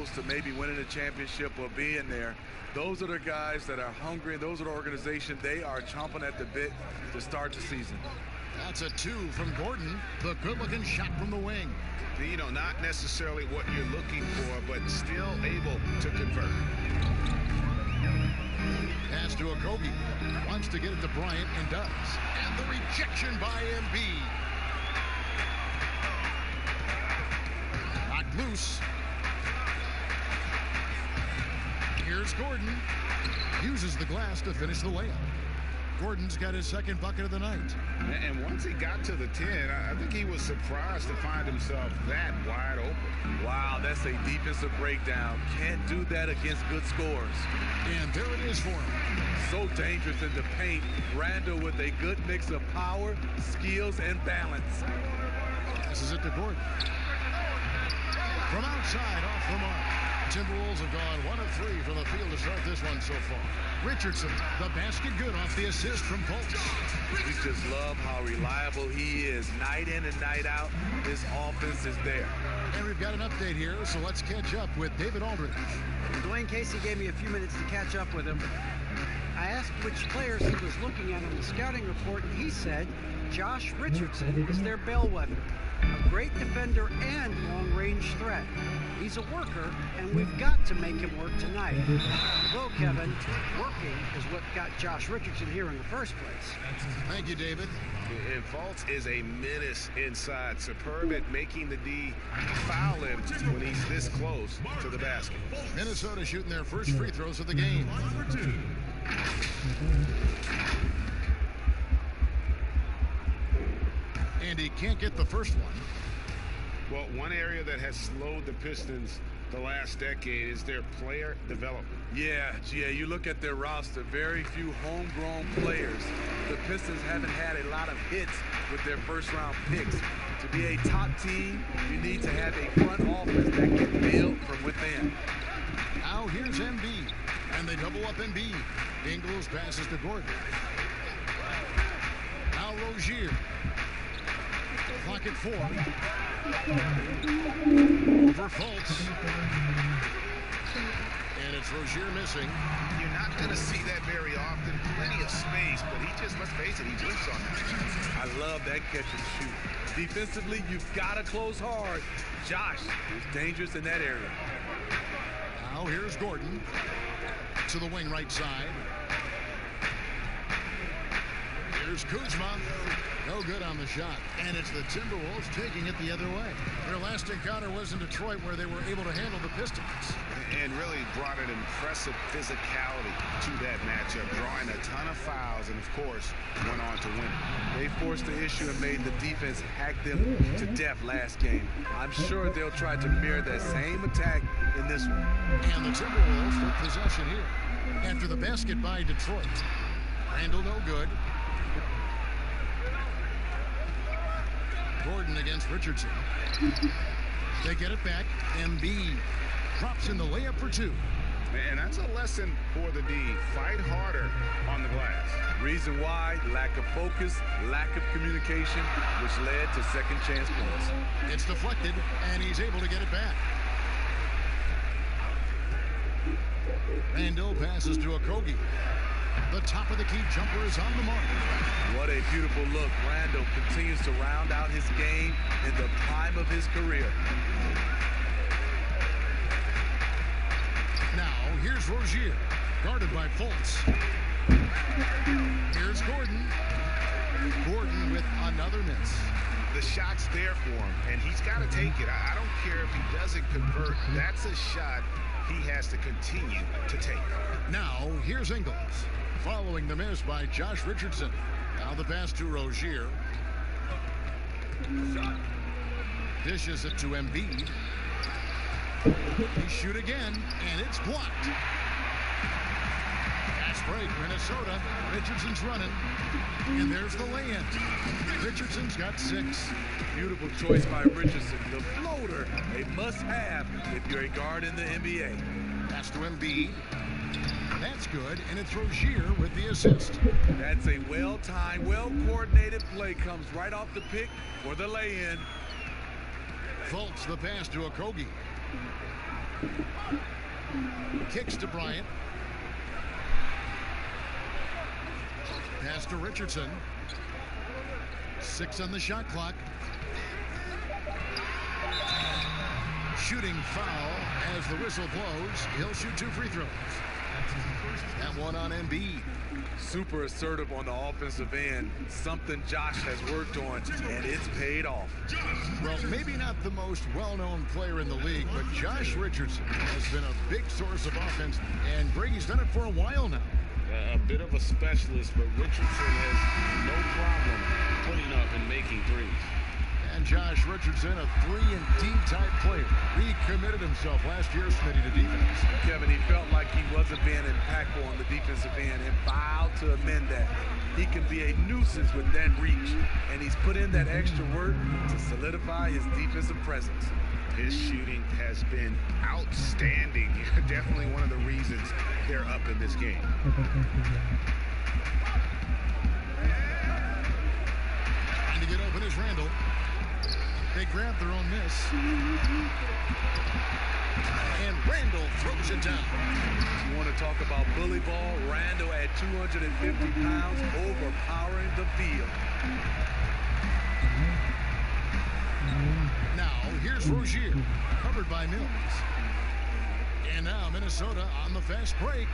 close to maybe winning a championship or being there. Those are the guys that are hungry. Those are the organization. They are chomping at the bit to start the season. That's a 2 from Gordon. The good-looking shot from the wing. You know, not necessarily what you're looking for, but still able to convert. Pass to Okogie. Wants to get it to Bryant and does. And the rejection by Embiid. Knocked loose. Here's Gordon. Uses the glass to finish the layup. Gordon's got his second bucket of the night. And once he got to the 10, I think he was surprised to find himself that wide open. Wow, that's a defensive breakdown. Can't do that against good scores. And there it is for him. So dangerous in the paint. Randall with a good mix of power, skills, and balance. Passes it to Gordon. From outside, off the mark. Timberwolves have gone 1 of 3 from the field to start this one so far. Richardson, the basket good off the assist from Fultz. We just love how reliable he is. Night in and night out, his offense is there. And we've got an update here, so let's catch up with David Aldridge. Dwayne Casey gave me a few minutes to catch up with him. I asked which players he was looking at on the scouting report, and he said Josh Richardson is their bellwether. A great defender and long-range threat. He's a worker, and we've got to make him work tonight. Well, Kevin, working is what got Josh Richardson here in the first place. Thank you, David. And Fultz is a menace inside. Superb at making the D foul him when he's this close to the basket. Minnesota shooting their first free throws of the game. And he can't get the first one. Well, one area that has slowed the Pistons the last decade is their player development. Yeah, you look at their roster, very few homegrown players. The Pistons haven't had a lot of hits with their first-round picks. To be a top team, you need to have a front office that can build from within. Now here's Embiid, and they double up Embiid. Ingles passes to Gordon. Now Rozier. Clock at 4. Over Fultz. And it's Rozier missing. You're not going to see that very often. Plenty of space, but he just, let's face it, he whips on that. I love that catch and shoot. Defensively, you've got to close hard. Josh is dangerous in that area. Now here's Gordon to the wing right side. Here's Kuzma. No good on the shot. And it's the Timberwolves taking it the other way. Their last encounter was in Detroit, where they were able to handle the Pistons. And really brought an impressive physicality to that matchup, drawing a ton of fouls, and of course, went on to win. They forced the issue and made the defense hack them to death last game. I'm sure they'll try to mirror that same attack in this one. And the Timberwolves with possession here after the basket by Detroit. Randall no good. Gordon against Richardson. They get it back. Embiid drops in the layup for 2. And that's a lesson for the D. Fight harder on the glass. Reason why, lack of focus, lack of communication, which led to second chance points. It's deflected, and he's able to get it back. Randall passes to Okogie. The top of the key jumper is on the mark. What a beautiful look. Randall continues to round out his game in the prime of his career. Now, here's Rozier, guarded by Fultz. Here's Gordon. Gordon with another miss. The shot's there for him, and he's got to take it. I don't care if he doesn't convert. That's a shot he has to continue to take. Now, here's Ingles, following the miss by Josh Richardson. Now the pass to Rozier. Dishes it to Embiid. He shoot again, and it's blocked. Fast break, Minnesota. Richardson's running, and there's the lay-in. Richardson's got 6. Beautiful choice by Richardson. The floater, a must-have if you're a guard in the NBA. Pass to Embiid. That's good, and it's Rozier with the assist. That's a well-timed, well-coordinated play. Comes right off the pick for the lay-in. Fultz the pass to Okogie. Kicks to Bryant. Pass to Richardson. 6 on the shot clock. Shooting foul as the whistle blows. He'll shoot 2 free throws. That one on Embiid. Super assertive on the offensive end. Something Josh has worked on, and it's paid off. Well, maybe not the most well-known player in the league, but Josh Richardson has been a big source of offense, and Brady's done it for a while now. A bit of a specialist, but Richardson has no problem putting up and making threes. And Josh Richardson, a 3-and-D type player, recommitted himself last year, Smitty, to defense. Kevin, he felt like he wasn't being impactful on the defensive end and vowed to amend that. He can be a nuisance with that reach, and he's put in that extra work to solidify his defensive presence. His shooting has been outstanding. Definitely one of the reasons they're up in this game. Trying to get open is Randall. They grab their own miss. And Randall throws it down. You want to talk about bully ball? Randall at 250 pounds, overpowering the field. Now, here's Rozier, covered by Mills. And now Minnesota on the fast break,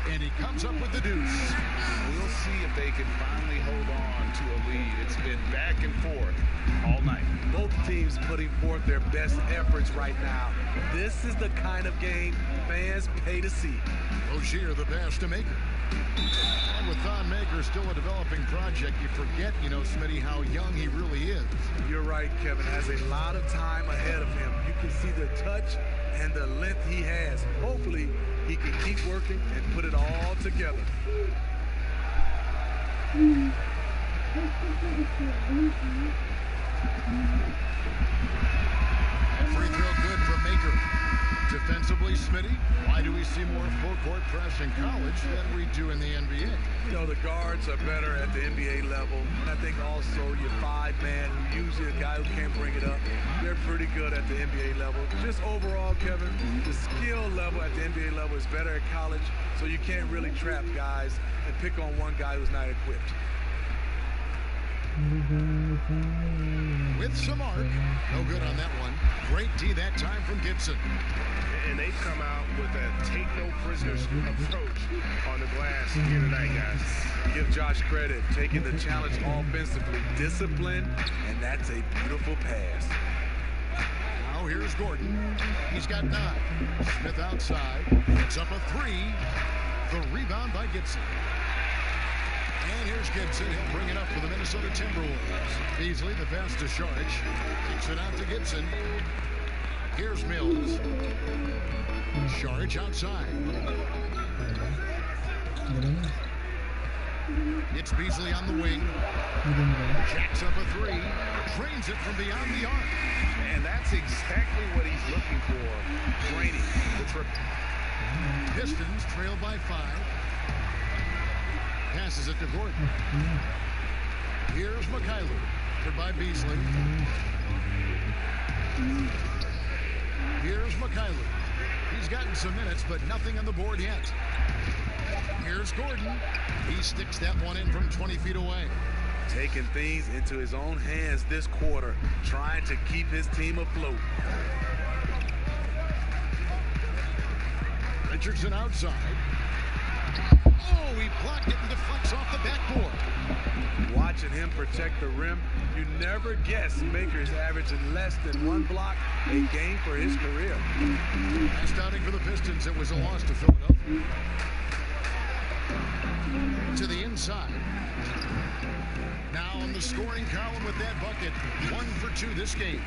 and he comes up with the deuce. We'll see if they can finally hold on to a lead. It's been back and forth all night. Both teams putting forth their best efforts right now. This is the kind of game fans pay to see. Rozier the pass to Maker. And with Thon Maker still a developing project, you forget, Smitty, how young he really is. You're right, Kevin. Has a lot of time ahead of him. You can see the touch and the length he has. Hopefully, he can keep working and put it all together. Free throw good from Maker. Defensively, Smitty, why do we see more full-court press in college than we do in the NBA? The guards are better at the NBA level. And I think also your 5-man, who usually a guy who can't bring it up, they're pretty good at the NBA level. Just overall, Kevin, the skill level at the NBA level is better at college, so you can't really trap guys and pick on one guy who's not equipped. With some arc. No good on that one. Great D that time from Gibson. And they've come out with a take-no-prisoners approach on the glass here tonight, guys. Give Josh credit, taking the challenge offensively, discipline, and that's a beautiful pass. Now here's Gordon. He's got 9. Smith outside. It's up a 3. The rebound by Gibson. And here's Gibson. He'll bring it up for the Minnesota Timberwolves. Beasley, the pass to Sharich. Kicks it out to Gibson. Here's Mills. Sharich outside. It's Beasley on the wing. Jacks up a 3. Drains it from beyond the arc. And that's exactly what he's looking for. Draining the triple. Pistons trail by 5. Passes it to Gordon. Here's McKyler. Covered by Beasley. Here's McKyler. He's gotten some minutes, but nothing on the board yet. Here's Gordon. He sticks that one in from 20 feet away. Taking things into his own hands this quarter, trying to keep his team afloat. Richardson outside. Oh, he blocked it and deflects off the backboard. Watching him protect the rim, you never guess Maker's averaging less than 1 block a game for his career. Last outing for the Pistons, it was a loss to Philadelphia. To the inside. Now on the scoring column with that bucket. 1 for 2 this game.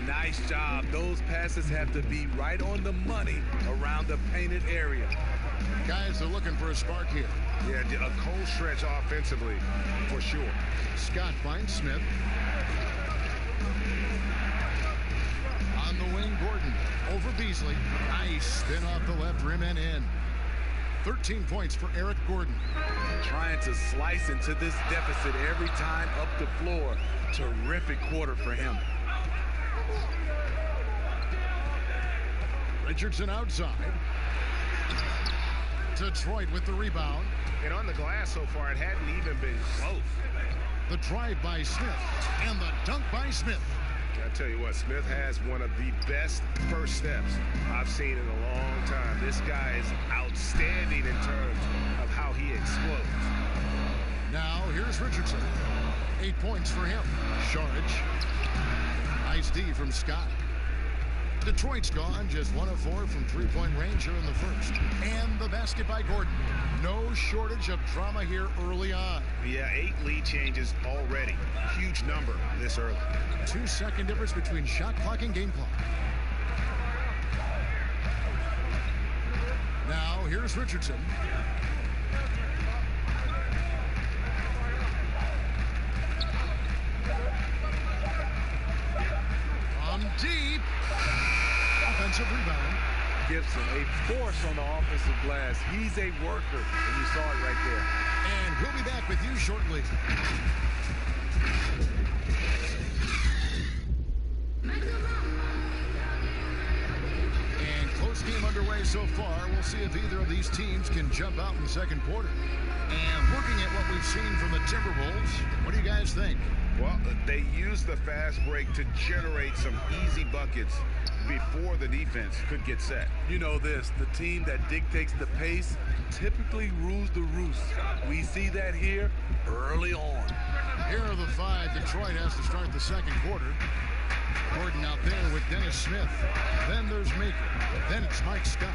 Nice job. Those passes have to be right on the money around the painted area. Guys are looking for a spark here. Yeah, a cold stretch offensively, for sure. Scott finds Smith. On the wing, Gordon. Over Beasley. Nice spin off the left rim and in. 13 points for Eric Gordon. Trying to slice into this deficit every time up the floor. Terrific quarter for him. Richardson outside. Detroit with the rebound. And on the glass so far, it hadn't even been close. The drive by Smith and the dunk by Smith. I tell you what, Smith has one of the best first steps I've seen in a long time. This guy is outstanding in terms of how he explodes. Now here's Richardson. 8 points for him. Sharge. Nice D from Scott. Detroit's gone just 1 of 4 from three-point range here in the first. And the basket by Gordon. No shortage of drama here early on. Yeah, 8 lead changes already. Huge number this early. 2-second difference between shot clock and game clock. Now here's Richardson. From deep. Offensive rebound. Gibson, a force on the offensive glass. He's a worker, and you saw it right there. And we'll be back with you shortly. And close game underway so far. We'll see if either of these teams can jump out in the second quarter. And looking at what we've seen from the Timberwolves, what do you guys think? Well, they used the fast break to generate some easy buckets before the defense could get set. You know this, the team that dictates the pace typically rules the roost. We see that here early on. Here are the 5 Detroit has to start the second quarter. Gordon out there with Dennis Smith. Then there's Maker. Then it's Mike Scott.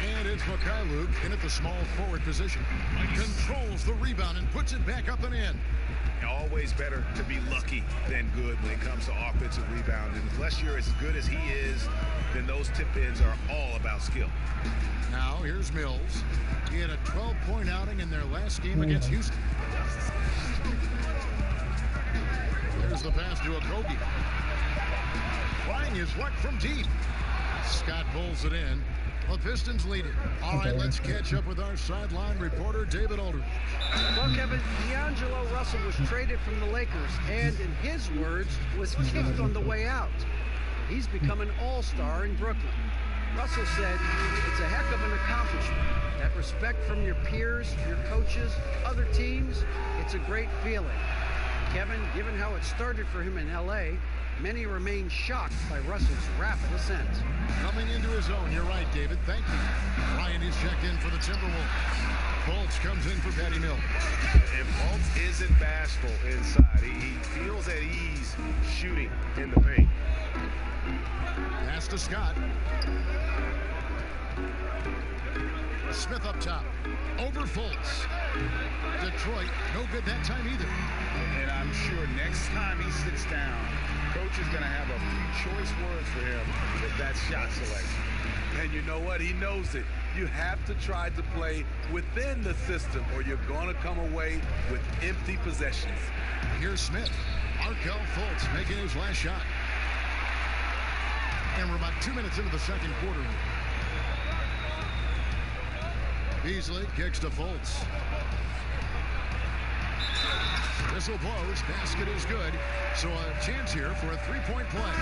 And it's Mikhailuk in at the small forward position. Controls the rebound and puts it back up and in. Always better to be lucky than good when it comes to offensive rebounding. Unless you're as good as he is, then those tip-ins are all about skill. Now here's Mills. He had a 12-point outing in their last game against Houston. There's the pass to Okogie. Flying his luck from deep. Scott pulls it in. The Pistons lead it. All right, let's catch up with our sideline reporter, David Aldridge. Well, Kevin, D'Angelo Russell was traded from the Lakers and, in his words, was kicked on the way out. He's become an all-star in Brooklyn. Russell said, it's a heck of an accomplishment. That respect from your peers, your coaches, other teams, it's a great feeling. Kevin, given how it started for him in L.A., many remain shocked by Russell's rapid ascent. Coming into his own, you're right, David. Thank you. Ryan is checked in for the Timberwolves. Fultz comes in for Patty Mills. And Fultz isn't bashful inside. He feels at ease shooting in the paint. Pass to Scott. Smith up top. Over Fultz. Detroit, no good that time either. And I'm sure next time he sits down, coach is going to have a few choice words for him with that shot selection. And you know what? He knows it. You have to try to play within the system or you're going to come away with empty possessions. Here's Smith. Markelle Fultz making his last shot. And we're about 2 minutes into the second quarter. Beasley kicks to Fultz. Whistle blows. Basket is good. So a chance here for a three-point play.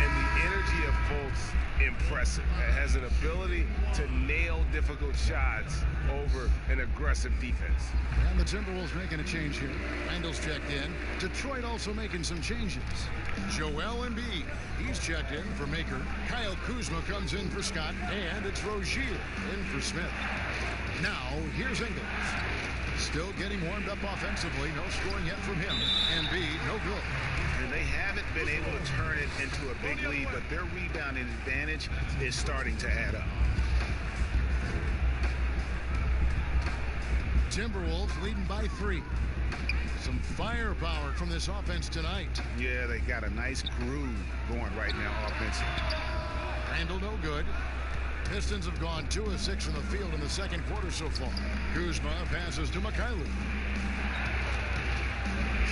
And the energy of Fultz, impressive. Has an ability to nail difficult shots over an aggressive defense. And the Timberwolves making a change here. Randall's checked in. Detroit also making some changes. Joel Embiid, he's checked in for Maker. Kyle Kuzma comes in for Scott. And it's Rozier in for Smith. Now, here's Ingles. Still getting warmed up offensively. No scoring yet from him. Embiid, no good. And they haven't been able to turn it into a big lead, but their rebounding advantage is starting to add up. Timberwolves leading by 3. Some firepower from this offense tonight. Yeah, they got a nice groove going right now offensively. Randall no good. Pistons have gone 2 of 6 from the field in the second quarter so far. Kuzma passes to Mikhailuk.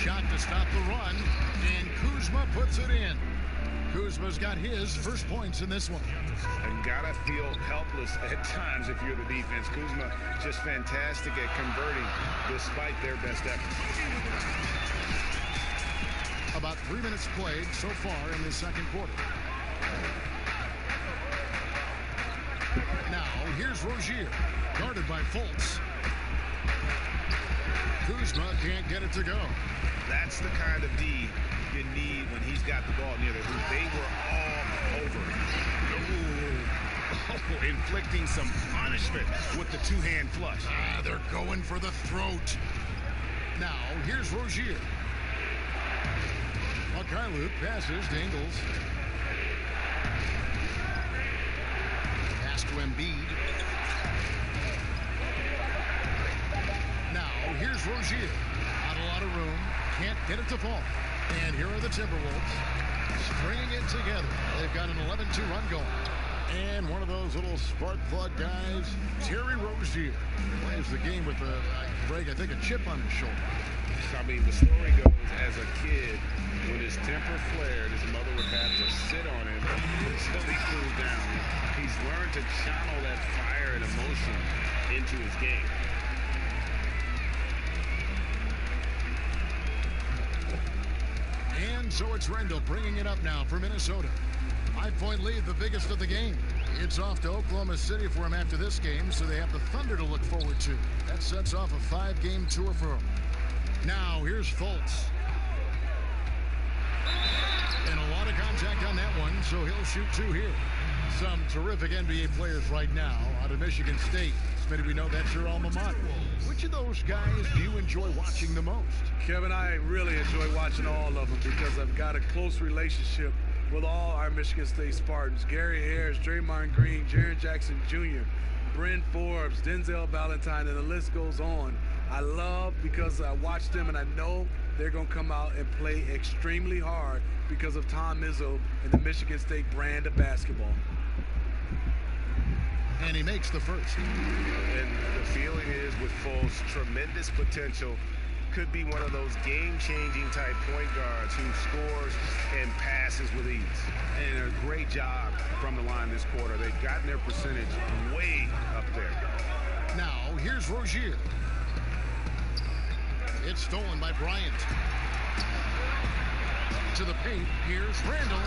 Shot to stop the run, and Kuzma puts it in. Kuzma's got his first points in this one. And gotta feel helpless at times if you're the defense. Kuzma just fantastic at converting despite their best efforts. About 3 minutes played so far in the second quarter. here's Rozier, guarded by Fultz. Kuzma can't get it to go. That's the kind of D you need when he's got the ball near the hoop. They were all over him. Oh, inflicting some punishment with the two-hand flush. They're going for the throat. Now, here's Rozier. Luke passes to Ingles. Pass to Embiid. Now, here's Rozier. Not a lot of room. Can't get it to fall. And here are the Timberwolves stringing it together. They've got an 11-2 run going. And one of those little spark plug guys, Terry Rozier, plays the game with I think a chip on his shoulder. I mean, the story goes, as a kid, when his temper flared, his mother would have to sit on him until he cooled down. He's learned to channel that fire and emotion into his game. And so it's Randall bringing it up now for Minnesota. 5-point lead, the biggest of the game. It's off to Oklahoma City for him after this game, so they have the Thunder to look forward to. That sets off a 5-game tour for him. Now, here's Fultz. And a lot of contact on that one, so he'll shoot 2 here. Some terrific NBA players right now out of Michigan State. Smitty, we know that's your alma mater. Which of those guys do you enjoy watching the most? Kevin, I really enjoy watching all of them because I've got a close relationship with all our Michigan State Spartans. Gary Harris, Draymond Green, Jaren Jackson Jr., Bryn Forbes, Denzel Valentine, and the list goes on. I love because I watch them and I know they're going to come out and play extremely hard because of Tom Izzo and the Michigan State brand of basketball. And he makes the first. And the feeling is with Fultz, tremendous potential. Could be one of those game-changing type point guards who scores and passes with ease. And a great job from the line this quarter. They've gotten their percentage way up there. Now, here's Rozier. It's stolen by Bryant. To the paint, here's Randall,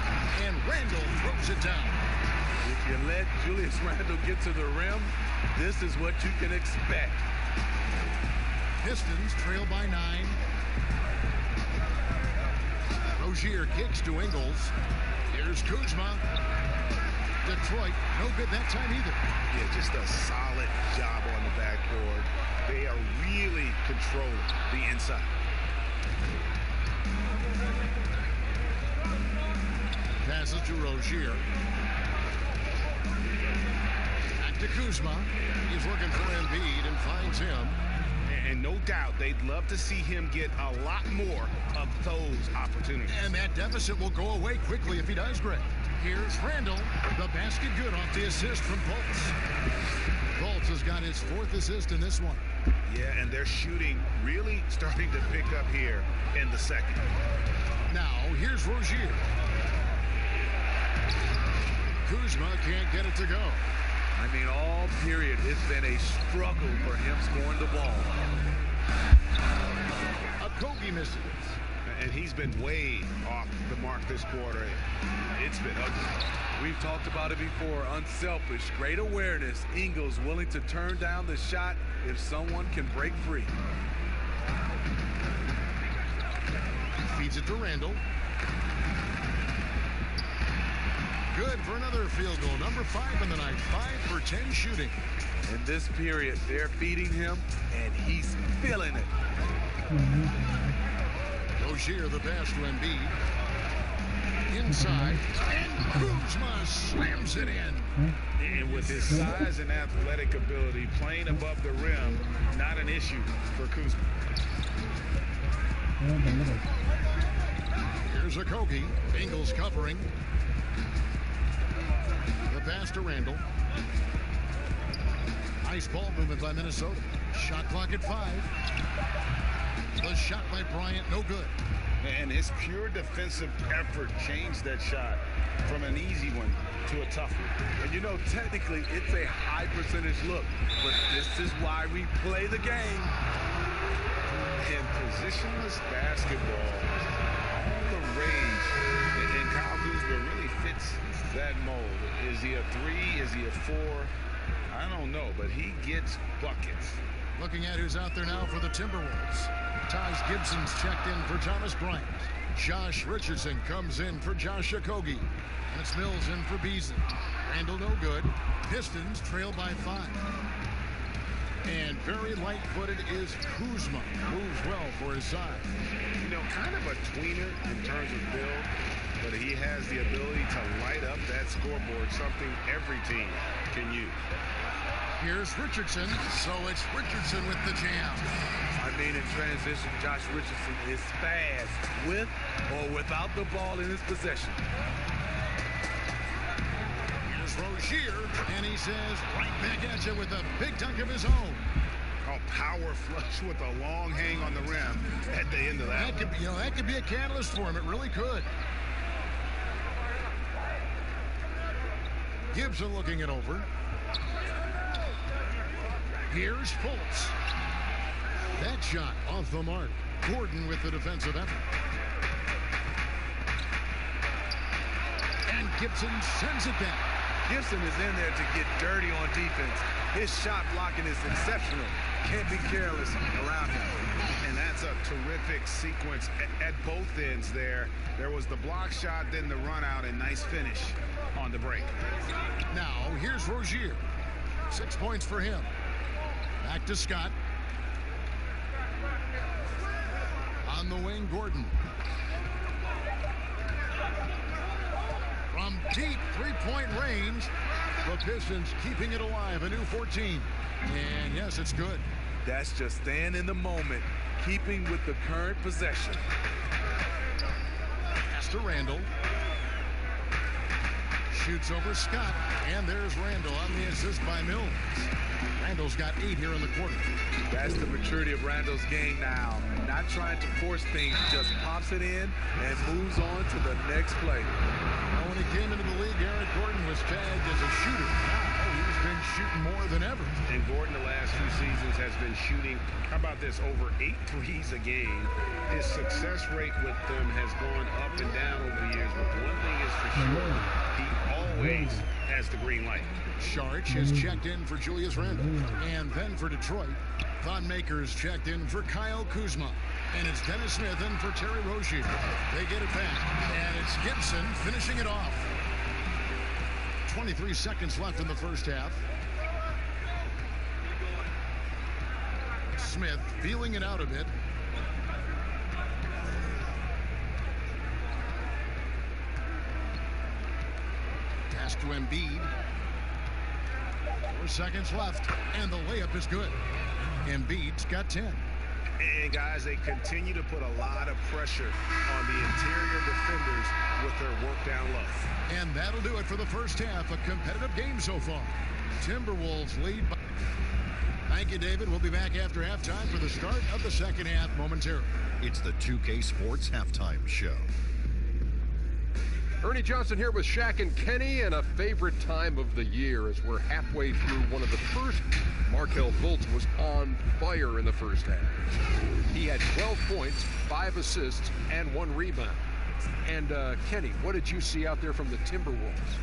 and Randall throws it down. If you let Julius Randle get to the rim, this is what you can expect. Pistons trail by 9. Rozier kicks to Ingles. Here's Kuzma. Detroit, no good that time either. Yeah, just a solid job on the backboard. They are really controlling the inside. Passes to Rozier. Back to Kuzma. He's looking for Embiid and finds him. And no doubt they'd love to see him get a lot more of those opportunities. And that deficit will go away quickly if he does, Greg. Here's Randall. The basket good off the assist from Fultz. Fultz has got his 4th assist in this one. Yeah, and their shooting really starting to pick up here in the second. Now, here's Rozier. Kuzma can't get it to go. I mean, all period, it's been a struggle for him scoring the ball. Okogie misses. And he's been way off the mark this quarter. It's been ugly. We've talked about it before. Unselfish, great awareness. Ingles willing to turn down the shot if someone can break free. Feeds it to Randall. Good for another field goal. Number 5 in the night. 5 for 10 shooting. In this period, they're feeding him, and he's feeling it. Rozier, the pass to Embiid. Inside, and Kuzma slams it in. And with his size and athletic ability, playing above the rim, not an issue for Kuzma. Here's Okogie. Ingles covering. The pass to Randall. Nice ball movement by Minnesota. Shot clock at 5. The shot by Bryant, no good. And his pure defensive effort changed that shot from an easy one to a tough one. And you know, technically, it's a high percentage look, but this is why we play the game. In positionless basketball, all the rage, and Kyle Kuzma really fits that mold. Is he a 3? Is he a 4? I don't know, but he gets buckets. Looking at who's out there now for the Timberwolves. Taj Gibson's checked in for Thomas Bryant. Josh Richardson comes in for Josh Okogie. And it's Mills in for Beasley. Randall no good. Pistons trail by 5. And very light-footed is Kuzma. Moves well for his size. You know, kind of a tweener in terms of build, but he has the ability to light up that scoreboard, something every team can use. Here's Richardson, so it's Richardson with the jam. I mean, in transition, Josh Richardson is fast with or without the ball in his possession. Here's Rozier, and he says right back at you with a big dunk of his own. Oh, power flush with a long hang on the rim at the end of that. That could be a catalyst for him. It really could. Gibson looking it over. Here's Fultz. That shot off the mark. Gordon with the defensive effort. And Gibson sends it back. Gibson is in there to get dirty on defense. His shot blocking is exceptional. Can't be careless around him. And that's a terrific sequence at both ends there. There was the block shot, then the run out, and nice finish on the break. Now, here's Rozier. 6 points for him. Back to Scott. On the wing, Gordon. From deep three-point range, the Pistons keeping it alive, a new 14. And yes, it's good. That's just staying in the moment, keeping with the current possession. Pass to Randall. Shoots over Scott, and there's Randall on the assist by Mills. Randall's got 8 here in the quarter. That's the maturity of Randall's game now. Not trying to force things, just pops it in and moves on to the next play. Now, when he came into the league, Eric Gordon was tagged as a shooter. Now he's been shooting more than ever. And Gordon the last few seasons has been shooting, how about this, over 8 threes a game. His success rate with them has gone up and down over the years, but one thing is for sure, he always has the green light. Saric is checked in for Julius Randle. And then for Detroit, Thon Maker's checked in for Kyle Kuzma. And it's Dennis Smith in for Terry Rozier. They get it back. And it's Gibson finishing it off. 23 seconds left in the first half. Smith feeling it out a bit. Pass to Embiid. 4 seconds left, and the layup is good. Embiid's got 10. And guys, they continue to put a lot of pressure on the interior defenders with their work down low. And that'll do it for the first half. A competitive game so far. Timberwolves lead by... Thank you, David. We'll be back after halftime for the start of the second half momentarily. It's the 2K Sports Halftime Show. Ernie Johnson here with Shaq and Kenny, and a favorite time of the year as we're halfway through one of the first. Markelle Fultz was on fire in the first half. He had 12 points, 5 assists, and 1 rebound. And Kenny, what did you see out there from the Timberwolves?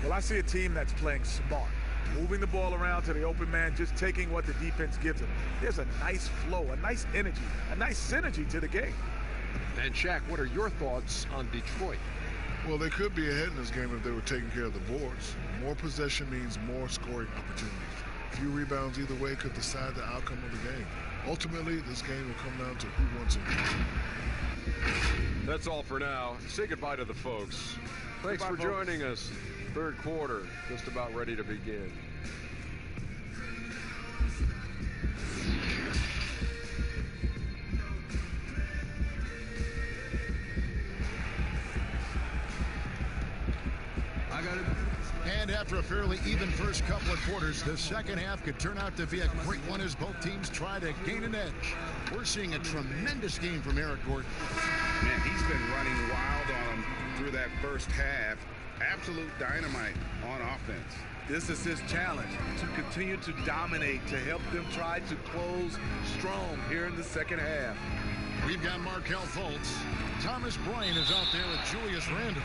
Well, I see a team that's playing smart, moving the ball around to the open man, just taking what the defense gives them. There's a nice flow, a nice energy, a nice synergy to the game. And Shaq, what are your thoughts on Detroit? Well, they could be ahead in this game if they were taking care of the boards. More possession means more scoring opportunities. A few rebounds either way could decide the outcome of the game. Ultimately, this game will come down to who wants it. That's all for now. Say goodbye to the folks. Thanks for joining us. Third quarter, just about ready to begin. And after a fairly even first couple of quarters, the second half could turn out to be a great one as both teams try to gain an edge. We're seeing a tremendous game from Eric Gordon. Man, he's been running wild on them through that first half. Absolute dynamite on offense. This is his challenge, to continue to dominate, to help them try to close strong here in the second half. We've got Markelle Fultz. Thomas Bryant is out there with Julius Randle.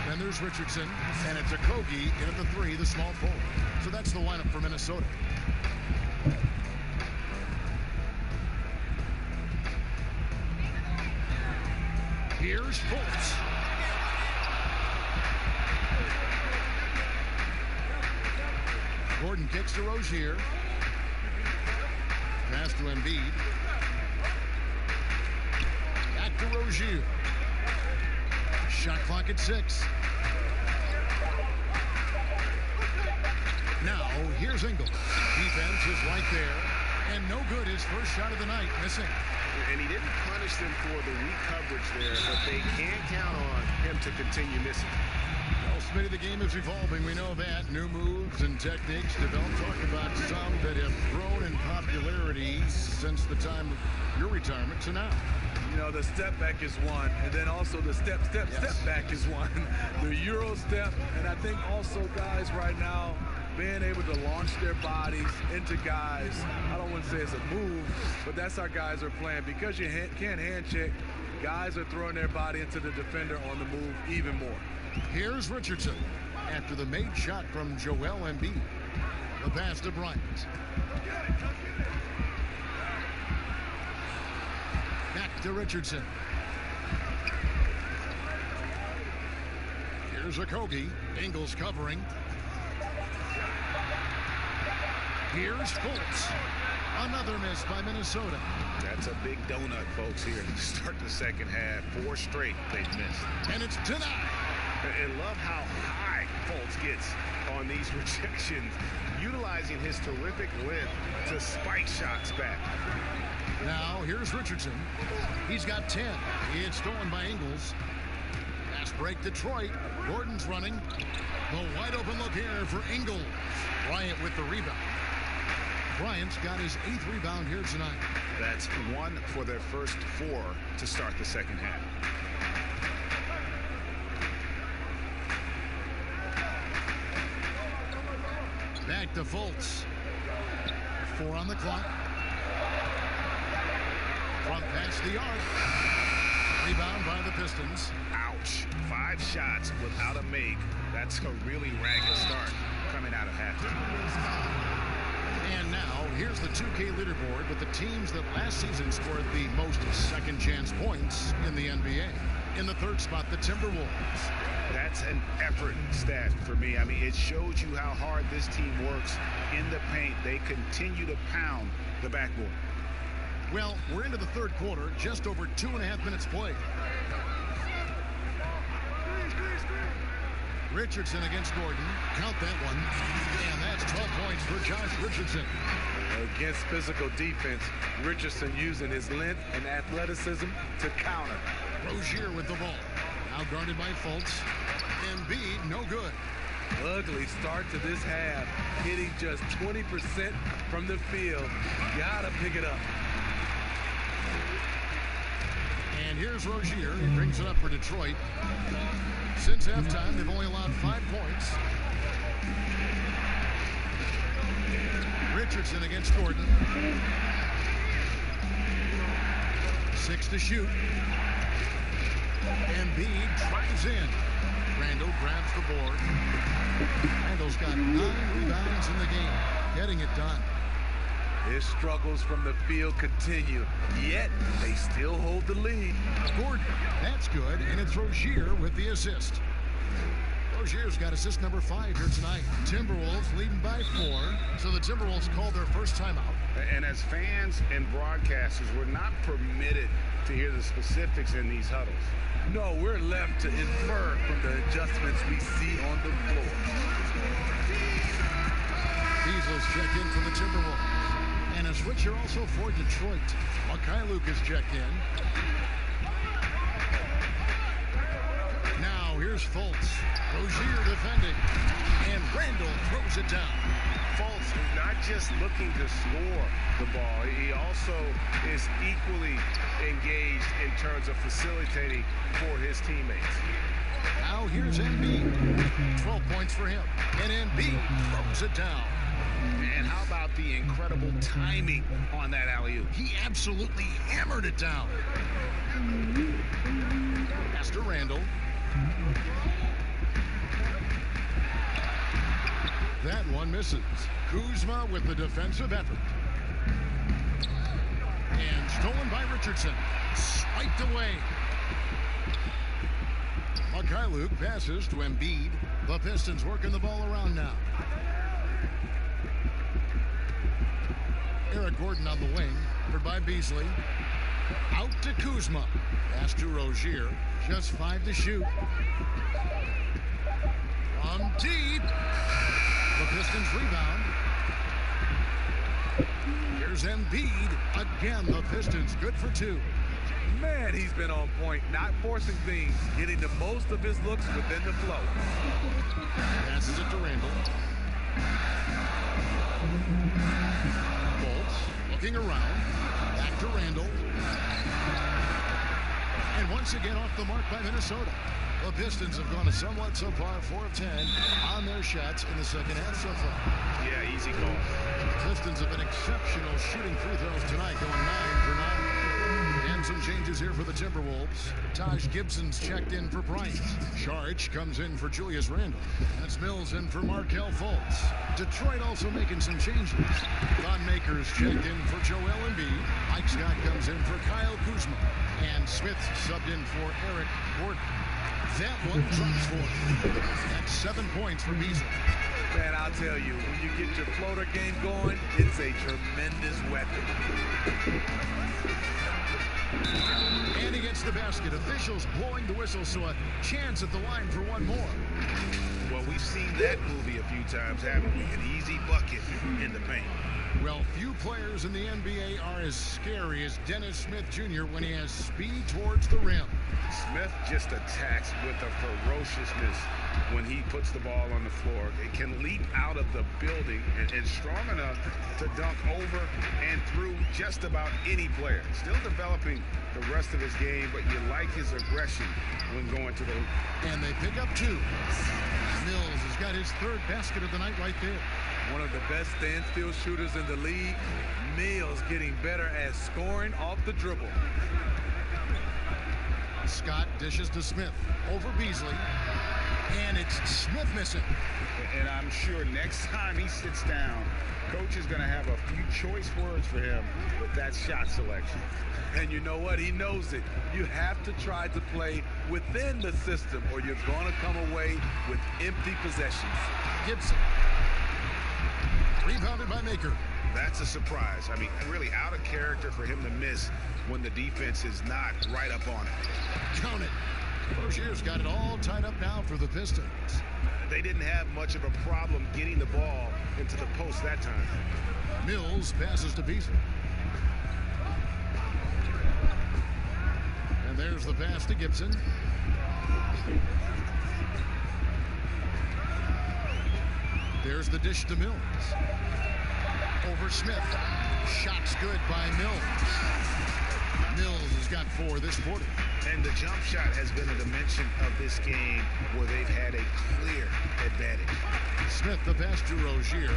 Then there's Richardson, and it's Okogie in at the 3, the small forward. So that's the lineup for Minnesota. Here's Fultz. Gordon kicks to Rozier. Pass to Embiid. Back to Rozier. Shot clock at 6. Now, here's Ingles. Defense is right there. And no good. His first shot of the night, missing. And he didn't punish them for the weak coverage there, but they can't count on him to continue missing. Well, Smitty, the game is evolving. We know that. New moves and techniques developed. Talk about some that have grown in popularity since the time of your retirement to now. You know, the step back is one, and then also the step back is one. The Euro step, and I think also guys right now being able to launch their bodies into guys. I don't want to say it's a move, but that's how guys are playing. Because you can't hand check, guys are throwing their body into the defender on the move even more. Here's Richardson after the made shot from Joel Embiid. The pass to Bryant. Back to Richardson. Here's Okogie. Ingles covering. Here's Fultz. Another miss by Minnesota. That's a big donut, folks, here to start the second half. 4 straight they've missed. And it's denied. And love how high Fultz gets on these rejections, utilizing his terrific length to spike shots back. Now, here's Richardson. He's got 10. It's stolen by Ingles. Pass break Detroit. Gordon's running. The wide open look here for Ingles. Bryant with the rebound. Bryant's got his 8th rebound here tonight. That's 1 for their first 4 to start the second half. Back to Fultz. 4 on the clock. Front past the arc. Rebound by the Pistons. Ouch. 5 shots without a make. That's a really ragged start coming out of halftime. And now, here's the 2K leaderboard with the teams that last season scored the most second chance points in the NBA. In the 3rd spot, the Timberwolves. That's an effort stat for me. I mean, it shows you how hard this team works in the paint. They continue to pound the backboard. Well, we're into the 3rd quarter, just over 2.5 minutes played. Richardson against Gordon. Count that one. And that's 12 points for Josh Richardson. Against physical defense, Richardson using his length and athleticism to counter. Rozier with the ball. Now guarded by Fultz. Embiid, no good. Ugly start to this half. Hitting just 20% from the field. Gotta pick it up. And here's Rozier. He brings it up for Detroit. Since halftime, they've only allowed 5 points. Richardson against Gordon. 6 to shoot. Embiid drives in. Randle grabs the board. Randle's got 9 rebounds in the game, getting it done. His struggles from the field continue, yet they still hold the lead. Gordon, that's good, and it's Rozier with the assist. Rozier's got assist number 5 here tonight. Timberwolves leading by 4, so the Timberwolves called their first timeout. And as fans and broadcasters, we're not permitted to hear the specifics in these huddles. No, we're left to infer from the adjustments we see on the floor. Beasley's checked in for the Timberwolves. And a switcher also for Detroit. Mikhailuk is checked in. Now here's Fultz. Rozier defending. And Randle throws it down. Fultz not just looking to score the ball, he also is equally engaged in terms of facilitating for his teammates. Now here's Embiid. 12 points for him. And Embiid throws it down. And how about the incredible timing on that alley-oop? He absolutely hammered it down. Pass to Randall. That one misses. Kuzma with the defensive effort. And stolen by Richardson. Swiped away. Luke passes to Embiid. The Pistons working the ball around now. Eric Gordon on the wing. Covered by Beasley. Out to Kuzma. Pass to Rozier. Just 5 to shoot. From deep. The Pistons rebound. Here's Embiid. Again, the Pistons good for 2. Man, he's been on point, not forcing things, getting the most of his looks within the flow. Passes it to Randall. Bolts looking around. Back to Randall. And once again off the mark by Minnesota. The Pistons have gone a somewhat subpar 4 of 10 on their shots in the second half so far. Yeah, easy call. The Pistons have been exceptional shooting free throws tonight, going 9 for 9. And some changes here for the Timberwolves. Taj Gibson's checked in for Bryant. Charge comes in for Julius Randle. That's Mills in for Markelle Fultz. Detroit also making some changes. Thon Maker's checked in for Joel Embiid. Mike Scott comes in for Kyle Kuzma. And Smith subbed in for Eric Gordon. That one drops for him. That's 7 points for Beasley. Man, I'll tell you, when you get your floater game going, it's a tremendous weapon. And he gets the basket. Officials blowing the whistle, so a chance at the line for one more. Well, we've seen that movie a few times, haven't we? An easy bucket in the paint. Well, few players in the NBA are as scary as Dennis Smith Jr. when he has speed towards the rim. Smith just attacks with a ferociousness when he puts the ball on the floor. It can leap out of the building and strong enough to dunk over and through just about any player. Still developing the rest of his game, but you like his aggression when going to the hoop. And they pick up 2. Mills has got his 3rd basket of the night right there. One of the best standstill shooters in the league. Mills getting better at scoring off the dribble. Scott dishes to Smith. Over Beasley. And it's Smith missing. And I'm sure next time he sits down, coach is going to have a few choice words for him with that shot selection. And you know what? He knows it. You have to try to play within the system or you're going to come away with empty possessions. Gibson. Rebounded by Maker. That's a surprise. I mean, really out of character for him to miss when the defense is not right up on it. Count it. Rozier's got it all tied up now for the Pistons. They didn't have much of a problem getting the ball into the post that time. Mills passes to Beasley. And there's the pass to Gibson. There's the dish to Mills. Over Smith. Shot's good by Mills. Mills has got 4 this quarter. And the jump shot has been a dimension of this game where they've had a clear advantage. Smith the pass to Rozier.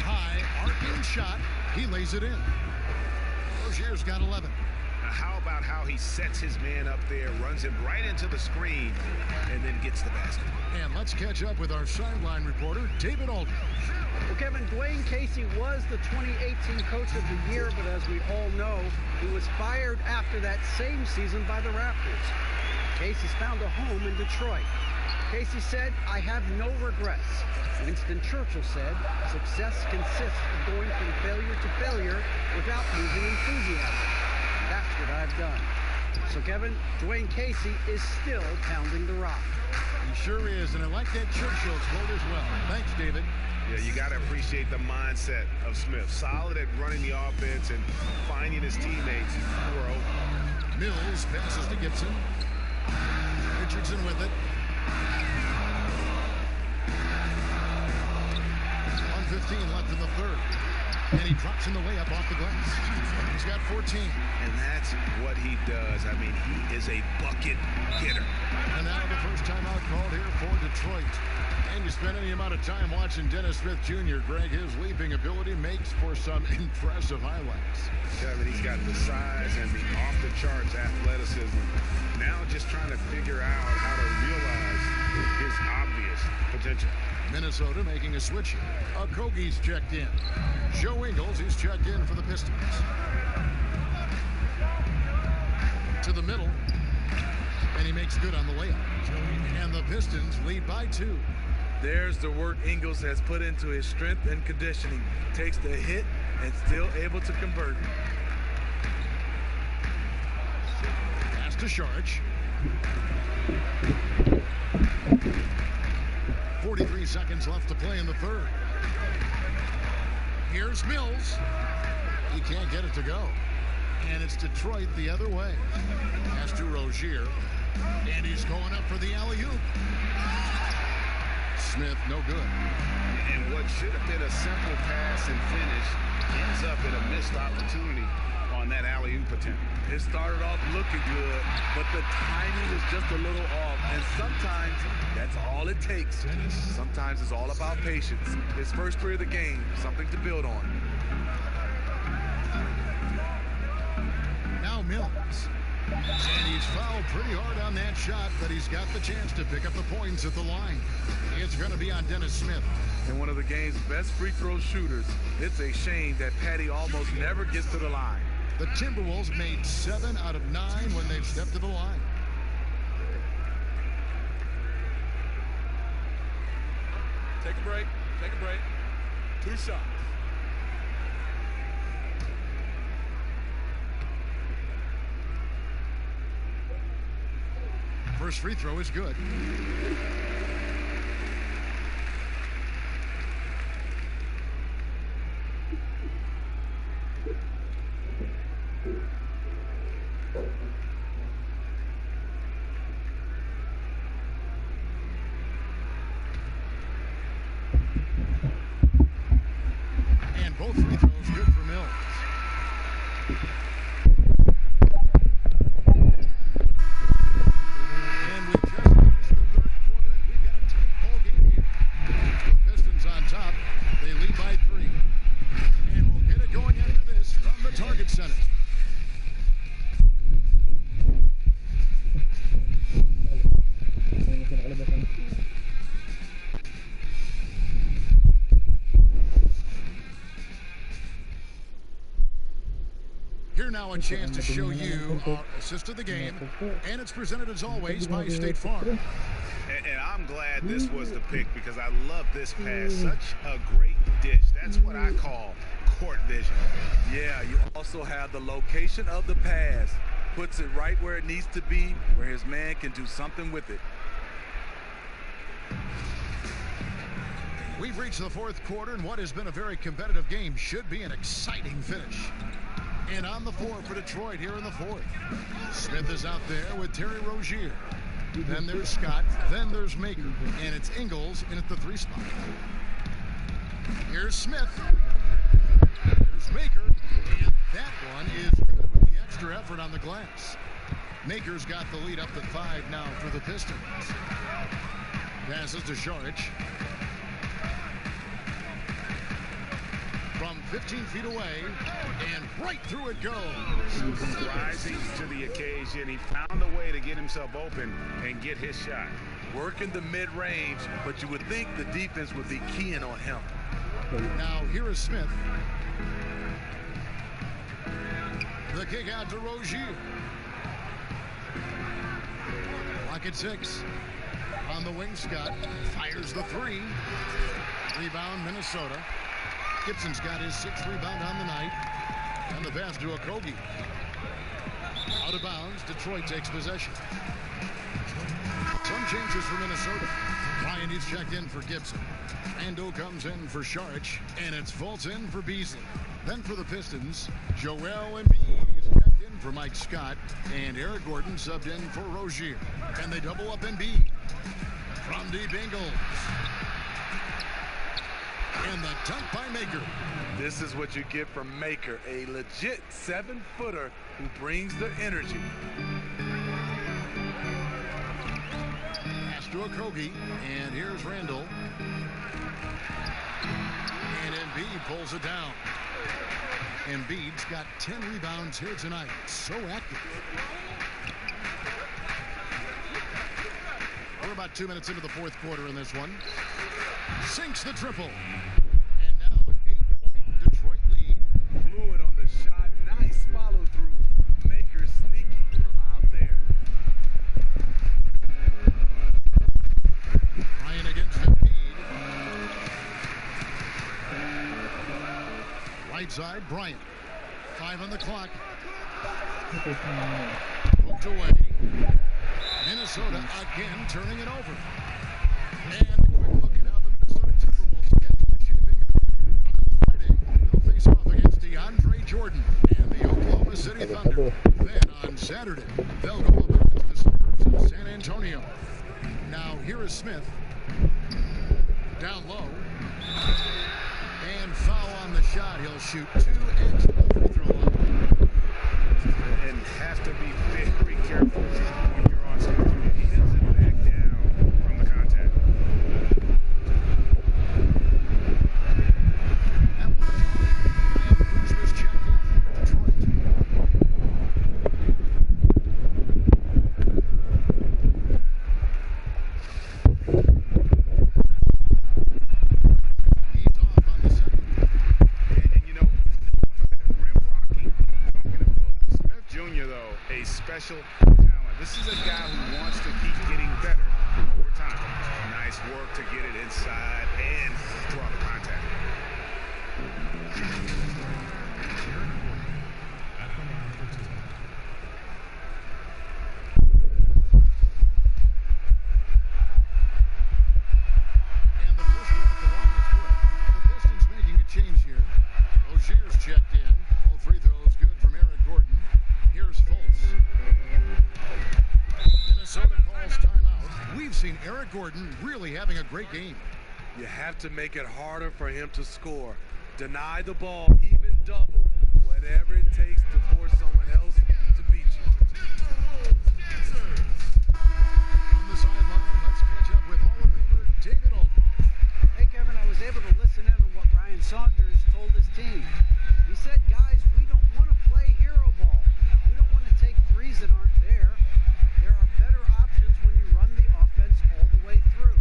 High arcing shot. He lays it in. Rozier's got 11. How about how he sets his man up there, runs him right into the screen, and then gets the basket. And let's catch up with our sideline reporter, David Aldridge. Well, Kevin, Dwayne Casey was the 2018 Coach of the Year, but as we all know, he was fired after that same season by the Raptors. Casey's found a home in Detroit. Casey said, "I have no regrets." Winston Churchill said, "Success consists of going from failure to failure without losing enthusiasm. That's what I've done." So, Kevin, Dwayne Casey is still pounding the rock. He sure is, and I like that Churchill quote as well. Thanks, David. Yeah, you got to appreciate the mindset of Smith. Solid at running the offense and finding his teammates who are open. Mills passes to Gibson. Richardson with it. 1:15 left in the third. And he drops in the layup off the glass. He's got 14. And that's what he does. I mean, he is a bucket getter. And now the first timeout called here for Detroit. And you spend any amount of time watching Dennis Smith Jr., Greg, his leaping ability makes for some impressive highlights. Kevin, he's got the size and the off-the-charts athleticism. Now just trying to figure out how to realize his obvious potential. Minnesota making a switch here. Okogie's checked in. Joe Ingles, he's checked in for the Pistons. To the middle. And he makes good on the layup. And the Pistons lead by 2. There's the work Ingles has put into his strength and conditioning. Takes the hit and still able to convert. Pass to Saric. 43 seconds left to play in the third. Here's Mills. He can't get it to go. And it's Detroit the other way. Pass to Rozier. And he's going up for the alley-oop. Smith, no good. And what should have been a simple pass and finish ends up in a missed opportunity on that alley-oop attempt. It started off looking good, but the timing was just a little off. And sometimes that's all it takes. Sometimes it's all about patience. His first three of the game, something to build on. Now Mills. And he's fouled pretty hard on that shot, but he's got the chance to pick up the points at the line. It's going to be on Dennis Smith. And one of the game's best free throw shooters. It's a shame that Patty almost never gets to the line. The Timberwolves made 7 out of 9 when they've stepped to the line. Take a break. Take a break. 2 shots. First free throw is good. And both free throws good for Mills. Now a chance to show you our assist of the game, and it's presented as always by State Farm. And I'm glad this was the pick because I love this pass. Such a great dish. That's what I call court vision. Yeah, you also have the location of the pass. Puts it right where it needs to be, where his man can do something with it. We've reached the fourth quarter, and what has been a very competitive game should be an exciting finish. And on the floor for Detroit here in the fourth. Smith is out there with Terry Rozier. Then there's Scott. Then there's Maker. And it's Ingles in at the 3 spot. Here's Smith. Here's Maker. And that one is good with the extra effort on the glass. Maker's got the lead up to 5 now for the Pistons. Passes to Saric. From 15 feet away, and right through it goes. Rising to the occasion, he found a way to get himself open and get his shot. Working the mid-range, but you would think the defense would be keying on him. Now here is Smith. The kick out to Rozier. Clock at 6. On the wing, Scott fires the 3. Rebound, Minnesota. Gibson's got his 6th rebound on the night. And the pass to Okogie. Out of bounds, Detroit takes possession. Some changes for Minnesota. Ryan, he's checked in for Gibson. Ando comes in for Saric, and it's Fultz in for Beasley. Then for the Pistons, Joel Embiid is checked in for Mike Scott, and Eric Gordon subbed in for Rozier. And they double up Embiid. From deep Ingles. And the dunk by Maker. This is what you get from Maker, a legit 7-footer who brings the energy. Pass to Okogie, and here's Randall. And Embiid pulls it down. Embiid's got 10 rebounds here tonight. So active. We're about 2 minutes into the fourth quarter in this one. Sinks the triple. And now an 8-point Detroit lead. Blew it on the shot. Nice follow through. Maker sneaky from out there. Ryan against Embiid. Right side, Bryant. 5 on the clock. Poked away. Minnesota again turning it over. And a quick look at how the Minnesota Timberwolves get shaping up on Friday. They'll face off against DeAndre Jordan and the Oklahoma City Thunder. Then on Saturday, they'll go up against the Spurs of San Antonio. Now here is Smith. Down low. And foul on the shot. He'll shoot 2 extra free throw line. And have to be very careful when you're on stage. He doesn't back down from the contact. That one. And Kuzma's checked in for Detroit. He's off on the second. And you know, for that rim rocking, Smith Jr., though, a special talent. This is a guy who wants to keep getting better over time. Nice work to get it inside and draw the contact. And the first one at the line is good. The Pistons making a change here. Rozier's checked in. All free throws good from Eric Gordon. Here's Fultz. Minnesota calls timeout. We've seen Eric Gordon really having a great game. You have to make it harder for him to score. Deny the ball, even double, whatever it takes to force someone else to beat you. On the sideline, let's catch up with Hall of Famer David Aldridge. Hey, Kevin, I was able to listen in on what Ryan Saunders told his team. He said, guys, we don't want to play hero ball. We don't want to take threes that aren't there. There are better options when you run the offense all the way through.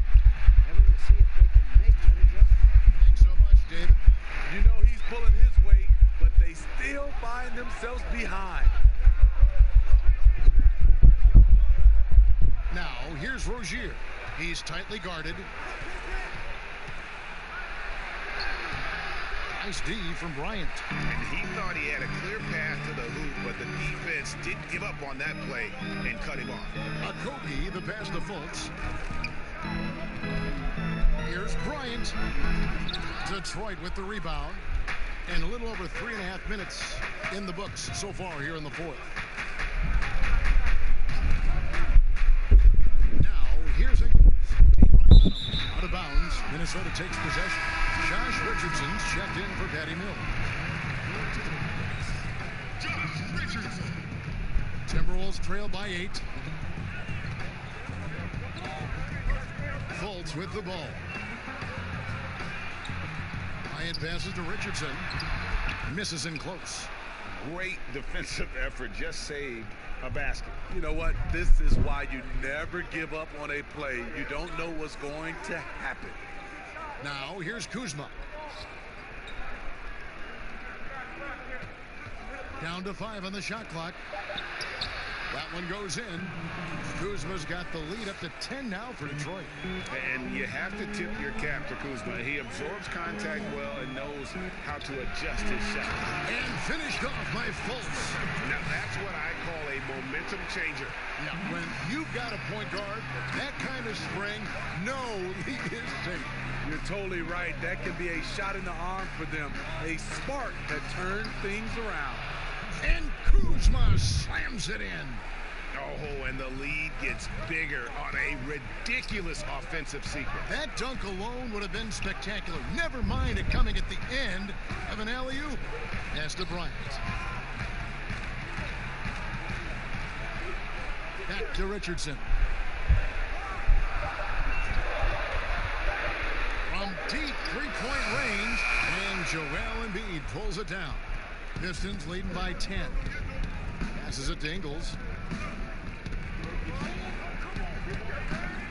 Kevin, we'll see if they can make that adjustment. Thanks so much, David. You know he's pulling his weight, but they still find themselves behind. Now, here's Rozier. He's tightly guarded. Nice D from Bryant. And he thought he had a clear path to the hoop, but the defense didn't give up on that play and cut him off. Okogie, the pass to Fultz. Here's Bryant. Detroit with the rebound. And a little over 3.5 minutes in the books so far here in the fourth. Now, here's Ingles. Right on him. Out of bounds. Minnesota takes possession. Josh Richardson's checked in for Patty Mills. Josh Richardson. Timberwolves trail by 8. Fultz with the ball. Bryant passes to Richardson. Misses in close. Great defensive effort, just saved a basket. You know what? This is why you never give up on a play. You don't know what's going to happen. Now, here's Kuzma. Down to 5 on the shot clock. That one goes in. Kuzma's got the lead up to 10 now for Detroit. And you have to tip your cap to Kuzma. He absorbs contact well and knows how to adjust his shot. And finished off by Fultz. Now, that's what I call a momentum changer. Yeah, when you've got a point guard, that kind of spring, no lead is safe. You're totally right. That can be a shot in the arm for them. A spark that turns things around. And Kuzma slams it in. Oh, and the lead gets bigger on a ridiculous offensive sequence. That dunk alone would have been spectacular. Never mind it coming at the end of an alley-oop. Pass to Bryant. Back to Richardson. From deep three-point range, and Joel Embiid pulls it down. Pistons leading by 10. Passes it to Ingles.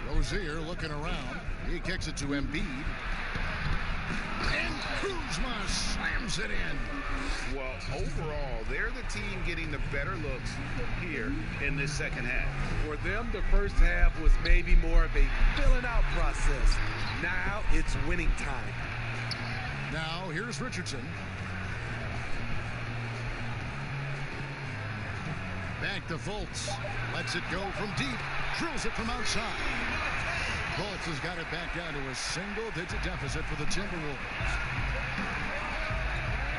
Rozier looking around. He kicks it to Embiid. And Kuzma slams it in. Well, overall, they're the team getting the better looks here in this second half. For them, the first half was maybe more of a filling out process. Now it's winning time. Now here's Richardson. Back to Fultz. Lets it go from deep. Drills it from outside. Fultz has got it back down to a single-digit deficit for the Timberwolves.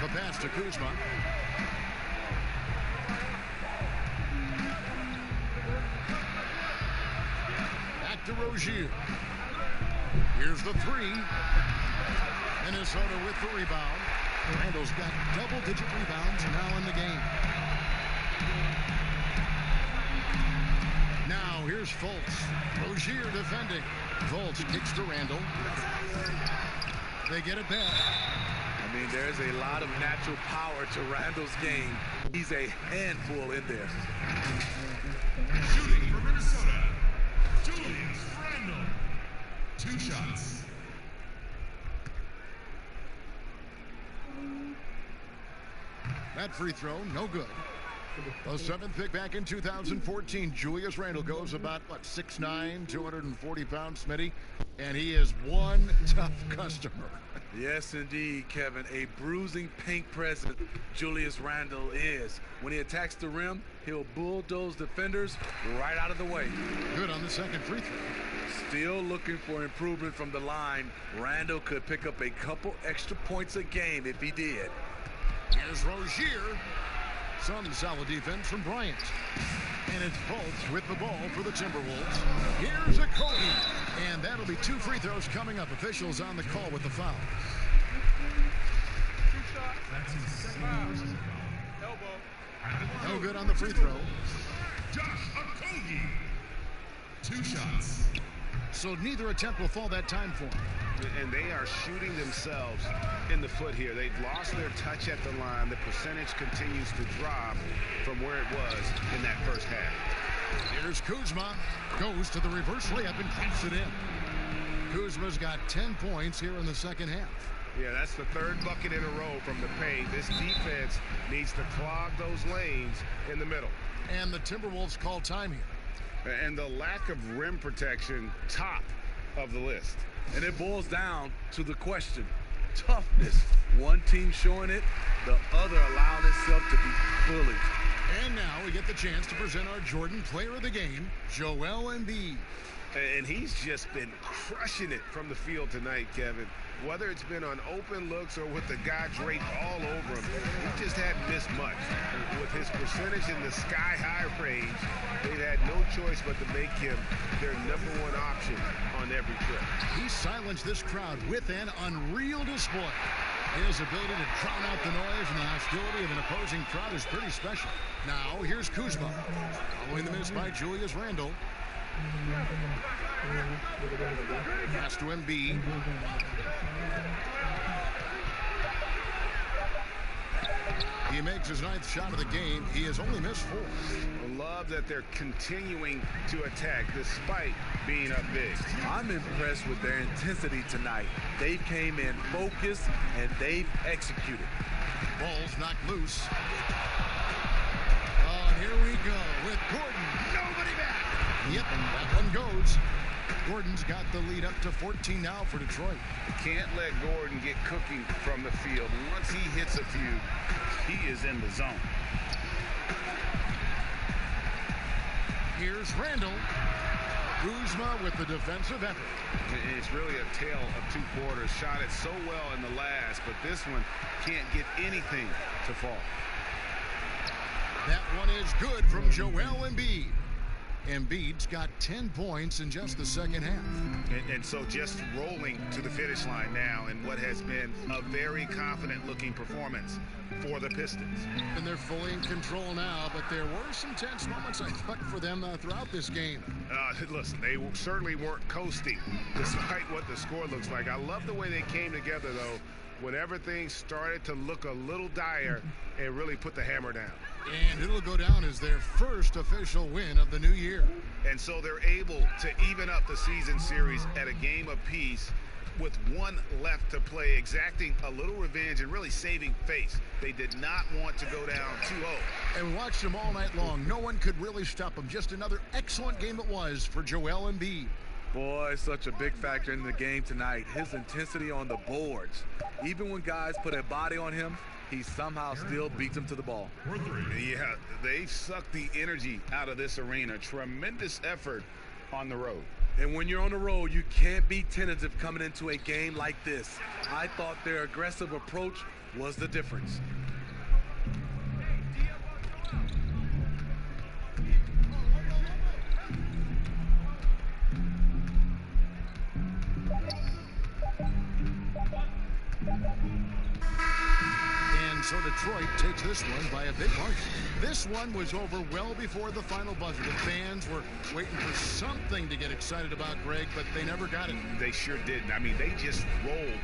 The pass to Kuzma. Back to Rozier. Here's the three. Minnesota with the rebound. Randall's got double-digit rebounds now in the game. Now here's Fultz. Rozier defending. Fultz kicks to Randall. They get it back. I mean, there's a lot of natural power to Randall's game. He's a handful in there. Shooting for Minnesota, Julius Randle. 2 shots. That free throw, no good. The 7th pick back in 2014. Julius Randle goes about, 6'9", 240 pounds, Smitty. And he is one tough customer. Yes, indeed, Kevin. A bruising paint presence Julius Randle is. When he attacks the rim, he'll bulldoze defenders right out of the way. Good on the second free throw. Still looking for improvement from the line. Randle could pick up a couple extra points a game if he did. Here's Rozier. Some solid defense from Bryant. And it's Fultz with the ball for the Timberwolves. Here's a Cody. And that'll be 2 free throws coming up. Officials on the call with the foul. That's his second elbow. No good on the free throw. Josh Okogie. 2 shots. So neither attempt will fall that time for him. And they are shooting themselves in the foot here. They've lost their touch at the line. The percentage continues to drop from where it was in that first half. Here's Kuzma. Goes to the reverse layup and keeps it in. Kuzma's got 10 points here in the second half. Yeah, that's the 3rd bucket in a row from the paint. This defense needs to clog those lanes in the middle. And the Timberwolves call time here. And the lack of rim protection, top of the list. And it boils down to the question. Toughness. One team showing it, the other allowing itself to be bullied. And now we get the chance to present our Jordan Player of the Game, Joel Embiid. And he's just been crushing it from the field tonight, Kevin. Whether it's been on open looks or with the guy draped all over him, he just hadn't missed much. With his percentage in the sky-high range, they've had no choice but to make him their #1 option on every trip. He silenced this crowd with an unreal display. His ability to drown out the noise and the hostility of an opposing crowd is pretty special. Now, here's Kuzma. Following the miss by Julius Randle. Pass to Embiid. He makes his 9th shot of the game. He has only missed 4. I love that they're continuing to attack despite being up big. I'm impressed with their intensity tonight. They came in focused and they've executed. Ball's knocked loose. Oh, here we go with Gordon. Nobody back. Yep, that one goes. Gordon's got the lead up to 14 now for Detroit. Can't let Gordon get cooking from the field. Once he hits a few, he is in the zone. Here's Randle. Kuzma with the defensive effort. It's really a tale of 2 quarters. Shot it so well in the last, but this one can't get anything to fall. That one is good from Joel Embiid. Embiid's got 10 points in just the second half. And so just rolling to the finish line now in what has been a very confident-looking performance for the Pistons. And they're fully in control now, but there were some tense moments, I thought, for them throughout this game. Listen, they certainly weren't coasting despite what the score looks like. I love the way they came together, though, whenever things started to look a little dire and really put the hammer down. And it'll go down as their first official win of the new year. And so they're able to even up the season series at a game apiece with one left to play, exacting a little revenge and really saving face. They did not want to go down 2-0. And we watched them all night long. No one could really stop them. Just another excellent game it was for Joel Embiid. Boy, such a big factor in the game tonight. His intensity on the boards. Even when guys put a body on him, he somehow still beats them to the ball. Yeah, they sucked the energy out of this arena. Tremendous effort on the road. And when you're on the road, you can't be tentative coming into a game like this. I thought their aggressive approach was the difference. And so Detroit takes this one by a big margin. This one was over well before the final buzzer. The fans were waiting for something to get excited about, Greg, but they never got it. They sure didn't. I mean, they just rolled.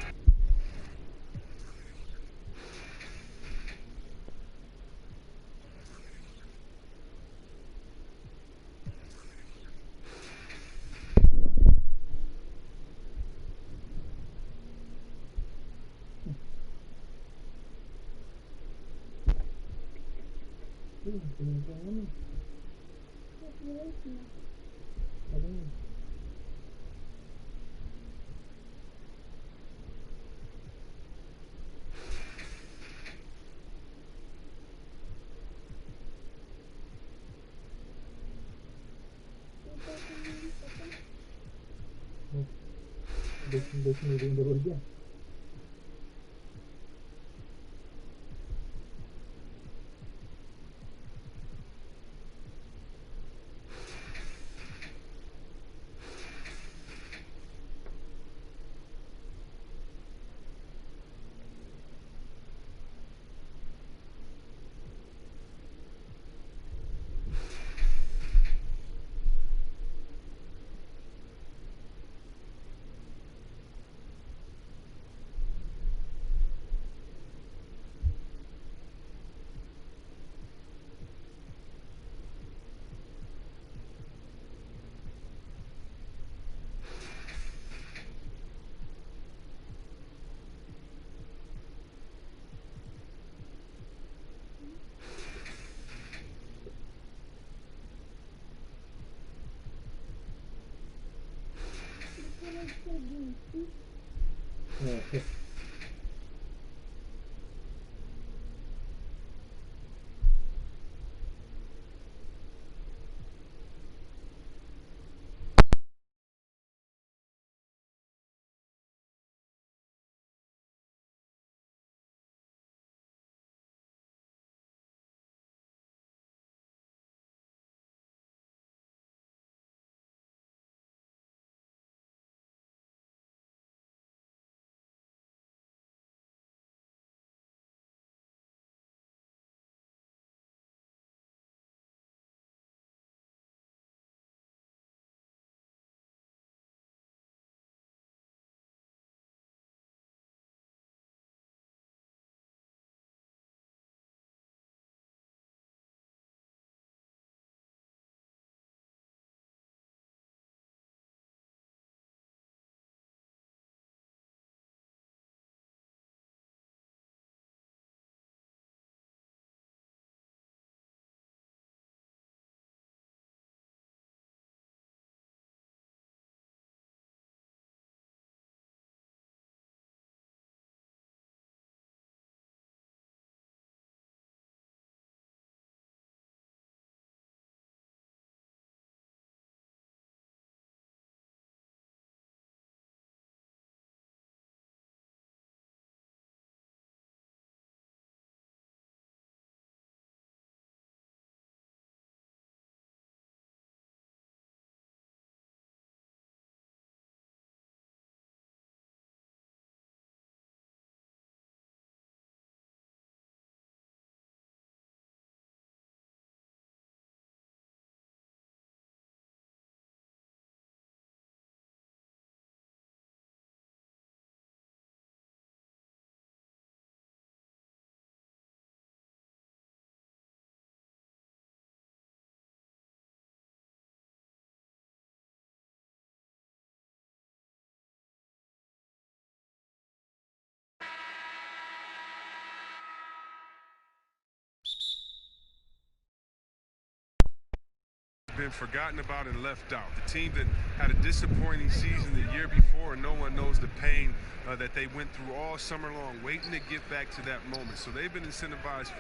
been forgotten about and left out. The team that had a disappointing season the year before, and no one knows the pain that they went through all summer long, waiting to get back to that moment. So they've been incentivized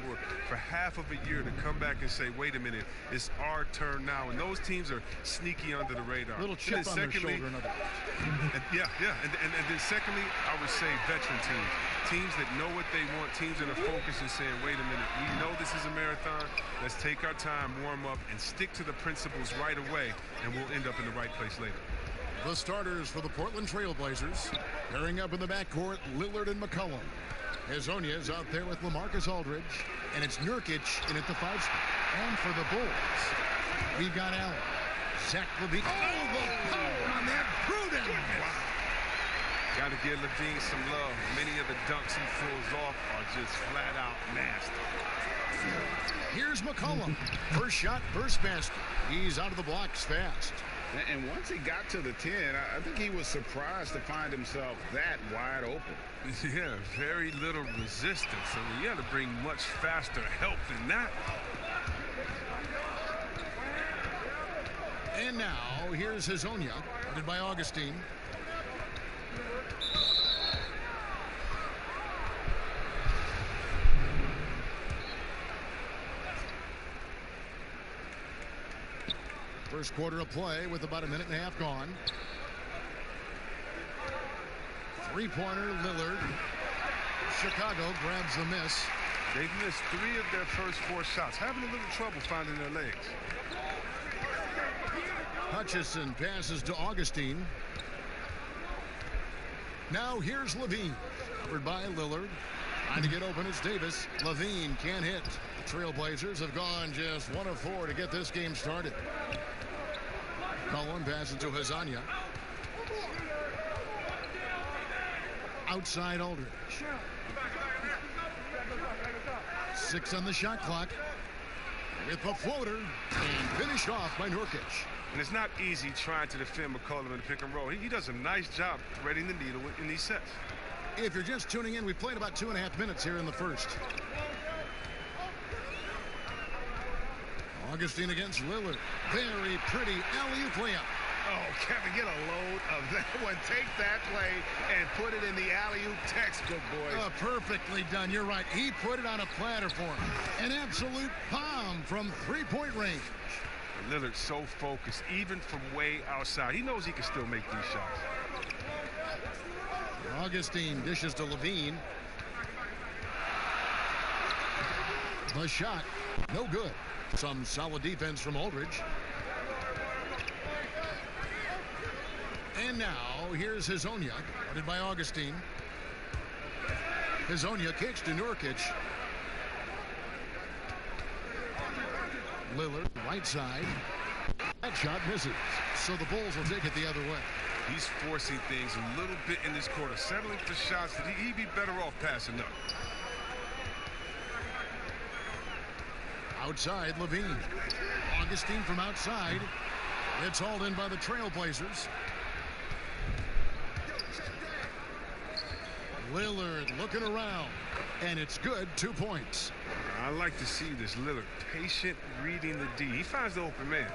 for half of a year to come back and say, wait a minute, it's our turn now. And those teams are sneaky under the radar. Little chip on their shoulder, in other words. Yeah. And then secondly, I would say veteran teams. Teams that know what they want, teams that are focused and saying, wait a minute, we know this is a marathon. Let's take our time, warm up, and stick to the principles right away, and we'll end up in the right place later. The starters for the Portland Trail Blazers. Pairing up in the backcourt, Lillard and McCollum. Hezonja is out there with LaMarcus Aldridge, and it's Nurkic in at the 5 spot. And for the Bulls, we've got Allen, Zach LaVine. Oh, the power on that Gruden! Wow. Got to give LaVine some love. Many of the dunks he pulls off are just flat out nasty. Here's McCollum. First shot, first basket. He's out of the blocks fast. And once he got to the 10, I think he was surprised to find himself that wide open. Yeah, very little resistance. I mean, you got to bring much faster help than that. And now, here's Hezonja, guarded by Augustine. First quarter of play with about a minute and a half gone. Three-pointer, Lillard. Chicago grabs the miss. They've missed 3 of their first 4 shots, having a little trouble finding their legs. Hutchison passes to Augustine. Now here's LaVine, covered by Lillard. Trying to get open is Davis. LaVine can't hit. The Trailblazers have gone just 1 of 4 to get this game started. Cullen passes to Hezonja. Outside Aldridge. 6 on the shot clock. With the floater and finished off by Nurkic. And it's not easy trying to defend McCollum in the pick and roll. He does a nice job threading the needle in these sets. If you're just tuning in, we played about 2.5 minutes here in the first. Augustine against Lillard. Very pretty alley-oop layup. Oh, Kevin, get a load of that one. Take that play and put it in the alley-oop textbook, boys. Perfectly done. You're right. He put it on a platter for him. An absolute bomb from 3-point range. Lillard's so focused, even from way outside. He knows he can still make these shots. Augustine dishes to LaVine. The shot, no good. Some solid defense from Aldridge. And now, here's Hezonja, guarded by Augustine. Hezonja kicks to Nurkic. Lillard, right side. That shot misses. So the Bulls will take it the other way. He's forcing things a little bit in this quarter, settling for shots that he'd be better off passing up. Outside, LaVine. Augustine from outside. It's hauled in by the Trailblazers. Lillard looking around, and it's good. 2 points. I like to see this. Lillard patient, reading the D. He finds the open man.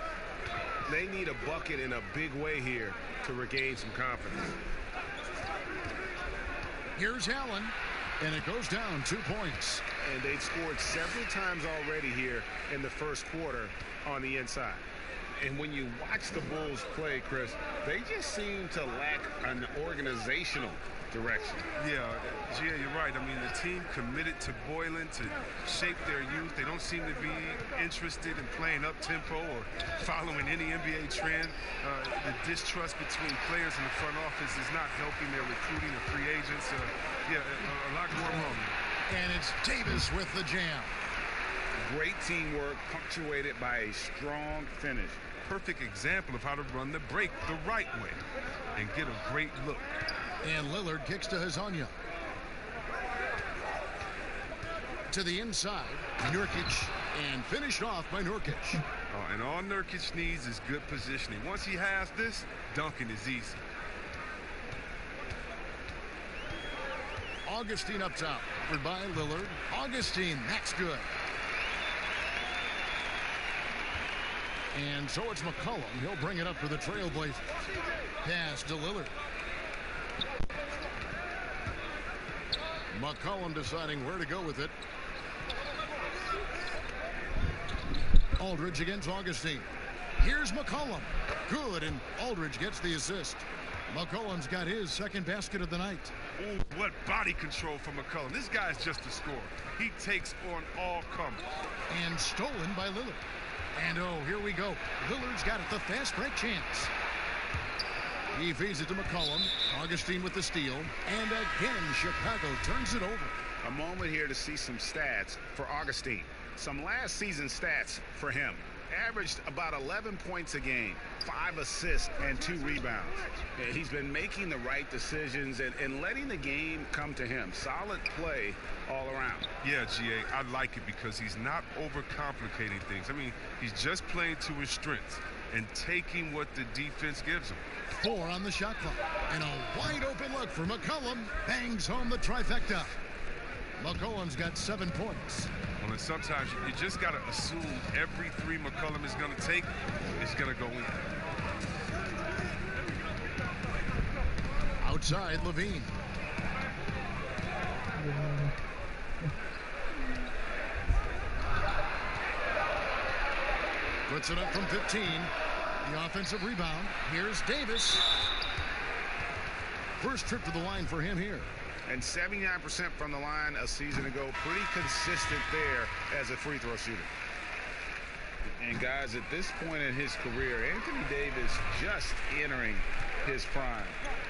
They need a bucket in a big way here to regain some confidence. Here's Allen, and it goes down 2 points. And they've scored several times already here in the first quarter on the inside. And when you watch the Bulls play, Chris, they just seem to lack an organizational direction. Yeah, Gia, you're right. I mean, the team committed to Boylan to shape their youth. They don't seem to be interested in playing up-tempo or following any NBA trend. The distrust between players in the front office is not helping their recruiting of free agents. A lot going wrong. And it's Davis with the jam. Great teamwork punctuated by a strong finish. Perfect example of how to run the break the right way and get a great look. And Lillard kicks to Hezonja. To the inside, Nurkic, and finished off by Nurkic. Oh, and all Nurkic needs is good positioning. Once he has this, dunking is easy. Augustine up top, covered by Lillard. Augustine, that's good. And so it's McCollum. He'll bring it up for the Trailblazers. Pass to Lillard. McCollum deciding where to go with it. Aldridge against Augustine. Here's McCollum. Good, and Aldridge gets the assist. McCollum's got his second basket of the night. Ooh, what body control from McCollum. This guy's just a scorer. He takes on all comers. And stolen by Lillard. And oh, here we go. Lillard's got it, the fast break chance. He feeds it to McCollum. Augustine with the steal. And again, Chicago turns it over. A moment here to see some stats for Augustine. Some last season stats for him. Averaged about 11 points a game, 5 assists, and 2 rebounds. He's been making the right decisions and letting the game come to him. Solid play all around. Yeah, GA, I like it because he's not overcomplicating things. I mean, he's just playing to his strengths and taking what the defense gives him. 4 on the shot clock. And a wide open look for McCollum. Bangs home the trifecta. McCollum's got 7 points. Well, and sometimes you just got to assume every three McCollum is going to take is going to go in. Outside, Levine. Puts it up from 15. The offensive rebound. Here's Davis. First trip to the line for him here. And 79% from the line a season ago. Pretty consistent there as a free throw shooter. And guys, at this point in his career, Anthony Davis just entering his prime.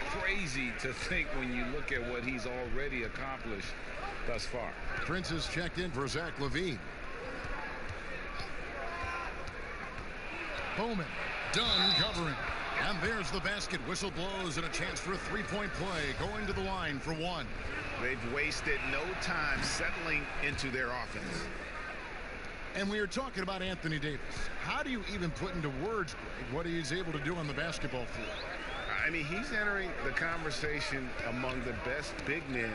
Crazy to think when you look at what he's already accomplished thus far. Prince is checked in for Zach LaVine. Bowman done covering. And there's the basket. Whistle blows and a chance for a three-point play. Going to the line for 1. They've wasted no time settling into their offense. And we are talking about Anthony Davis. How do you even put into words, Greg, what he's able to do on the basketball field? I mean, he's entering the conversation among the best big men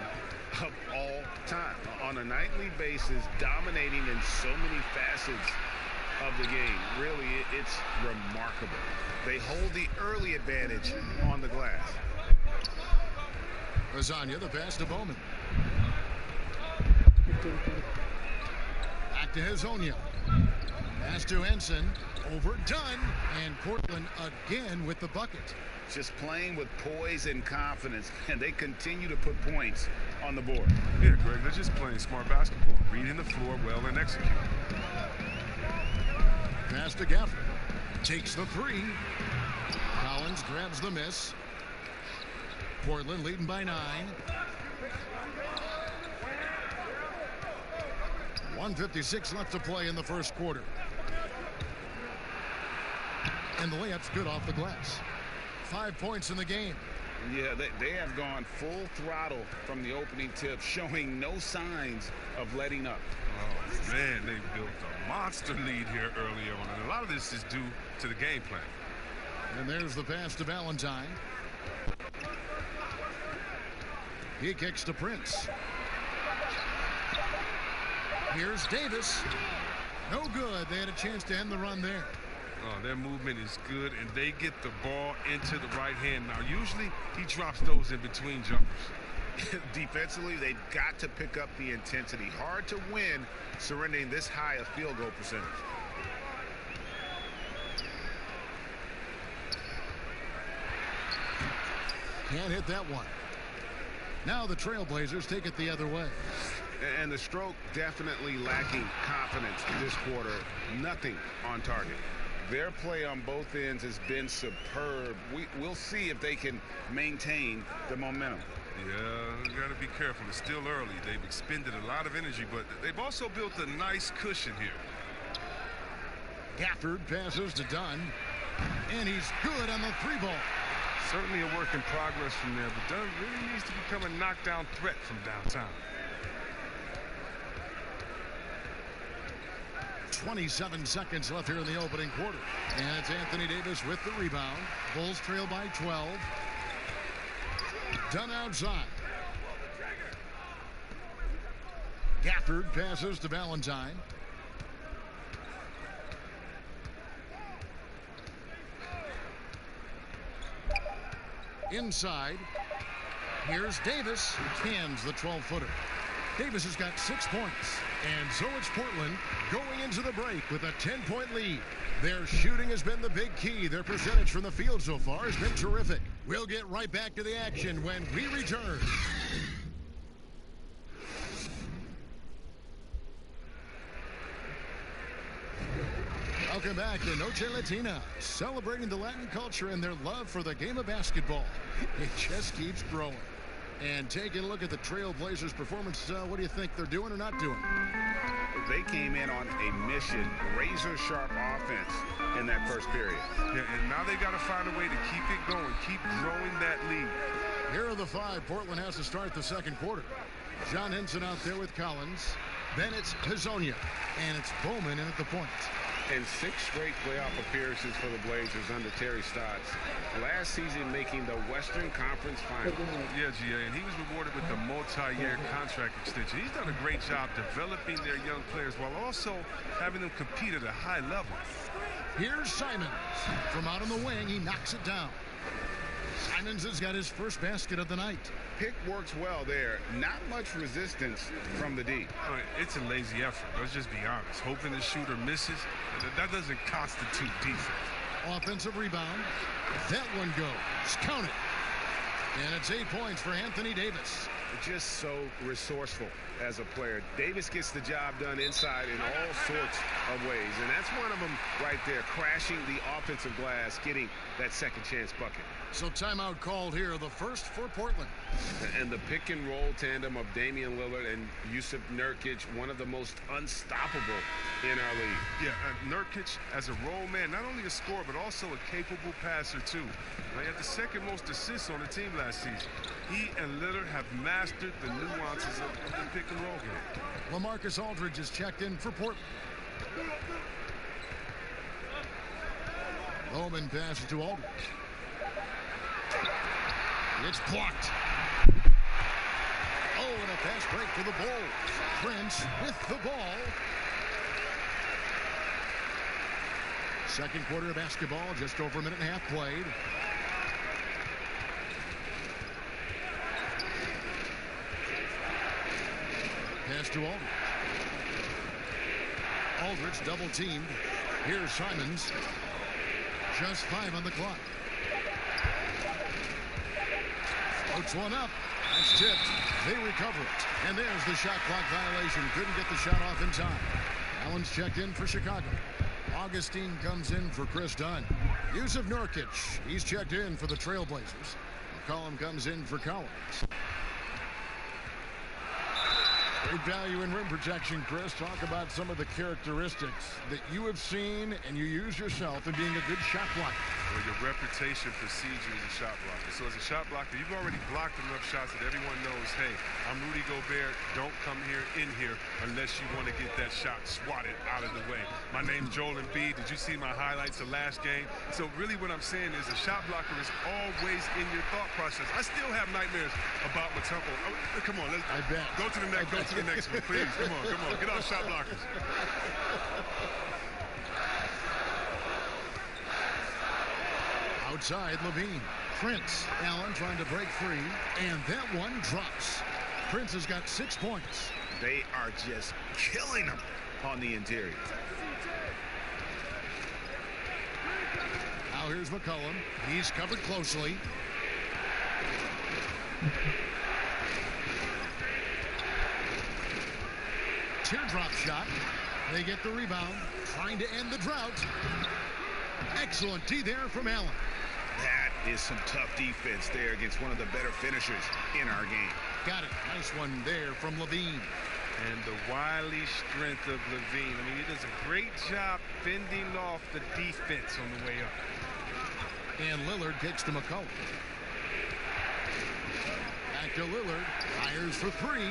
of all time. On a nightly basis, dominating in so many facets of the game. Really, it's remarkable. They hold the early advantage on the glass. Lasagna, the pass to Bowman. Back to Hazonia. Pass to Ensign. Overdone. And Cortland again with the bucket. Just playing with poise and confidence, and they continue to put points on the board. Yeah, Greg, they're just playing smart basketball. Reading the floor well and executing. Pass to Gafford. Takes the 3. Collins grabs the miss. Portland leading by 9. 1:56 left to play in the first quarter. And the layup's good off the glass. 5 points in the game. Yeah, they have gone full throttle from the opening tip, showing no signs of letting up. Oh, man, they built a monster lead here early on, and a lot of this is due to the game plan. And there's the pass to Valentine. He kicks to Prince. Here's Davis. No good. They had a chance to end the run there. Oh, their movement is good, and they get the ball into the right hand. Now, usually he drops those in between jumpers. Defensively, they've got to pick up the intensity. Hard to win surrendering this high a field goal percentage. Can't hit that one. Now the Trailblazers take it the other way. And the stroke definitely lacking confidence this quarter. Nothing on target. Their play on both ends has been superb. We'll see if they can maintain the momentum. Yeah, you got to be careful. It's still early. They've expended a lot of energy, but they've also built a nice cushion here. Gafford passes to Dunn, and he's good on the 3-ball. Certainly a work in progress from there, but Dunn really needs to become a knockdown threat from downtown. 27 seconds left here in the opening quarter. And it's Anthony Davis with the rebound. Bulls trail by 12. Dunn outside. Gafford passes to Valentine. Inside. Here's Davis. Cans the 12-footer. Davis has got 6 points. And so it's Portland going into the break with a 10-point lead. Their shooting has been the big key. Their percentage from the field so far has been terrific. We'll get right back to the action when we return. Welcome back to Noche Latina, celebrating the Latin culture and their love for the game of basketball. It just keeps growing. And taking a look at the Trailblazers' performance, what do you think they're doing or not doing? They came in on a mission, razor-sharp offense in that first period. Yeah, and now they got to find a way to keep it going, keep growing that lead. Here are the 5 Portland has to start the second quarter. John Henson out there with Collins. Then it's Hezonja, and it's Bowman in at the point. And 6 straight playoff appearances for the Blazers under Terry Stotts. Last season making the Western Conference Finals. Yeah, GA, and he was rewarded with a multi-year contract extension. He's done a great job developing their young players while also having them compete at a high level. Here's Simons. From out on the wing, he knocks it down. Simons has got his first basket of the night. Pick works well there. Not much resistance from the D. It's a lazy effort. Let's just be honest. Hoping the shooter misses, that doesn't constitute defense. Offensive rebound. That one goes. Count it. And it's 8 points for Anthony Davis. Just so resourceful as a player. Davis gets the job done inside in all sorts of ways. And that's one of them right there, crashing the offensive glass, getting that second chance bucket. So timeout called here, the first for Portland. And the pick and roll tandem of Damian Lillard and Jusuf Nurkic, one of the most unstoppable in our league. Yeah, Nurkic as a role man, not only a scorer, but also a capable passer too. He had the second most assists on the team last season. He and Lillard have mastered the nuances of the pick and roll game. LaMarcus Aldridge is checked in for Portland. Bowman passes to Aldridge. It's blocked. Oh, and a fast break for the Bulls. Prince with the ball. Second quarter of basketball, just over a minute and a half played. Pass to Aldridge. Aldridge double teamed. Here's Simons. Just 5 on the clock. Floats one up. That's tipped. They recover it. And there's the shot clock violation. Couldn't get the shot off in time. Allen's checked in for Chicago. Augustine comes in for Chris Dunn. Jusuf Nurkic, he's checked in for the Trailblazers. McCollum comes in for Collins. Great value in rim protection, Chris. Talk about some of the characteristics that you have seen and you use yourself in being a good shot blocker. Well, your reputation precedes you as a shot blocker. So as a shot blocker, you've already blocked enough shots that everyone knows, hey, I'm Rudy Gobert. Don't come in here unless you want to get that shot swatted out of the way. My name's Joel Embiid. Did you see my highlights of last game? So really what I'm saying is a shot blocker is always in your thought process. I still have nightmares about my tempo. Oh, come on, let's go to the next. Go to the next one, please. Come on. Get off shot blockers. Outside, Levine. Prince. Allen trying to break free. And that one drops. Prince has got 6 points. They are just killing him on the interior. Now here's McCollum. He's covered closely. Teardrop shot. They get the rebound. Trying to end the drought. Excellent D there from Allen. That is some tough defense there against one of the better finishers in our game. Got it. Nice one there from Levine. And the wily strength of Levine. I mean, he does a great job fending off the defense on the way up. And Lillard kicks to McCollum. Back to Lillard. Fires for 3.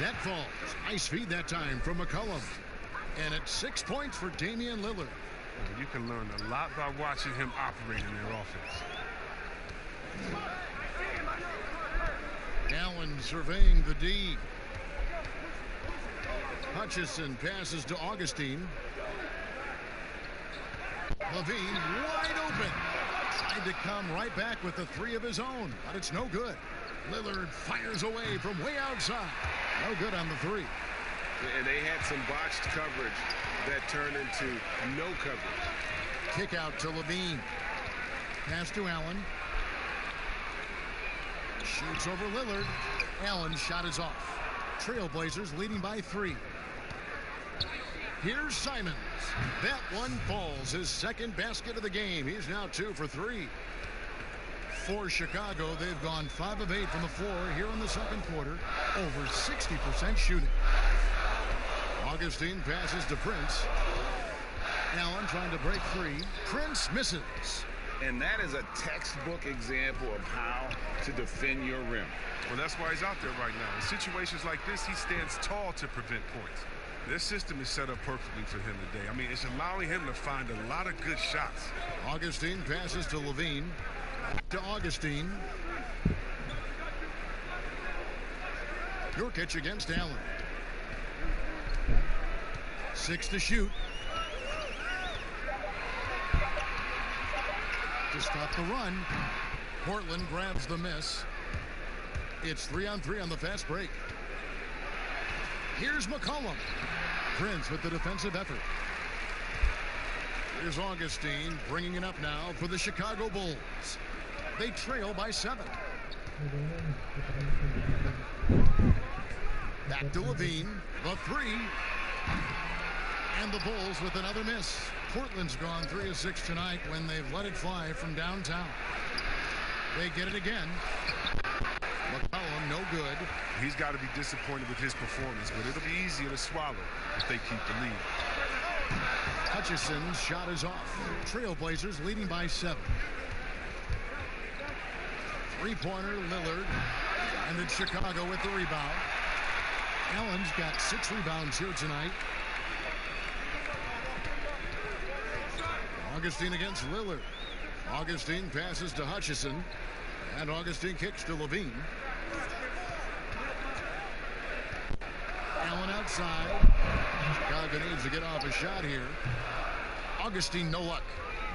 That falls. Nice feed that time from McCollum. And it's 6 points for Damian Lillard. You can learn a lot by watching him operate in their offense. Allen surveying the D. Hutchison passes to Augustine. Levine wide open. Tried to come right back with the three of his own, but it's no good. Lillard fires away from way outside. No good on the three. And they had some botched coverage that turned into no coverage. Kick out to Levine. Pass to Allen. Shoots over Lillard. Allen's shot is off. Trailblazers leading by 3. Here's Simons. That one falls. His second basket of the game. He's now 2 for 3. For Chicago, they've gone 5 of 8 from the floor here in the second quarter. Over 60% shooting. Augustine passes to Prince. Allen trying to break free. Prince misses. And that is a textbook example of how to defend your rim. Well, that's why he's out there right now. In situations like this, he stands tall to prevent points. This system is set up perfectly for him today. I mean, it's allowing him to find a lot of good shots. Augustine passes to Levine. To Augustine. Nurkic against Allen. 6 to shoot. To stop the run. Portland grabs the miss. It's 3-on-3 on the fast break. Here's McCollum. Prince with the defensive effort. Here's Augustine bringing it up now for the Chicago Bulls. They trail by 7. Back to Levine. The 3. And the Bulls with another miss. Portland's gone 3 of 6 tonight when they've let it fly from downtown. They get it again. McCollum, no good. He's got to be disappointed with his performance, but it'll be easier to swallow if they keep the lead. Hutchison's shot is off. Trailblazers leading by 7. Three-pointer, Lillard. And it's Chicago with the rebound. Allen's got 6 rebounds here tonight. Augustine against Lillard. Augustine passes to Hutchison. And Augustine kicks to Levine. Allen outside. Chicago needs to get off a shot here. Augustine, no luck.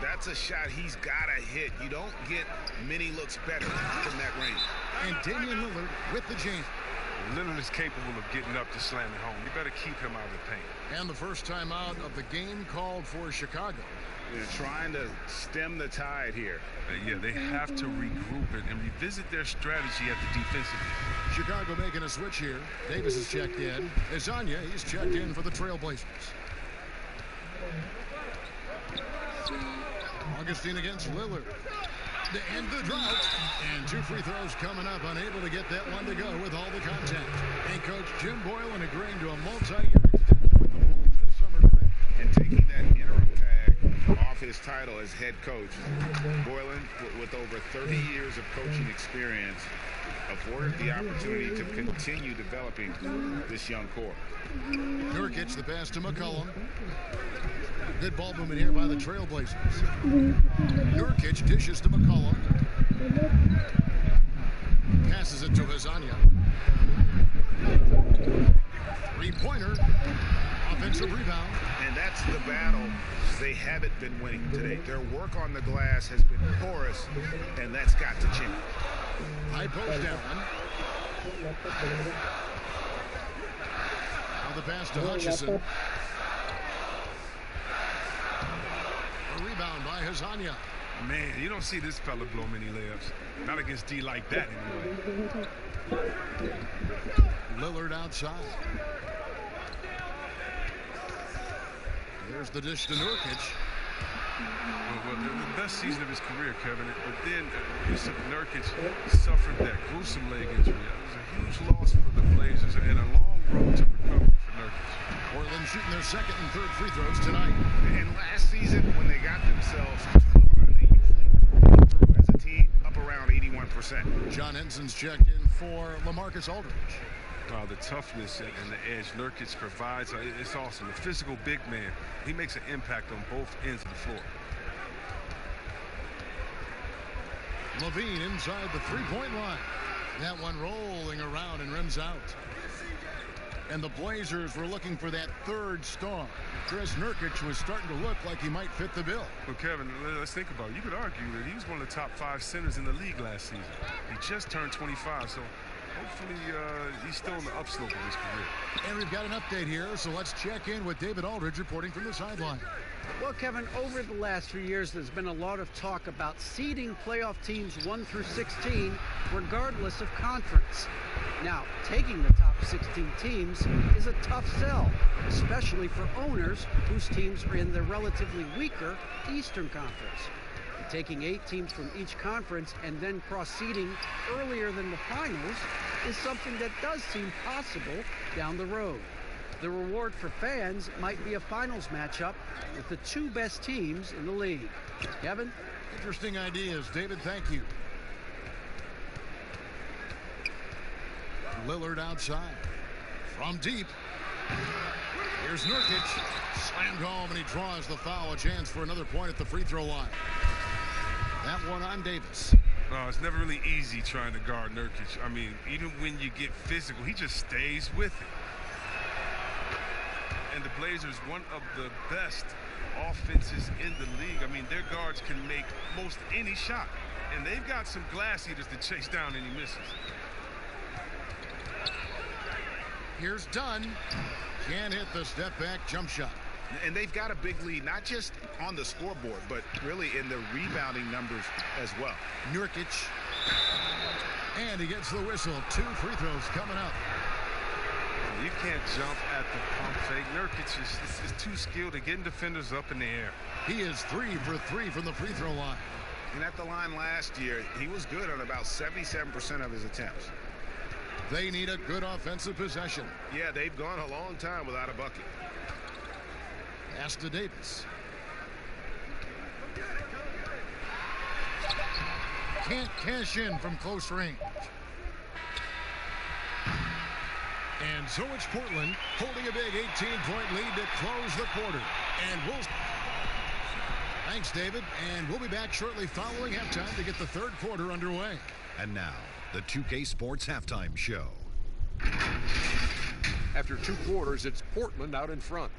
That's a shot he's got to hit. You don't get many looks better from that range. And Damian Lillard with the jam. Lillard is capable of getting up to slam it home. You better keep him out of the paint. And the first time out of the game called for Chicago. They're trying to stem the tide here. Yeah, they have to regroup it and revisit their strategy at the defensive end. Chicago making a switch here. Davis is checked in. Azania, he's checked in for the Trailblazers. Augustine against Lillard. To end the drought. And 2 free throws coming up. Unable to get that one to go with all the contact. And Coach Jim Boylan agreeing to a multi-year and taking that interim tag off his title as head coach. Boylan, with over 30 years of coaching experience, afforded the opportunity to continue developing this young core. Nurkic, the pass to McCollum. Good ball movement here by the Trailblazers. Nurkic dishes to McCollum. Passes it to Azania. Three-pointer. Offensive rebound. And that's the battle they haven't been winning today. Their work on the glass has been porous, and that's got to change. High post down. Now the pass to Hutchison. A rebound by Azania. Man, you don't see this fella blow many layups. Not against D like that anyway. Lillard outside. There's the dish to Nurkic. Well, the best season of his career, Kevin. But then Nurkic suffered that gruesome leg injury. It was a huge loss for the Blazers and a long road to recovery for Nurkic. Portland shooting their second and third free throws tonight. And last season, when they got themselves they usually as a team up around 81%. John Henson's checked in for LaMarcus Aldridge. The toughness and the edge Nurkic provides, it's awesome. The physical big man, he makes an impact on both ends of the floor. Levine inside the three-point line. That one rolling around and rims out. And the Blazers were looking for that third star. Chris Nurkic was starting to look like he might fit the bill. Well, Kevin, let's think about it. You could argue that he was one of the top 5 centers in the league last season. He just turned 25, so hopefully he's still on the upslope of his career. And we've got an update here, so let's check in with David Aldridge reporting from the sideline. Well, Kevin, over the last few years, there's been a lot of talk about seeding playoff teams 1 through 16, regardless of conference. Now, taking the top 16 teams is a tough sell, especially for owners whose teams are in the relatively weaker Eastern Conference. Taking 8 teams from each conference and then cross-seeding earlier than the finals is something that does seem possible down the road. The reward for fans might be a finals matchup with the 2 best teams in the league. Kevin? Interesting ideas, David. Thank you. Lillard outside. From deep. Here's Nurkic. Slammed home, and he draws the foul. A chance for another point at the free throw line. That one on Davis. No, it's never really easy trying to guard Nurkic. I mean, even when you get physical, he just stays with it. And the Blazers, one of the best offenses in the league. I mean, their guards can make most any shot. And they've got some glass eaters to chase down any misses. Here's Dunn. Can't hit the step-back jump shot. And they've got a big lead, not just on the scoreboard, but really in the rebounding numbers as well. Nurkic. And he gets the whistle. 2 free throws coming up. You can't jump at the pump fake. Nurkic is too skilled at getting defenders up in the air. He is 3 for 3 from the free throw line. And at the line last year, he was good on about 77% of his attempts. They need a good offensive possession. Yeah, they've gone a long time without a bucket. Pass to Davis. Can't cash in from close range. And so it's Portland holding a big 18-point lead to close the quarter. And thanks, David. And we'll be back shortly following halftime to get the third quarter underway. And now, the 2K Sports Halftime Show. After 2 quarters, it's Portland out in front.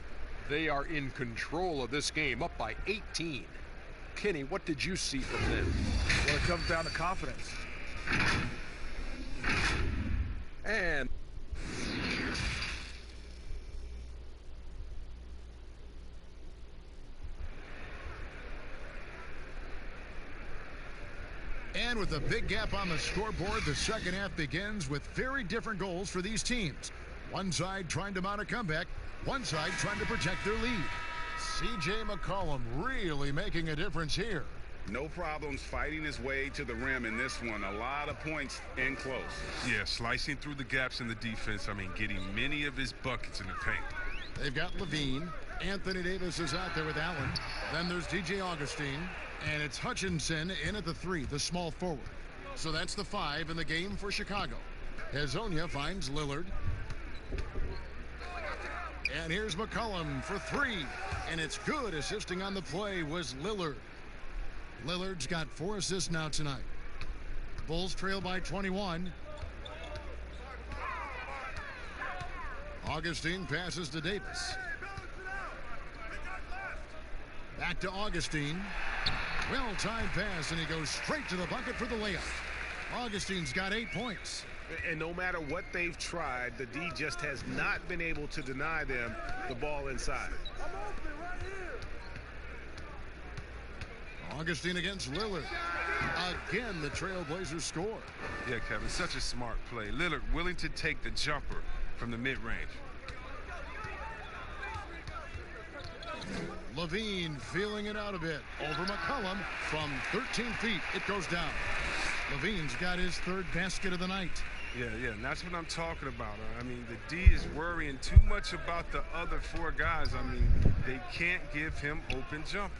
They are in control of this game, up by 18. Kenny, what did you see from them? Well, it comes down to confidence. And with a big gap on the scoreboard, the second half begins with very different goals for these teams. One side trying to mount a comeback, one side trying to protect their lead. C.J. McCollum really making a difference here. No problems fighting his way to the rim in this one. A lot of points in close. Yeah, slicing through the gaps in the defense. I mean, getting many of his buckets in the paint. They've got Levine. Anthony Davis is out there with Allen. Then there's DJ Augustine. And it's Hutchinson in at the 3, the small forward. So that's the 5 in the game for Chicago. Hezonja finds Lillard. And here's McCollum for 3. And it's good. Assisting on the play was Lillard. Lillard's got 4 assists now tonight. Bulls trail by 21. Augustine passes to Davis. Back to Augustine. Well-timed pass, and he goes straight to the bucket for the layup. Augustine's got 8 points. And no matter what they've tried, the D just has not been able to deny them the ball inside. Augustine against Lillard. Again, the Trailblazers score. Yeah, Kevin, such a smart play. Lillard willing to take the jumper from the mid-range. Levine feeling it out a bit. Over McCollum from 13 feet. It goes down. Levine's got his 3rd basket of the night. Yeah, and that's what I'm talking about. I mean, the D is worrying too much about the other 4 guys. I mean, they can't give him open jumpers.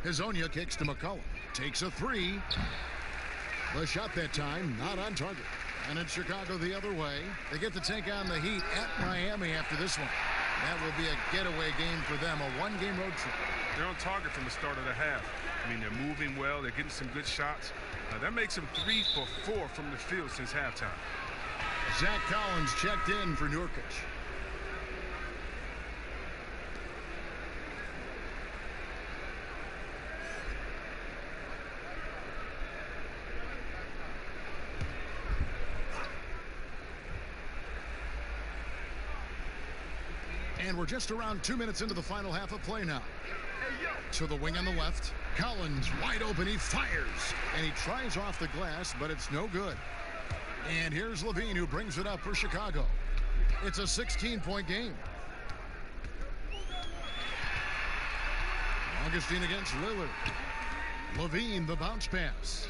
Hezonja kicks to McCollum. Takes a 3. The shot that time not on target. And it's Chicago the other way. They get to take on the Heat at Miami after this one. That will be a getaway game for them, a 1-game road trip. They're on target from the start of the half. I mean, they're moving well. They're getting some good shots. That makes them 3 for 4 from the field since halftime. Zach Collins checked in for Nurkic. And we're just around 2 minutes into the final half of play now. To the wing on the left. Collins wide open. He fires. And he tries off the glass, but it's no good. And here's Levine, who brings it up for Chicago. It's a 16-point game. Augustine against Lillard. Levine, the bounce pass.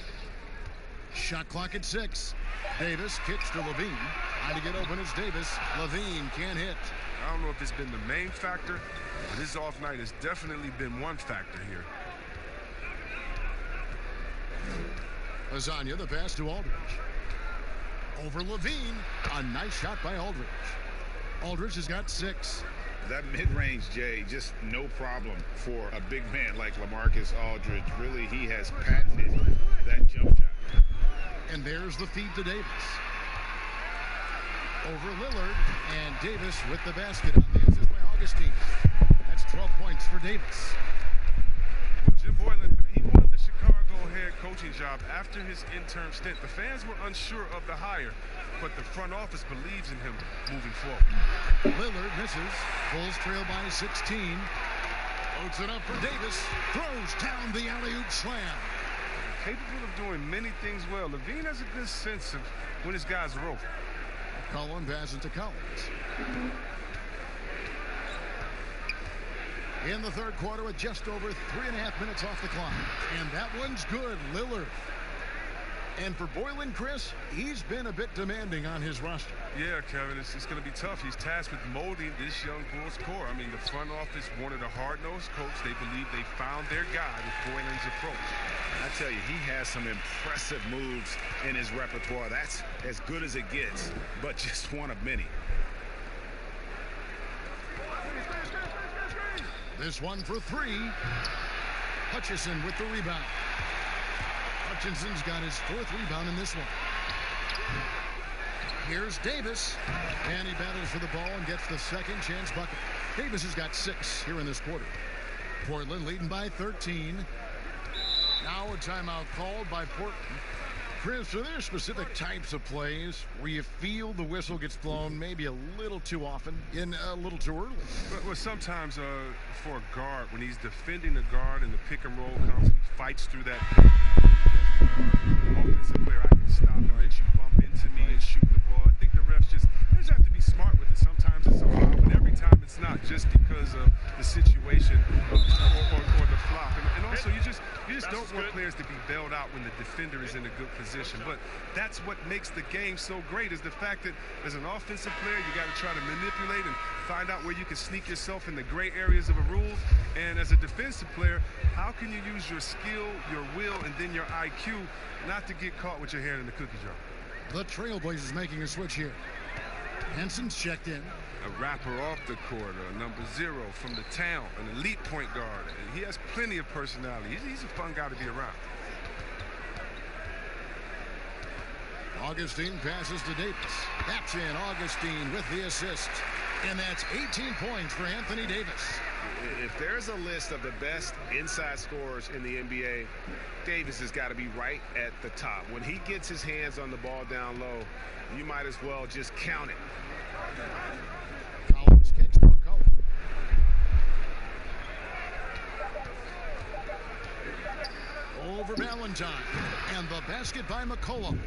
Shot clock at 6. Davis kicks to Levine. Trying to get open is Davis. Levine can't hit. I don't know if it's been the main factor, but his off night has definitely been one factor here. Lasagna, the pass to Aldridge. Over Levine. A nice shot by Aldridge. Aldridge has got 6. That mid-range, Jay, just no problem for a big man like LaMarcus Aldridge. Really, he has patented that jump shot. And there's the feed to Davis. Over Lillard, and Davis with the basket on the assist by Augustine. That's 12 points for Davis. Well, Jim Boylan, he won the Chicago head coaching job after his interim stint. The fans were unsure of the hire, but the front office believes in him moving forward. Lillard misses. Bulls trail by 16. Loads it up for Davis. Throws down the alley-oop slam. Capable of doing many things well. Levine has a good sense of when his guys are over. Cullen passes to Collins. In the third quarter with just over 3.5 minutes off the clock. And that one's good. Lillard. And for Boylan, Chris, he's been a bit demanding on his roster. Yeah, Kevin, it's going to be tough. He's tasked with molding this young Bulls core. I mean, the front office wanted a hard-nosed coach. They believe they found their guy with Boylan's approach. I tell you, he has some impressive moves in his repertoire. That's as good as it gets, but just one of many. This one for 3. Hutchison with the rebound. Hutchinson's got his 4th rebound in this one. Here's Davis, and he battles for the ball and gets the second chance bucket. Davis has got 6 here in this quarter. Portland leading by 13. Now a timeout called by Portland. Chris, are there specific types of plays where you feel the whistle gets blown maybe a little too often and a little too early? Well, sometimes for a guard, when he's defending a guard and the pick and roll comes, he fights through that. Offensive player, I can stop and let you bump into me and shoot the ball. I think the refs just have to be smart with it. Sometimes it's a foul, but every time it's not, just because of the situation or the flop. And also, you just don't want players to be bailed out when the defender is in a good position. But that's what makes the game so great, is the fact that as an offensive player, you got to try to manipulate and find out where you can sneak yourself in the gray areas of a rule. And as a defensive player, how can you use your skill, your will, and then your IQ not to get caught with your hand in the cookie jar? The Trailblazers making a switch here. Henson's checked in. A rapper off the court, number 0 from the town, an elite point guard. And he has plenty of personality. He's a fun guy to be around. Augustine passes to Davis. That's in. Augustine with the assist. And that's 18 points for Anthony Davis. If there's a list of the best inside scorers in the NBA, Davis has got to be right at the top. When he gets his hands on the ball down low, you might as well just count it. Collins kicks to McCollum. Over Valentine. And the basket by McCollum.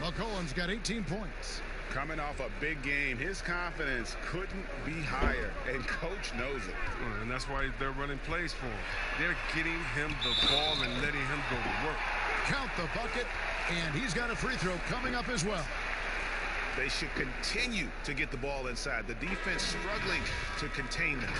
McCollum's got 18 points. Coming off a big game, his confidence couldn't be higher, and coach knows it. And that's why they're running plays for him. They're getting him the ball and letting him go to work. Count the bucket, and he's got a free throw coming up as well. They should continue to get the ball inside. The defense struggling to contain them.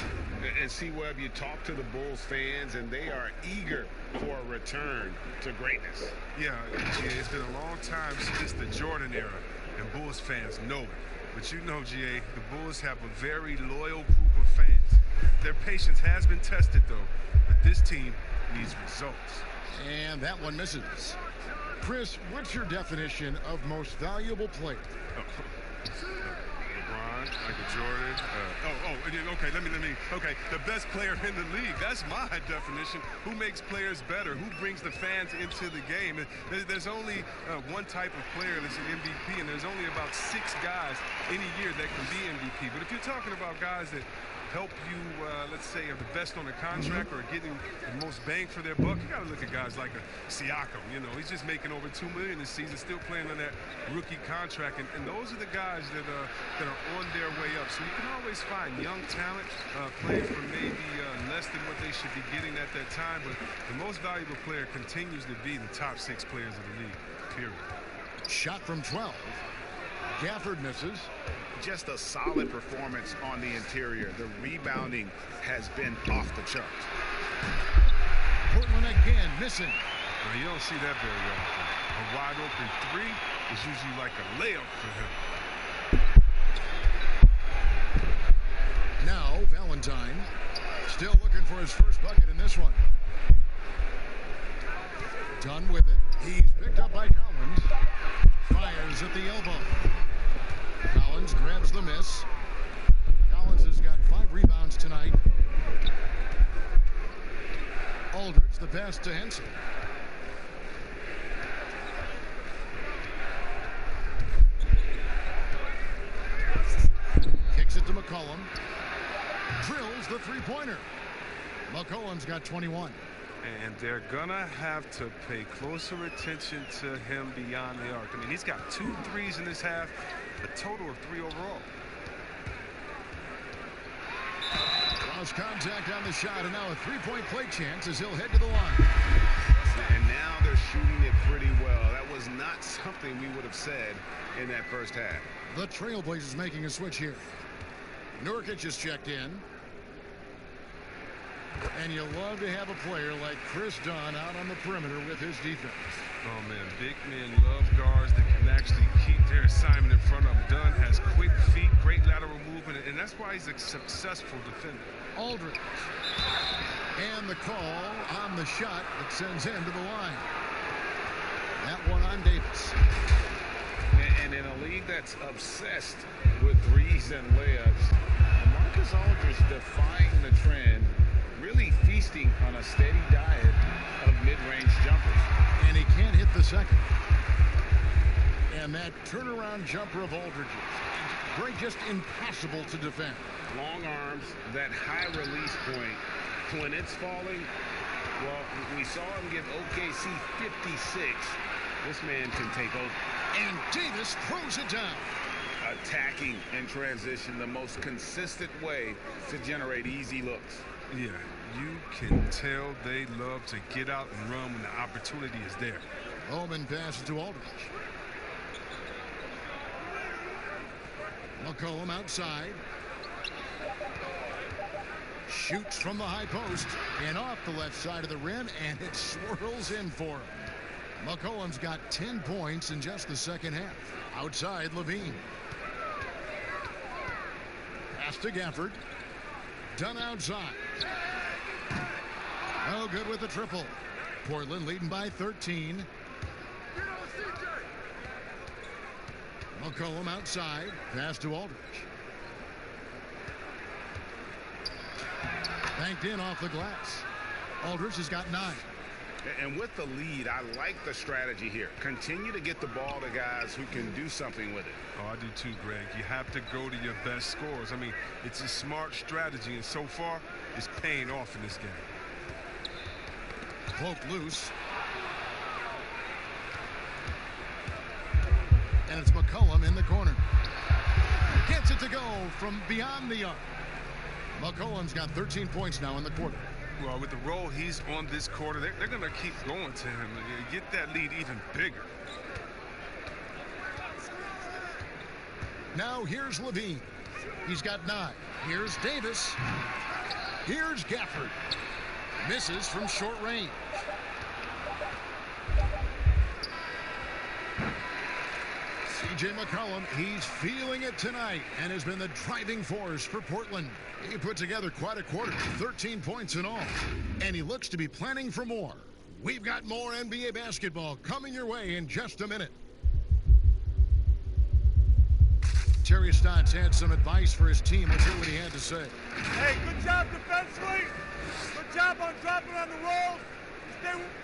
And see, Webb, you talk to the Bulls fans, and they are eager for a return to greatness. Yeah, it's been a long time since the Jordan era, and Bulls fans know it. But you know, GA, the Bulls have a very loyal group of fans. Their patience has been tested, though, but this team needs results. And that one misses. Chris, what's your definition of most valuable player? LeBron, Michael Jordan. Okay, okay, the best player in the league. That's my definition. Who makes players better? Who brings the fans into the game? There's only one type of player that's an MVP, and there's only about 6 guys any year that can be MVP. But if you're talking about guys that help you, let's say, are the best on the contract or getting the most bang for their buck, you got to look at guys like a Siakam. You know, he's just making over $2 million this season, still playing on that rookie contract, and those are the guys that are on their way up. So you can always find young talent playing for maybe less than what they should be getting at that time, but the most valuable player continues to be the top 6 players of the league, period. Shot from 12. Gafford misses. Just a solid performance on the interior. The rebounding has been off the charts. Portland again missing. Now, you don't see that very often. A wide open 3 is usually like a layup for him. Now Valentine still looking for his first bucket in this one. Done with it. He's picked up by Collins. Fires at the elbow. Collins grabs the miss. Collins has got 5 rebounds tonight. Aldridge the pass to Henson. Kicks it to McCollum. Drills the three-pointer. McCollum's got 21. And they're gonna have to pay closer attention to him beyond the arc. I mean, he's got 2 threes in this half, a total of 3 overall. Cross contact on the shot, and now a 3-point play chance as he'll head to the line. And now they're shooting it pretty well. That was not something we would have said in that first half. The Trailblazers making a switch here. Nurkic is checked in. And you love to have a player like Chris Dunn out on the perimeter with his defense. Oh, man, big men love guards that can actually keep their assignment in front of them. Dunn has quick feet, great lateral movement, and that's why he's a successful defender. Aldridge. And the call on the shot that sends him to the line. That one on Davis. And in a league that's obsessed with threes and layups, Marcus Aldridge defying the trend, really feasting on a steady diet of mid-range jumpers. And he can't hit the second. And that turnaround jumper of Aldridge's, great, just impossible to defend. Long arms, that high release point, when it's falling, well, we saw him give OKC 56. This man can take over. And Davis throws it down. Attacking in transition, the most consistent way to generate easy looks. Yeah, you can tell they love to get out and run when the opportunity is there. Bowman passes to Aldridge. McCollum outside. Shoots from the high post and off the left side of the rim, and it swirls in for him. McCollum's got 10 points in just the second half. Outside, Levine. Pass to Gafford. Done outside. No good with the triple. Portland leading by 13. McCollum outside. Pass to Aldridge. Banked in off the glass. Aldridge has got 9. And with the lead, I like the strategy here. Continue to get the ball to guys who can do something with it. Oh, I do too, Greg. You have to go to your best scorers. I mean, it's a smart strategy, and so far, it's paying off in this game. Poked loose. And it's McCollum in the corner. Gets it to go from beyond the arc. McCollum's got 13 points now in the quarter. Well, with the role he's on this quarter, they're going to keep going to him. Get that lead even bigger. Now here's Levine. He's got 9. Here's Davis. Here's Gafford. Misses from short range. C.J. McCollum, he's feeling it tonight and has been the driving force for Portland. He put together quite a quarter, 13 points in all, and he looks to be planning for more. We've got more NBA basketball coming your way in just a minute. Terry Stotts had some advice for his team. Let's hear what he had to say. Hey, good job defensively. Good job on dropping on the roll.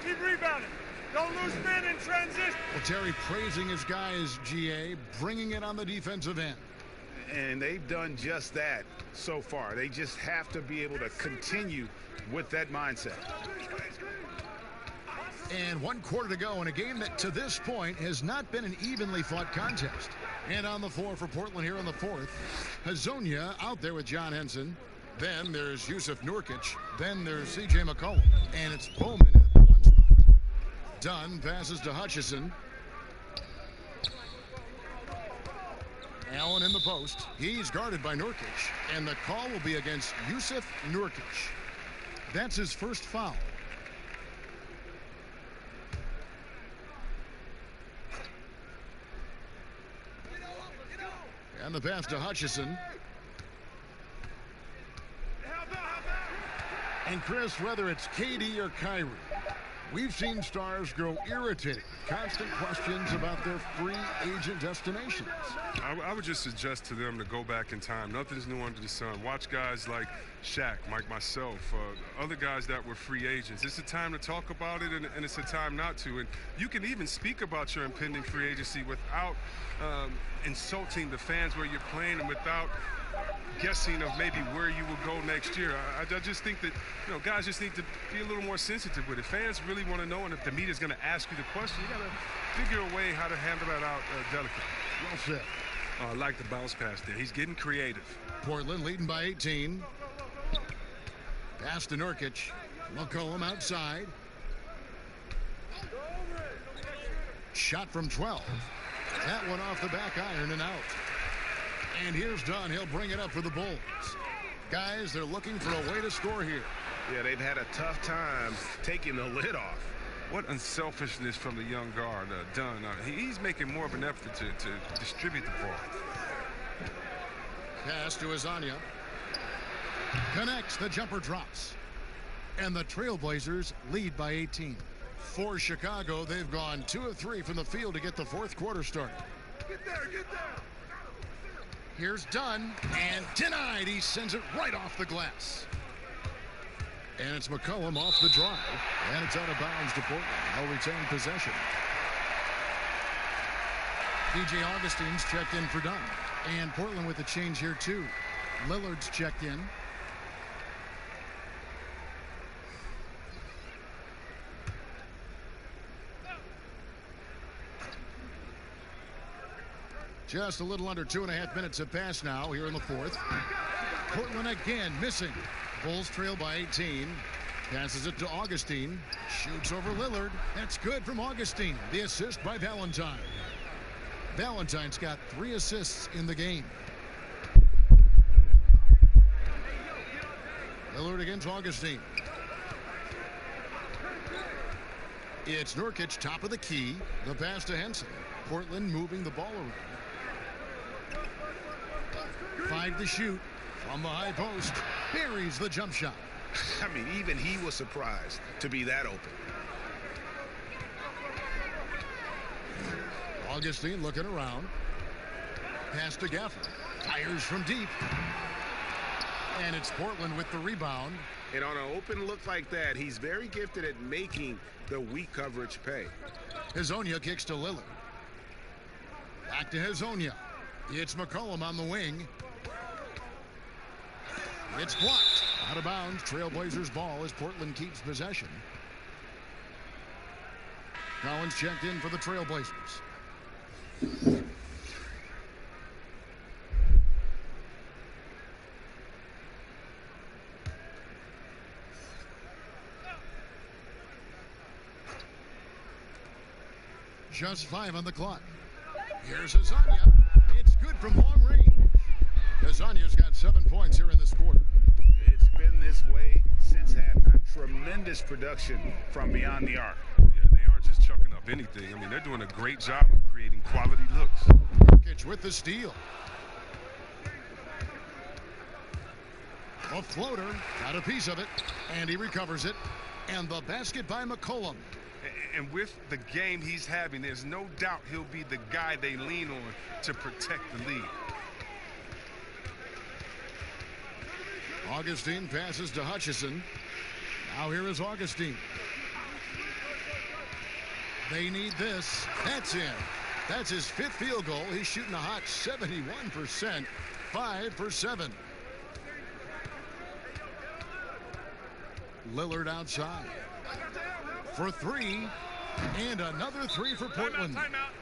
Keep rebounding. Don't lose spin in transition. Well, Terry praising his guys, GA, bringing it on the defensive end. And they've done just that so far. They just have to be able to continue with that mindset. And 1 quarter to go in a game that to this point has not been an evenly fought contest. And on the floor for Portland here in the fourth, Hezonja out there with John Henson. Then there's Yusuf Nurkic. Then there's C.J. McCollum. And it's Bowman at the 1 spot. Dunn passes to Hutchison. Allen in the post. He's guarded by Nurkic. And the call will be against Yusuf Nurkic. That's his first foul. And the pass to Hutchison. And Chris, whether it's KD or Kyrie, we've seen stars grow irritated. Constant questions about their free agent destinations. I would just suggest to them to go back in time. Nothing's new under the sun. Watch guys like Shaq, like myself, other guys that were free agents. It's a time to talk about it, and it's a time not to. And you can even speak about your impending free agency without insulting the fans where you're playing and without guessing of maybe where you will go next year. I just think that, guys just need to be a little more sensitive with it. Fans really want to know, and if the media's going to ask you the question, you got to figure a way how to handle that out delicately. Well said. I like the bounce pass there. He's getting creative. Portland leading by 18. Pass to Nurkic. McCollum outside. Shot from 12. That one off the back iron and out. And here's Dunn. He'll bring it up for the Bulls. Guys, they're looking for a way to score here. Yeah, they've had a tough time taking the lid off. What unselfishness from the young guard, Dunn. He's making more of an effort to distribute the ball. Pass to Hezonja. Connects. The jumper drops. And the Trailblazers lead by 18. For Chicago, they've gone 2 of 3 from the field to get the fourth quarter started. Get there, get there. Here's Dunn, and denied. He sends it right off the glass. And it's McCollum off the drive, and it's out of bounds to Portland. They'll retain possession. DJ Augustine's checked in for Dunn. And Portland with a change here, too. Lillard's checked in. Just a little under 2.5 minutes have passed now here in the fourth. Portland again missing. Bulls trail by 18. Passes it to Augustine. Shoots over Lillard. That's good from Augustine. The assist by Valentine. Valentine's got 3 assists in the game. Lillard against Augustine. It's Nurkic, top of the key. The pass to Henson. Portland moving the ball around. 5 to shoot from the high post. Buries the jump shot. I mean, even he was surprised to be that open. Augustine looking around. Pass to Gafford. Fires from deep. And it's Portland with the rebound. And on an open look like that, he's very gifted at making the weak coverage pay. Hezonja kicks to Lillard. Back to Hezonja. It's McCollum on the wing. It's blocked. Out of bounds. Trailblazers ball as Portland keeps possession. Collins checked in for the Trailblazers. Just 5 on the clock. Here's Hezonja. It's good from long range. Hezonja's got 7 points here in this quarter. It's been this way since halftime. Tremendous production from beyond the arc. Yeah, they aren't just chucking up anything. I mean, they're doing a great job of creating quality looks. Nurkic with the steal. A floater, got a piece of it, and he recovers it. And the basket by McCollum. And with the game he's having, there's no doubt he'll be the guy they lean on to protect the lead. Augustine passes to Hutchison. Now here is Augustine. They need this. That's in. That's his 5th field goal. He's shooting a hot 71%. 5 for 7. Lillard outside for 3, and another 3 for Portland.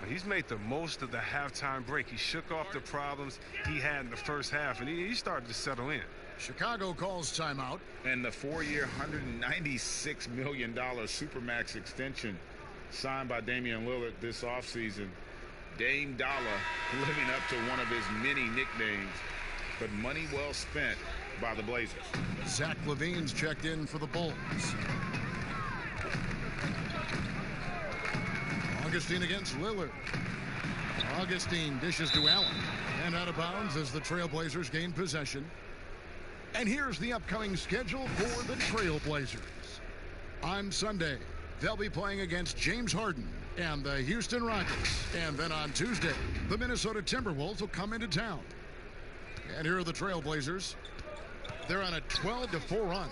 He's made the most of the halftime break. He shook off the problems he had in the first half, and he started to settle in. Chicago calls timeout. And the 4-year, $196 million Supermax extension signed by Damian Lillard this offseason. Dame Dollar living up to one of his many nicknames, but money well spent by the Blazers. Zach LaVine's checked in for the Bulls. Augustine against Lillard. Augustine dishes to Allen, and out of bounds as the Trailblazers gain possession. And here's the upcoming schedule for the Trailblazers. On Sunday, they'll be playing against James Harden and the Houston Rockets. And then on Tuesday, the Minnesota Timberwolves will come into town. And here are the Trailblazers. They're on a 12-4 run.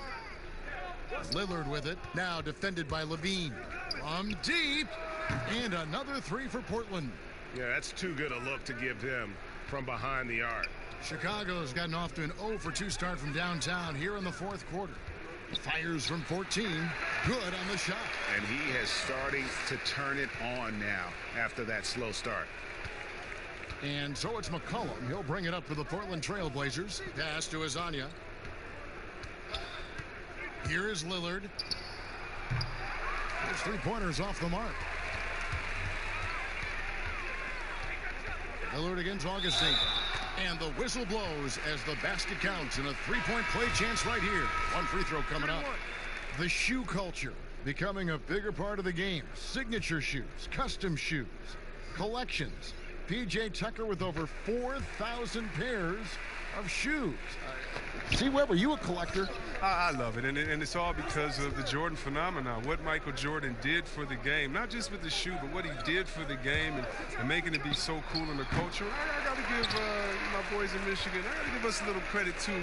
Lillard with it, now defended by LaVine. From deep, and another 3 for Portland. Yeah, that's too good a look to give them from behind the arc. Chicago's gotten off to an 0-for-2 start from downtown here in the 4th quarter. Fires from 14, good on the shot. And he has starting to turn it on now after that slow start. And so it's McCollum. He'll bring it up for the Portland Trailblazers. Pass to Azania. Here is Lillard. His 3-pointers off the mark. Lillard against Augustine. And the whistle blows as the basket counts in a 3-point play chance right here. One free throw coming up. The shoe culture becoming a bigger part of the game. Signature shoes, custom shoes, collections. P.J. Tucker with over 4,000 pairs of shoes. See, Webb, are you a collector? I love it, and it's all because of the Jordan phenomenon. What Michael Jordan did for the game, not just with the shoe, but what he did for the game and making it be so cool in the culture. I got to give my boys in Michigan, I got to give us a little credit, too,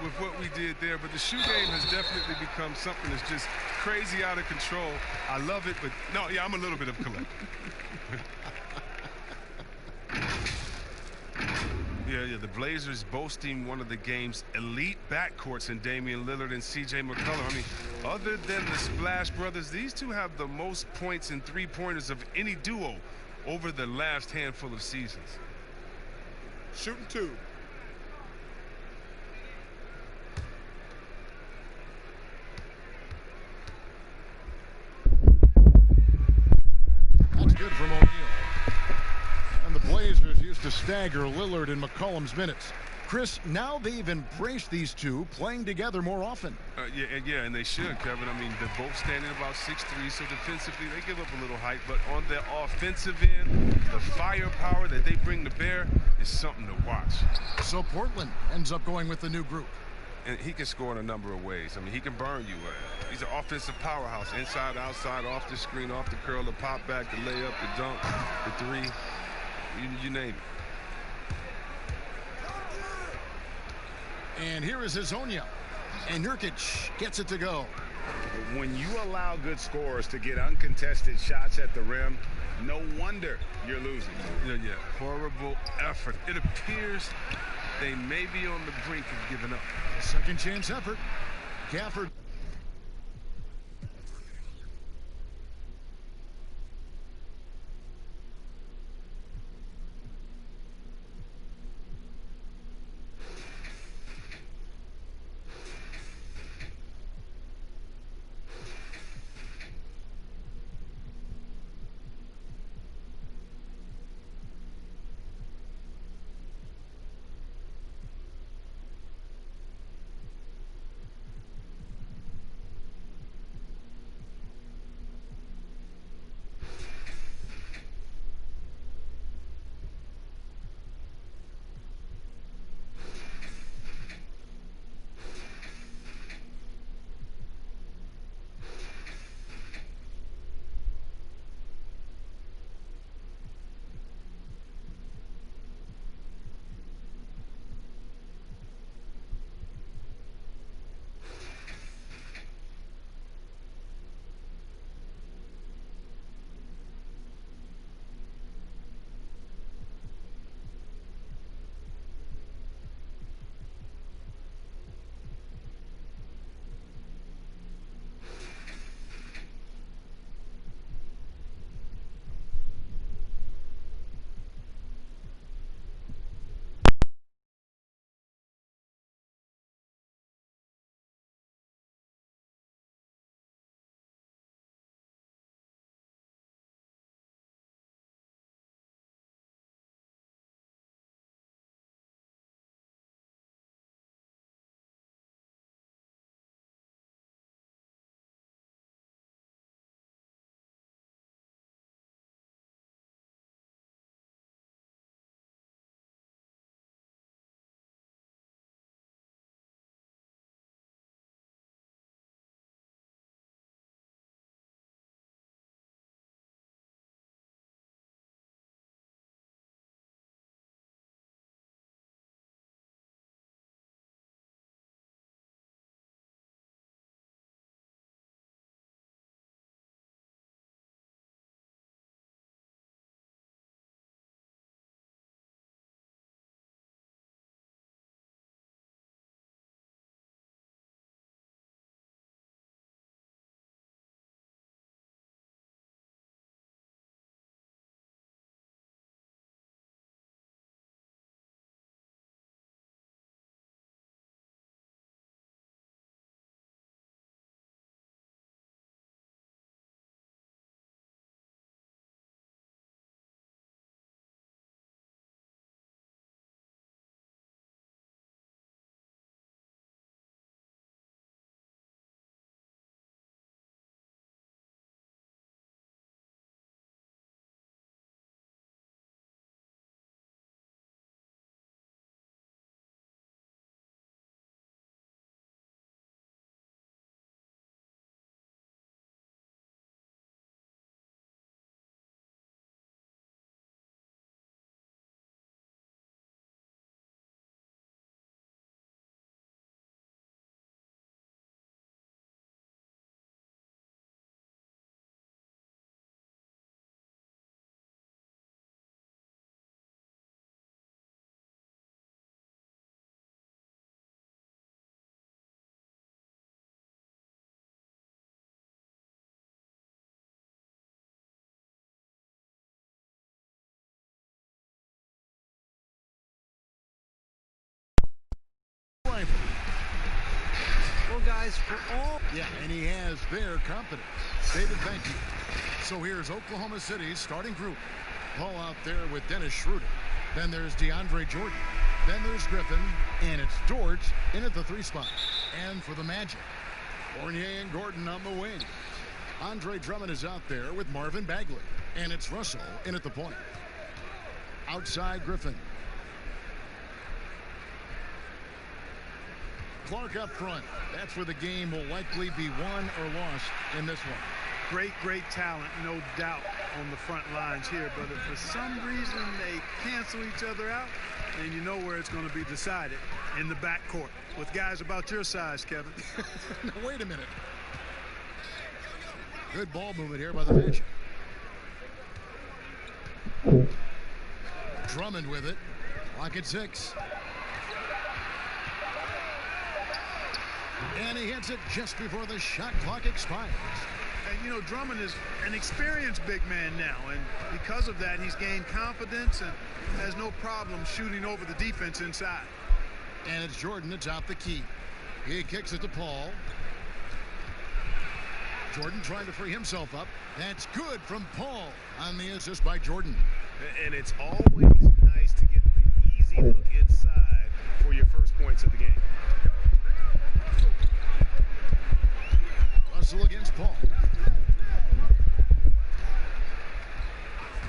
with what we did there. But the shoe game has definitely become something that's just crazy out of control. I love it, but no, yeah, I'm a little bit of a collector. Yeah, the Blazers boasting one of the game's elite backcourts in Damian Lillard and C.J. McCollum. I mean, other than the Splash Brothers, these two have the most points and 3-pointers of any duo over the last handful of seasons. Shooting 2. That's good from O'Neal. And the Blazers used to stagger Lillard and McCollum's minutes. Chris, now they've embraced these two playing together more often. Yeah, and they should, Kevin. I mean, they're both standing about 6'3", so defensively they give up a little height. But on the offensive end, the firepower that they bring to bear is something to watch. So Portland ends up going with the new group. And he can score in a number of ways. I mean, he can burn you. He's an offensive powerhouse. Inside, outside, off the screen, off the curl, the pop back, the layup, the dunk, the 3. You name it. And here is Hazonia. And Nurkic gets it to go. When you allow good scorers to get uncontested shots at the rim, no wonder you're losing. Yeah. Horrible effort. It appears they may be on the brink of giving up. Second chance effort. Gafford. exercise for all. Yeah, and he has their confidence. David, thank you. So here's Oklahoma City's starting group. Paul out there with Dennis Schroeder. Then there's DeAndre Jordan. Then there's Griffin. And it's George in at the 3 spot. And for the Magic, Fournier and Gordon on the wing. Andre Drummond is out there with Marvin Bagley. And it's Russell in at the point. Outside Griffin. Clark up front. That's where the game will likely be won or lost in this one. Great talent, no doubt, on the front lines here. But if for some reason they cancel each other out, then you know where it's going to be decided, in the backcourt with guys about your size, Kevin. Now, wait a minute. Good ball movement here by the Magic. Drummond with it. Clock at 6. And he hits it just before the shot clock expires. And, you know, Drummond is an experienced big man now, and because of that, he's gained confidence and has no problem shooting over the defense inside. And it's Jordan to top the key. He kicks it to Paul. Jordan trying to free himself up. That's good from Paul on the assist by Jordan. And it's always nice to get the easy look inside for your first points of the game. Russell against Paul.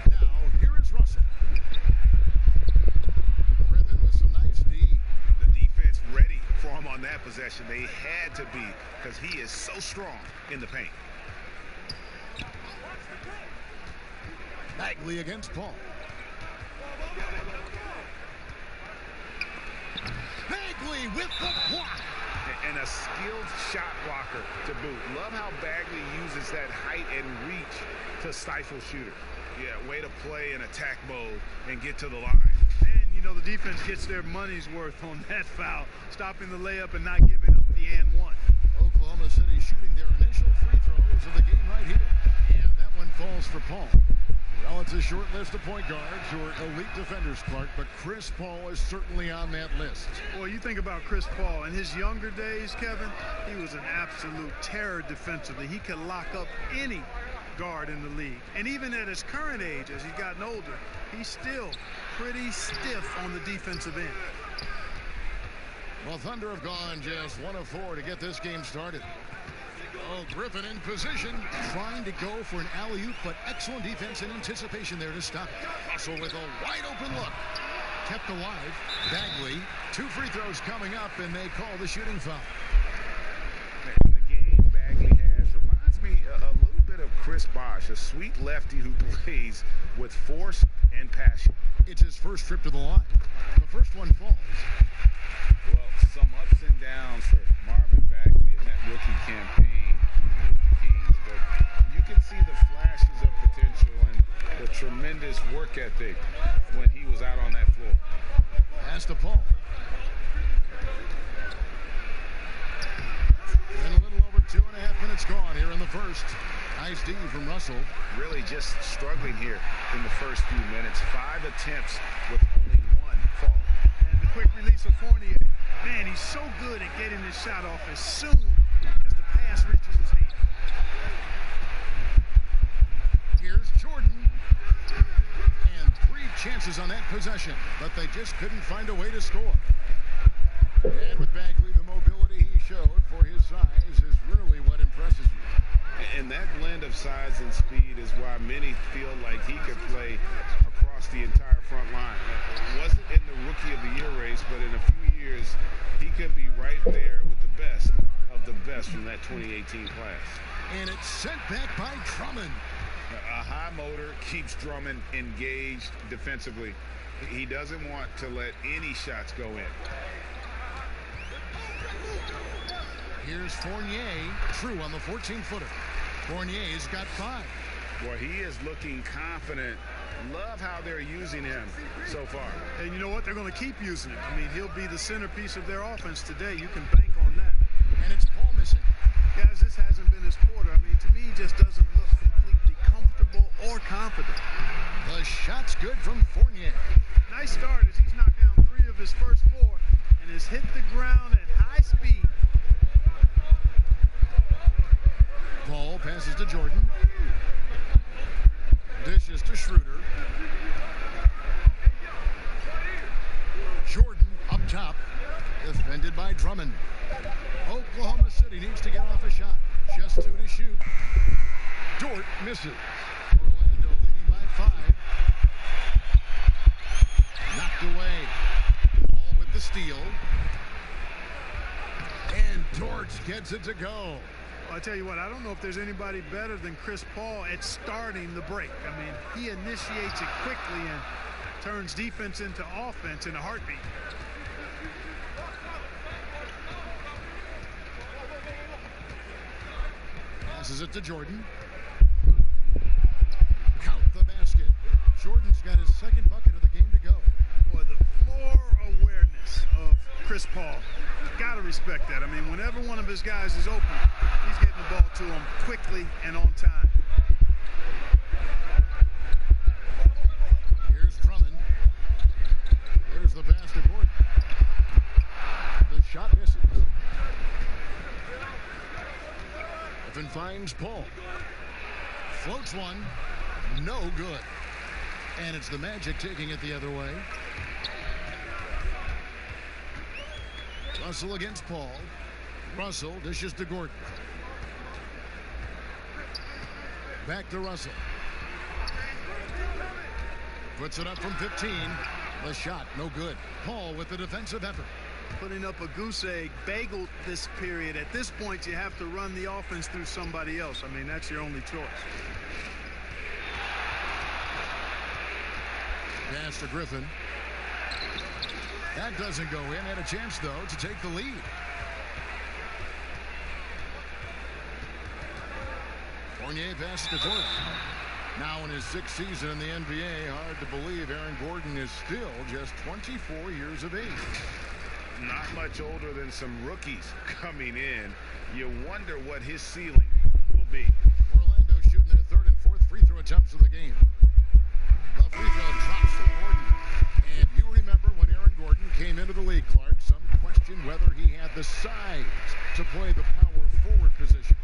Now, here is Russell. Griffin with some nice D. The defense ready for him on that possession. They had to be, because he is so strong in the paint. Bagley against Paul. Bagley with the block. And a skilled shot blocker to boot. Love how Bagley uses that height and reach to stifle shooters. Yeah, way to play in attack mode and get to the line. And, you know, the defense gets their money's worth on that foul, stopping the layup and not giving up the and one. Oklahoma City shooting their initial free throws of the game right here. And that one falls for Paul. Well, it's a short list of point guards who are elite defenders, Clark, but Chris Paul is certainly on that list. Well, you think about Chris Paul. In his younger days, Kevin, he was an absolute terror defensively. He could lock up any guard in the league. And even at his current age, as he's gotten older, he's still pretty stiff on the defensive end. Well, Thunder have gone just 1 of 4 to get this game started. Oh, Griffin in position, trying to go for an alley-oop, but excellent defense and anticipation there to stop it. Russell with a wide-open look. Kept alive. Bagley, 2 free throws coming up, and they call the shooting foul. The game Bagley has reminds me a little bit of Chris Bosh, a sweet lefty who plays with force and passion. It's his first trip to the line. The first one falls. Well, some ups and downs for Marvin Bagley in that rookie campaign. But you can see the flashes of potential and the tremendous work ethic when he was out on that floor. Pass to Paul. And a little over 2.5 minutes gone here in the first. Nice D from Russell. Really just struggling here in the first few minutes. 5 attempts with only 1 fall. And the quick release of Fournier. Man, he's so good at getting his shot off as soon as the pass reaches his hand. Here's Jordan. And 3 chances on that possession, but they just couldn't find a way to score. And with Bagley, the mobility he showed for his size is really what impresses you. And that blend of size and speed is why many feel like he could play across the entire front line. It wasn't in the Rookie of the Year race, but in a few years, he could be right there with the best of the best from that 2018 class. And it's sent back by Drummond. A high motor keeps Drummond engaged defensively. He doesn't want to let any shots go in. Here's Fournier, true on the 14-footer. Fournier's got 5. Boy, he is looking confident. Love how they're using him so far. And you know what? They're going to keep using him. I mean, he'll be the centerpiece of their offense today. You can bank on that. And it's Paul missing. Guys, this hasn't been his quarter. I mean, to me, he just doesn't look completely comfortable or confident. The shot's good from Fournier. Nice start as he's knocked down 3 of his first 4 and has hit the ground at high speed. to Jordan. Dishes to Schroeder. Jordan up top. Defended by Drummond. Oklahoma City needs to get off a shot. Just 2 to shoot. Dort misses. Orlando leading by 5. Knocked away. Ball with the steal. And Dort gets it to go. Well, I tell you what, I don't know if there's anybody better than Chris Paul at starting the break. I mean, he initiates it quickly and turns defense into offense in a heartbeat. Passes it to Jordan. Count the basket. Jordan's got his second bucket of the game to go. Boy, the floor awareness of Chris Paul. Got to respect that. I mean, whenever one of his guys is open, he's getting the ball to him quickly and on time. Here's Drummond. Here's the pass to Gordon. The shot misses. Griffin finds Paul. Floats one. No good. And it's the Magic taking it the other way. Russell against Paul. Russell dishes to Gordon. Back to Russell. Puts it up from 15. The shot, no good. Paul with the defensive effort. Putting up a goose egg, bagel this period. At this point, you have to run the offense through somebody else. I mean, that's your only choice. Pass to Griffin. That doesn't go in. Had a chance, though, to take the lead. Fournier passes to Gordon. Now in his 6th season in the NBA, hard to believe Aaron Gordon is still just 24 years of age. Not much older than some rookies coming in. You wonder what his ceiling will be. Orlando shooting their 3rd and 4th free throw attempts of the game. The free throw drops for Gordon. And you remember when Aaron Gordon came into the league, Clark, some questioned whether he had the size to play the power forward position.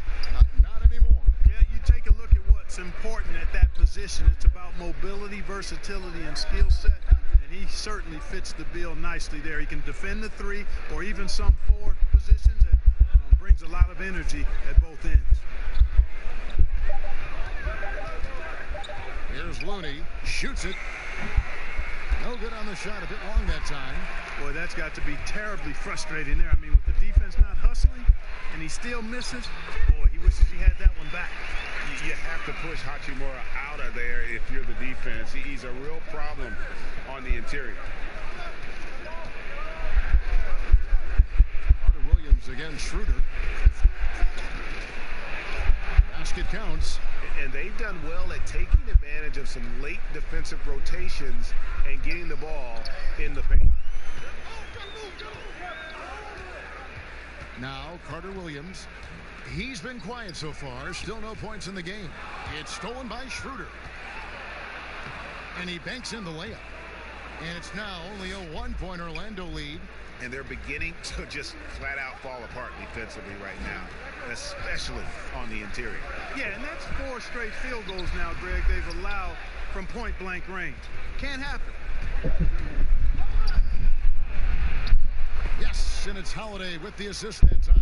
Not anymore. Yeah, you take a look at what's important at that position. It's about mobility, versatility, and skill set. He certainly fits the bill nicely there. He can defend the 3 or even some 4 positions and brings a lot of energy at both ends. Here's Looney. Shoots it. No good on the shot. A bit long that time. Boy, that's got to be terribly frustrating there. I mean, with the defense not hustling and he still misses, boy, he wishes he had that one back. You have to push Hachimura out of there if you're the defense. He's a real problem on the interior. Carter Williams against Schroeder. Basket counts. And they've done well at taking advantage of some late defensive rotations and getting the ball in the paint. Now Carter Williams. He's been quiet so far. Still no points in the game. It's stolen by Schroeder. And he banks in the layup. And it's now only a 1-point Orlando lead. And they're beginning to just flat out fall apart defensively right now, especially on the interior. Yeah, and that's 4 straight field goals now, Greg, they've allowed from point-blank range. Can't happen. Yes, and it's Holiday with the assist that time.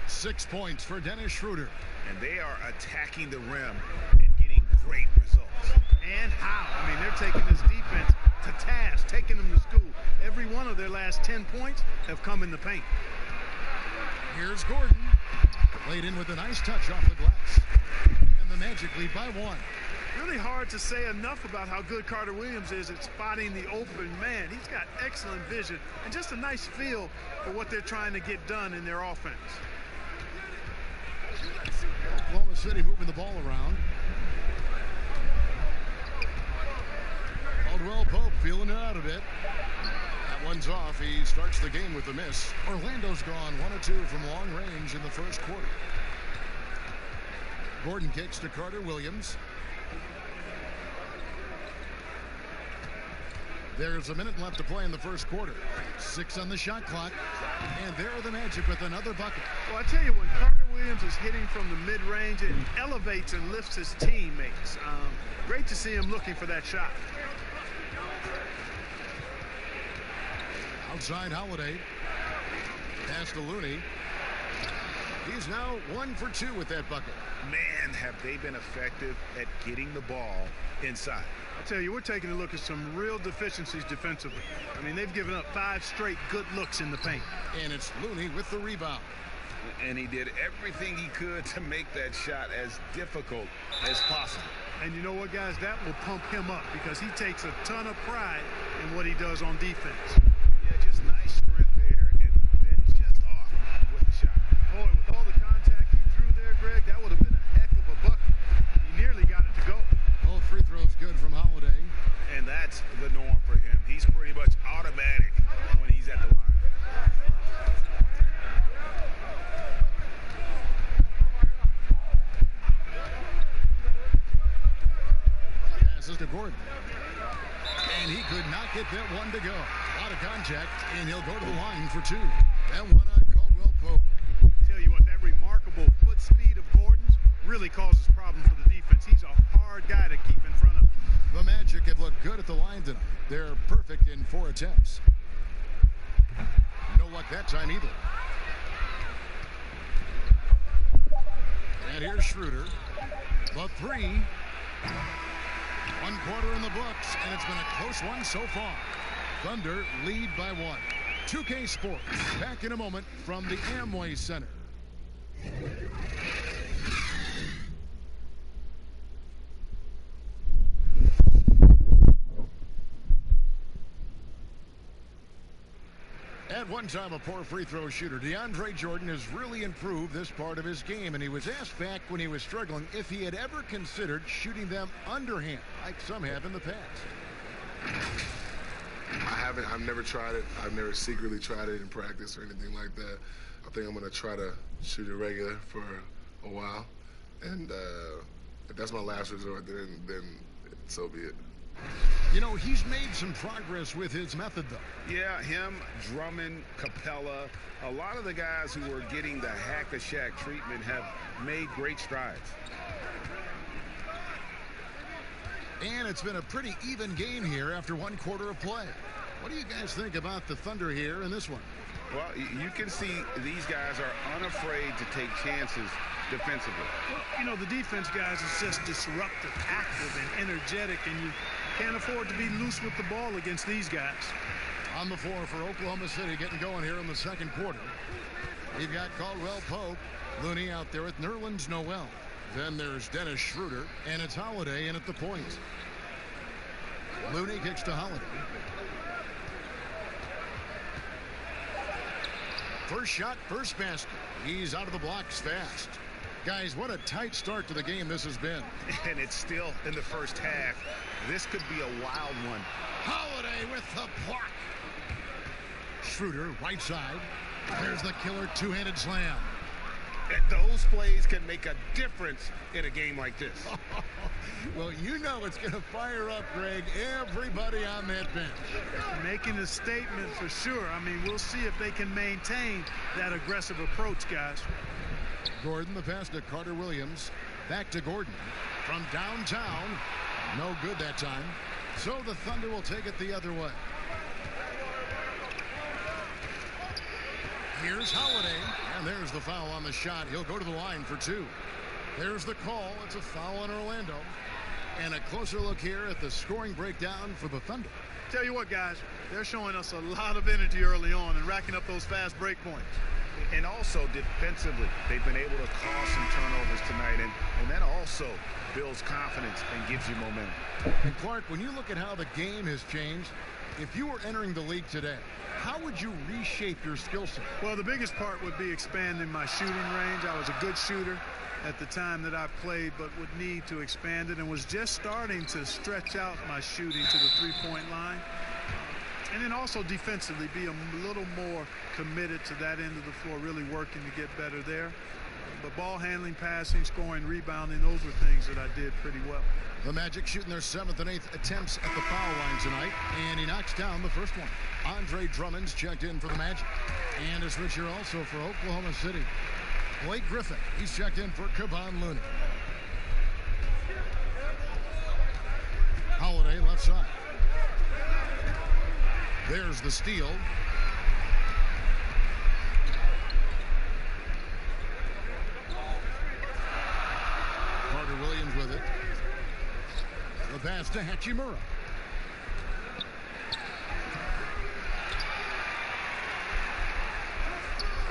6 points for Dennis Schroeder. And they are attacking the rim and getting great results. And how? I mean, they're taking this defense to task, taking them to school. Every one of their last 10 points have come in the paint. Here's Gordon. Laid in with a nice touch off the glass. And the Magic lead by 1. Really hard to say enough about how good Carter Williams is at spotting the open man. He's got excellent vision and just a nice feel for what they're trying to get done in their offense. Oklahoma City moving the ball around. Caldwell Pope feeling it out a bit. That one's off. He starts the game with a miss. Orlando's gone 1 of 2 from long range in the first quarter. Gordon kicks to Carter Williams. There's a minute left to play in the first quarter. 6 on the shot clock. And there are the Magic with another bucket. Well, I tell you, when Carter Williams is hitting from the mid-range, it elevates and lifts his teammates. Great to see him looking for that shot. Outside Holiday. Pass to Looney. He's now 1 for 2 with that bucket. Man, have they been effective at getting the ball inside. I tell you, we're taking a look at some real deficiencies defensively. I mean, they've given up 5 straight good looks in the paint. And it's Looney with the rebound. And he did everything he could to make that shot as difficult as possible. And you know what, guys? That will pump him up because he takes a ton of pride in what he does on defense. Yeah, just nice strength there and then just off with the shot. Boy, with all the contact he drew there, Greg, that would have been a heck of a bucket. He nearly got it to go. Both free throws good from Holiday. And that's the norm for him. He's pretty much automatic when he's at the line. Passes to Gordon. And he could not get that one to go. A lot of contact, and he'll go to the line for 2. That one on Caldwell Pope. Tell you what, that remarkable foot speed of Gordon's really causes problems for the defense. He's a hard guy to keep in front of. The Magic have looked good at the line tonight. They're perfect in 4 attempts. No luck that time either. And here's Schroeder. The 3. 1 quarter in the books, and it's been a close one so far. Thunder lead by 1. 2K Sports, back in a moment from the Amway Center. At one time a poor free throw shooter, DeAndre Jordan has really improved this part of his game, and he was asked back when he was struggling if he had ever considered shooting them underhand like some have in the past. I haven't. I've never tried it. I've never secretly tried it in practice or anything like that. I think I'm going to try to shoot it regular for a while, and if that's my last resort, then so be it. You know, he's made some progress with his method, though. Yeah, him, Drummond, Capella, a lot of the guys who are getting the hack-a-shack treatment have made great strides. And it's been a pretty even game here after 1 quarter of play. What do you guys think about the Thunder here in this one? Well, you can see these guys are unafraid to take chances defensively. Well, you know, the defense, guys, is just disruptive, active, and energetic, and you can't afford to be loose with the ball against these guys. On the floor for Oklahoma City, getting going here in the second quarter. You've got Caldwell Pope, Looney out there with Nerlens Noel. Then there's Dennis Schroeder, and it's Holiday in at the point. Looney kicks to Holiday. First shot, first basket. He's out of the blocks fast. Guys, what a tight start to the game this has been. And it's still in the first half. This could be a wild one. Holiday with the block. Schroeder, right side. There's the killer two-handed slam. And those plays can make a difference in a game like this. Well, you know it's going to fire up, Greg, everybody on that bench. Making a statement for sure. I mean, we'll see if they can maintain that aggressive approach, guys. Gordon, the pass to Carter Williams. Back to Gordon. From downtown. No good that time. So the Thunder will take it the other way. Here's Holiday, and there's the foul on the shot. He'll go to the line for 2. There's the call. It's a foul on Orlando. And a closer look here at the scoring breakdown for the Thunder. Tell you what, guys, they're showing us a lot of energy early on and racking up those fast break points. And also defensively, they've been able to cause some turnovers tonight, and that also builds confidence and gives you momentum. And Clark, when you look at how the game has changed, if you were entering the league today, how would you reshape your skill set? Well, the biggest part would be expanding my shooting range. I was a good shooter at the time that I played, but would need to expand it, and was just starting to stretch out my shooting to the three-point line. And then also defensively, be a little more committed to that end of the floor, really working to get better there. But ball handling, passing, scoring, rebounding, those were things that I did pretty well. The Magic shooting their 7th and 8th attempts at the foul line tonight, and he knocks down the first one. Andre Drummond's checked in for the Magic, and a switcher also for Oklahoma City. Blake Griffin, he's checked in for Kevon Looney. Holiday left side. There's the steal. Carter Williams with it. The pass to Hachimura.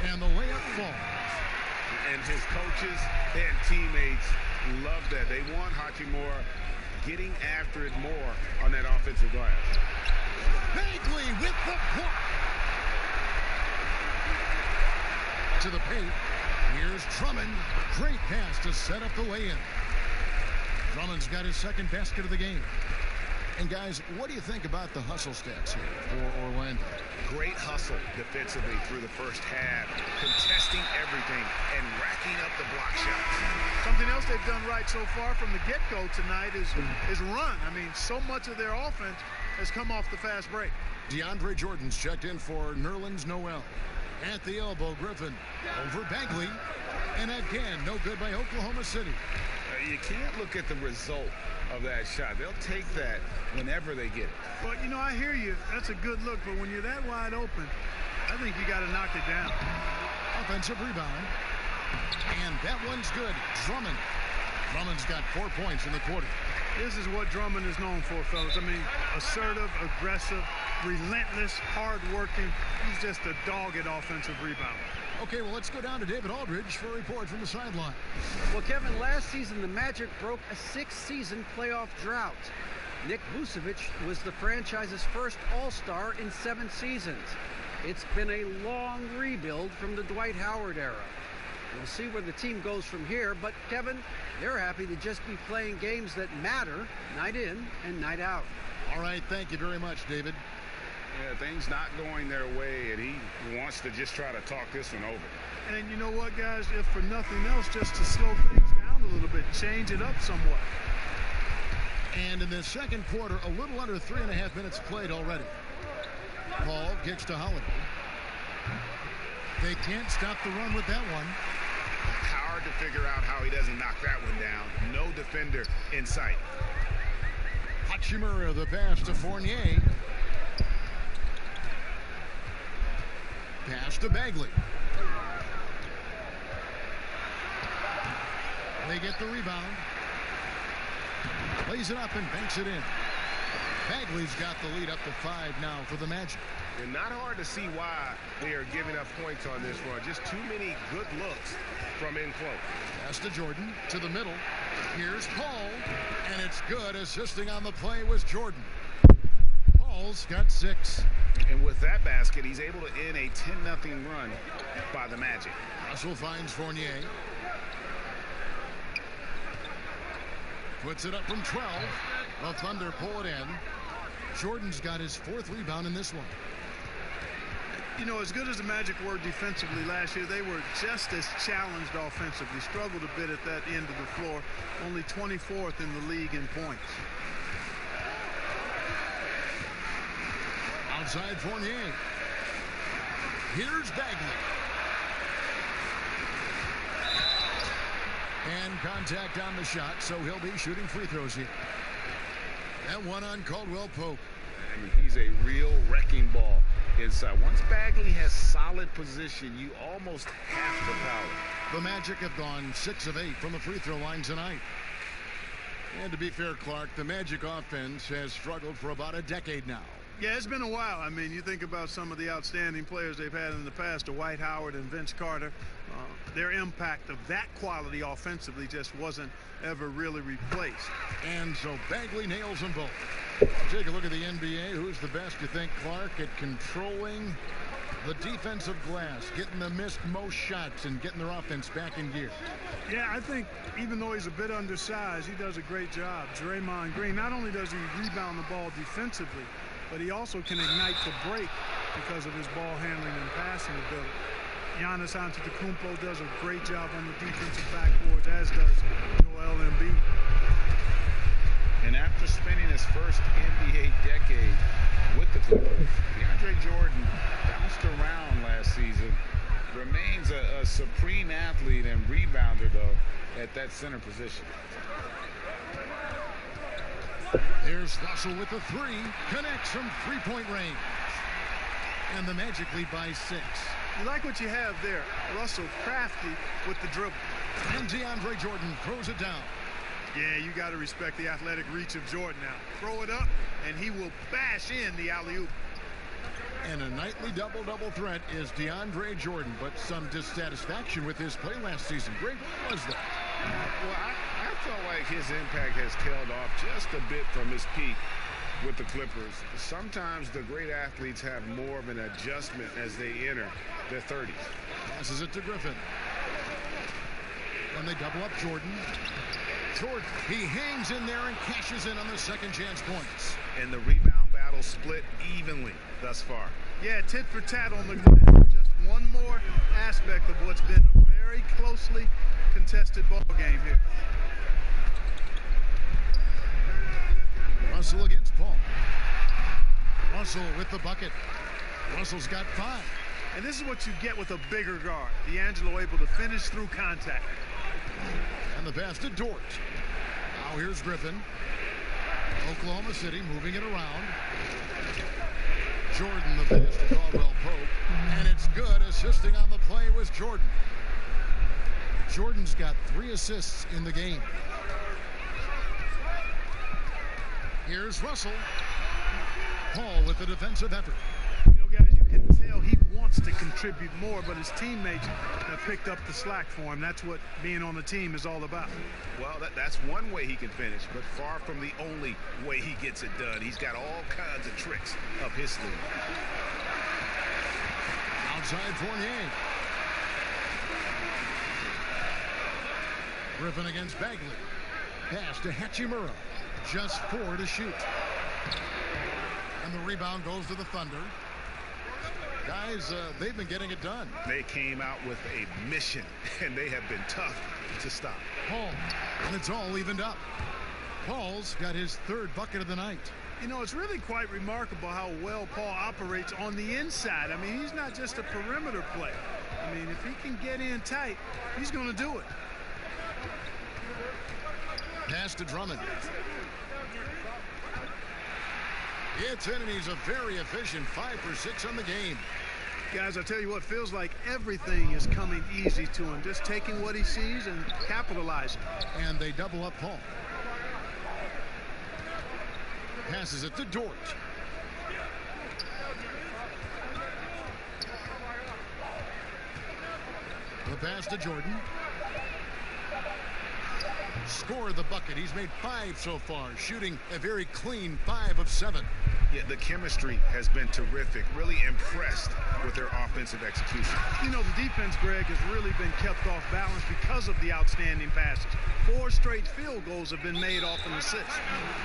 And the layup falls. And his coaches and teammates love that. They want Hachimura getting after it more on that offensive glass. Bagley with the block. To the paint. Here's Drummond. Great pass to set up the lay-in. Drummond's got his second basket of the game. And guys, what do you think about the hustle stats here for Orlando? Great hustle defensively through the first half, contesting everything and racking up the block shots. Something else they've done right so far from the get-go tonight is run. I mean, so much of their offense has come off the fast break. DeAndre Jordan's checked in for Nerlens Noel. At the elbow, Griffin over Bagley. And again, no good by Oklahoma City. You can't look at the result of that shot. They'll take that whenever they get it. But, you know, I hear you. That's a good look. But when you're that wide open, I think you got to knock it down. Offensive rebound. And that one's good. Drummond. Drummond's got 4 points in the quarter. This is what Drummond is known for, fellas. I mean, assertive, aggressive, relentless, hard-working. He's just a dogged offensive rebounder. Okay, well, let's go down to David Aldridge for a report from the sideline. Well, Kevin, last season the Magic broke a 6-season playoff drought. Nick Vucevic was the franchise's first All-Star in 7 seasons. It's been a long rebuild from the Dwight Howard era. We'll see where the team goes from here, but Kevin, they're happy to just be playing games that matter night in and night out. All right, thank you very much, David. Yeah, things not going their way, and he wants to just try to talk this one over. And you know what, guys, if for nothing else, just to slow things down a little bit, change it up somewhat. And in the second quarter, a little under 3.5 minutes played already. Paul kicks to Holiday. They can't stop the run with that one. Hard to figure out how he doesn't knock that one down. No defender in sight. Hachimura, the pass to Fournier. Pass to Bagley. They get the rebound. Plays it up and banks it in. Bagley's got the lead up to 5 now for the Magic. And not hard to see why they are giving up points on this run. Just too many good looks from in close. Pass to Jordan, to the middle. Here's Paul, and it's good. Assisting on the play was Jordan. Paul's got 6. And with that basket, he's able to end a 10-0 run by the Magic. Russell finds Fournier. Puts it up from 12. The Thunder pull it in. Jordan's got his 4th rebound in this one. You know, as good as the Magic were defensively last year, they were just as challenged offensively. Struggled a bit at that end of the floor. Only 24th in the league in points. Outside Fournier. Here's Bagley. And contact on the shot, so he'll be shooting free throws here. That one on Caldwell Pope. I mean, he's a real wrecking ball inside. Once Bagley has solid position, you almost have to foul. The Magic have gone 6 of 8 from the free throw line tonight. And to be fair, Clark, the Magic offense has struggled for about a decade now. Yeah, it's been a while. I mean, you think about some of the outstanding players they've had in the past, Dwight Howard and Vince Carter. Their impact of that quality offensively just wasn't ever really replaced. And so Bagley nails them both. Take a look at the NBA. Who's the best, you think, Clark, at controlling the defensive glass, getting the missed most shots and getting their offense back in gear? Yeah, I think even though he's a bit undersized, he does a great job. Draymond Green, not only does he rebound the ball defensively, but he also can ignite the break because of his ball handling and passing ability. Giannis Antetokounmpo does a great job on the defensive backboards, as does Joel Embiid. And after spending his first NBA decade with the Clippers, DeAndre Jordan bounced around last season, remains a supreme athlete and rebounder, though, at that center position. Here's Russell with the three. Connects from three-point range. And the Magic lead by 6. You like what you have there. Russell crafty with the dribble. And DeAndre Jordan throws it down. Yeah, you got to respect the athletic reach of Jordan now. Throw it up, and he will bash in the alley-oop. And a nightly double-double threat is DeAndre Jordan, but some dissatisfaction with his play last season. Greg, what was that? Well, I felt like his impact has tailed off just a bit from his peak with the Clippers. Sometimes the great athletes have more of an adjustment as they enter their 30s. Passes it to Griffin. And they double up Jordan. Jordan, he hangs in there and cashes in on the second chance points. And the rebound battle split evenly thus far. Yeah, tit for tat on the glass. Just one more aspect of what's been a very closely contested ball game here. Russell against Paul. Russell with the bucket. Russell's got 5. And this is what you get with a bigger guard. D'Angelo able to finish through contact. And the pass to Dort. Now here's Griffin. Oklahoma City moving it around. Jordan the pass to Caldwell Pope. And it's good. Assisting on the play was Jordan. Jordan's got 3 assists in the game. Here's Russell. Paul with the defensive effort. You know, guys, you can tell he wants to contribute more, but his teammates have picked up the slack for him. That's what being on the team is all about. Well, that's one way he can finish, but far from the only way he gets it done. He's got all kinds of tricks up his sleeve. Outside Fournier. Griffin against Bagley. Pass to Hachimura. Just 4 to shoot. And the rebound goes to the Thunder. Guys, they've been getting it done. They came out with a mission, and they have been tough to stop. Paul, and it's all evened up. Paul's got his 3rd bucket of the night. You know, it's really quite remarkable how well Paul operates on the inside. I mean, he's not just a perimeter player. I mean, if he can get in tight, he's going to do it. Pass to Drummond. It's in, and he's a very efficient 5 for 6 on the game. Guys, I tell you what, feels like everything is coming easy to him. Just taking what he sees and capitalizing. And they double up Paul. Passes it to Dort. The pass to Jordan. Scored the bucket. He's made 5 so far, shooting a very clean 5 of 7. Yeah, the chemistry has been terrific. Really impressed with their offensive execution. You know, the defense, Greg, has really been kept off balance because of the outstanding passes. 4 straight field goals have been made off an assist.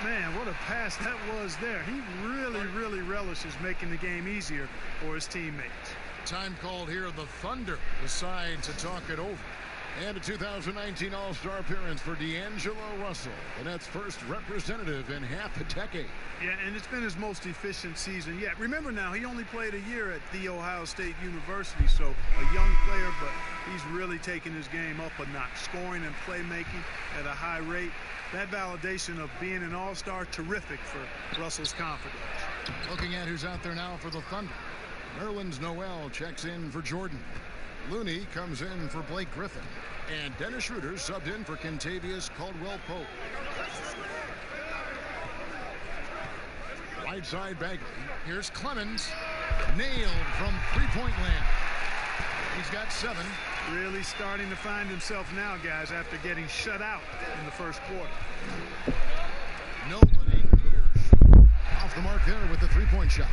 Man, what a pass that was there. He really relishes making the game easier for his teammates. Time called here. The Thunder decide to talk it over. And a 2019 All-Star appearance for D'Angelo Russell, the Nets' first representative in half a decade. Yeah, and it's been his most efficient season yet. Remember now, he only played a year at The Ohio State University, so a young player, but he's really taken his game up a notch, scoring and playmaking at a high rate. That validation of being an All-Star, terrific for Russell's confidence. Looking at who's out there now for the Thunder. Nerlens Noel checks in for Jordan. Looney comes in for Blake Griffin. And Dennis Schroeder subbed in for Kentavious Caldwell-Pope. Right side Bagley. Here's Clemens. Nailed from three-point land. He's got 7. Really starting to find himself now, guys, after getting shut out in the first quarter. Nobody near Schroeder. Off the mark there with the three-point shot.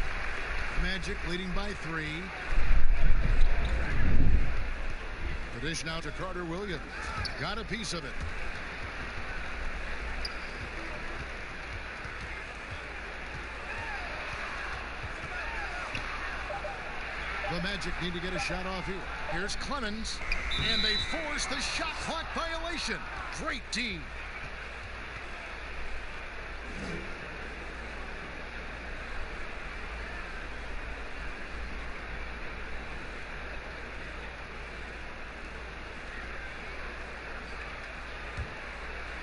Magic leading by 3. The dish now to Carter Williams. Got a piece of it. The Magic need to get a shot off here. Here's Clemens, and they force the shot clock violation. Great D.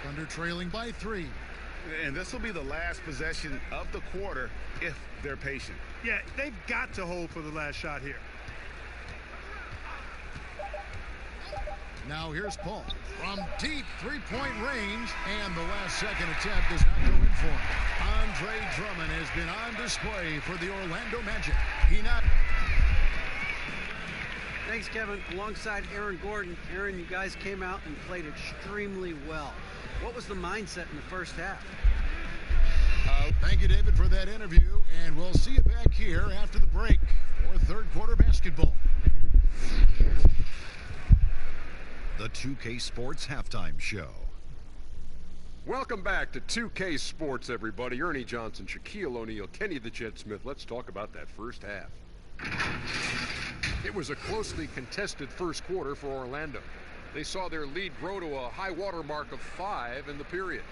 Thunder trailing by 3. And this will be the last possession of the quarter if they're patient. Yeah, they've got to hold for the last shot here. Now here's Paul from deep three-point range, and the last second attempt does not go in for him. Andre Drummond has been on display for the Orlando Magic. Thanks, Kevin. Alongside Aaron Gordon. Aaron, you guys came out and played extremely well. What was the mindset in the first half? Thank you, David, for that interview, and we'll see you back here after the break for third quarter basketball. The 2K Sports Halftime Show. Welcome back to 2K Sports, everybody. Ernie Johnson, Shaquille O'Neal, Kenny the Jet Smith. Let's talk about that first half. It was a closely contested first quarter for Orlando. They saw their lead grow to a high water mark of 5 in the period.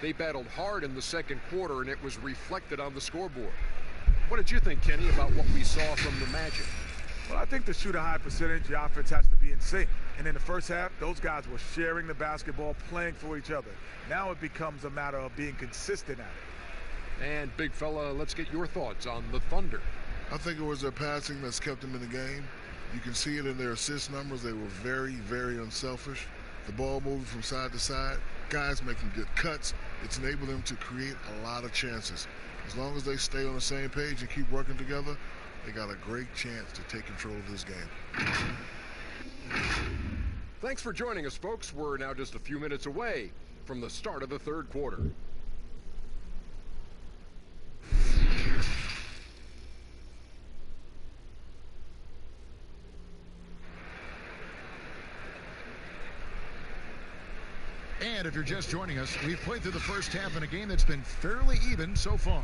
They battled hard in the second quarter, and it was reflected on the scoreboard. What did you think, Kenny, about what we saw from the Magic? Well, I think to shoot a high percentage, the offense has to be in sync. And in the first half, those guys were sharing the basketball, playing for each other. Now it becomes a matter of being consistent at it. And, big fella, let's get your thoughts on the Thunder. I think it was their passing that's kept them in the game. You can see it in their assist numbers. They were very, very unselfish. The ball moving from side to side, guys making good cuts. It's enabled them to create a lot of chances. As long as they stay on the same page and keep working together, they got a great chance to take control of this game. Thanks for joining us, folks. We're now just a few minutes away from the start of the third quarter. And if you're just joining us, we've played through the first half in a game that's been fairly even so far.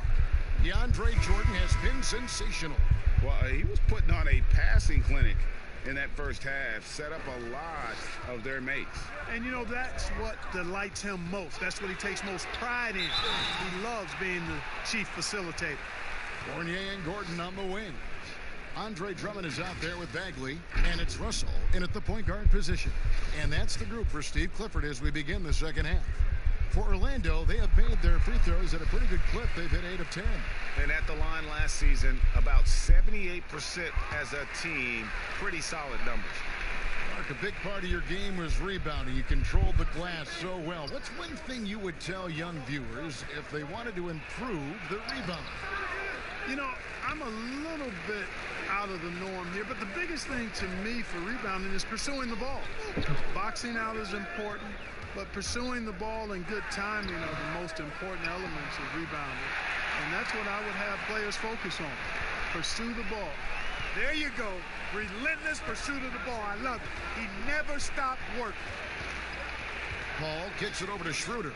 DeAndre Jordan has been sensational. Well, he was putting on a passing clinic in that first half, set up a lot of their mates. And, you know, that's what delights him most. That's what he takes most pride in. He loves being the chief facilitator. Fournier and Gordon on the wing. Andre Drummond is out there with Bagley, and it's Russell in at the point guard position. And that's the group for Steve Clifford as we begin the second half. For Orlando, they have made their free throws at a pretty good clip. They've hit 8 of 10. And at the line last season, about 78% as a team. Pretty solid numbers. Mark, a big part of your game was rebounding. You controlled the glass so well. What's one thing you would tell young viewers if they wanted to improve their rebound? You know, I'm a little bit out of the norm here, but the biggest thing to me for rebounding is pursuing the ball. Boxing out is important, but pursuing the ball and good timing are the most important elements of rebounding. And that's what I would have players focus on. Pursue the ball. There you go. Relentless pursuit of the ball. I love it. He never stopped working. Paul gets it over to Schroeder.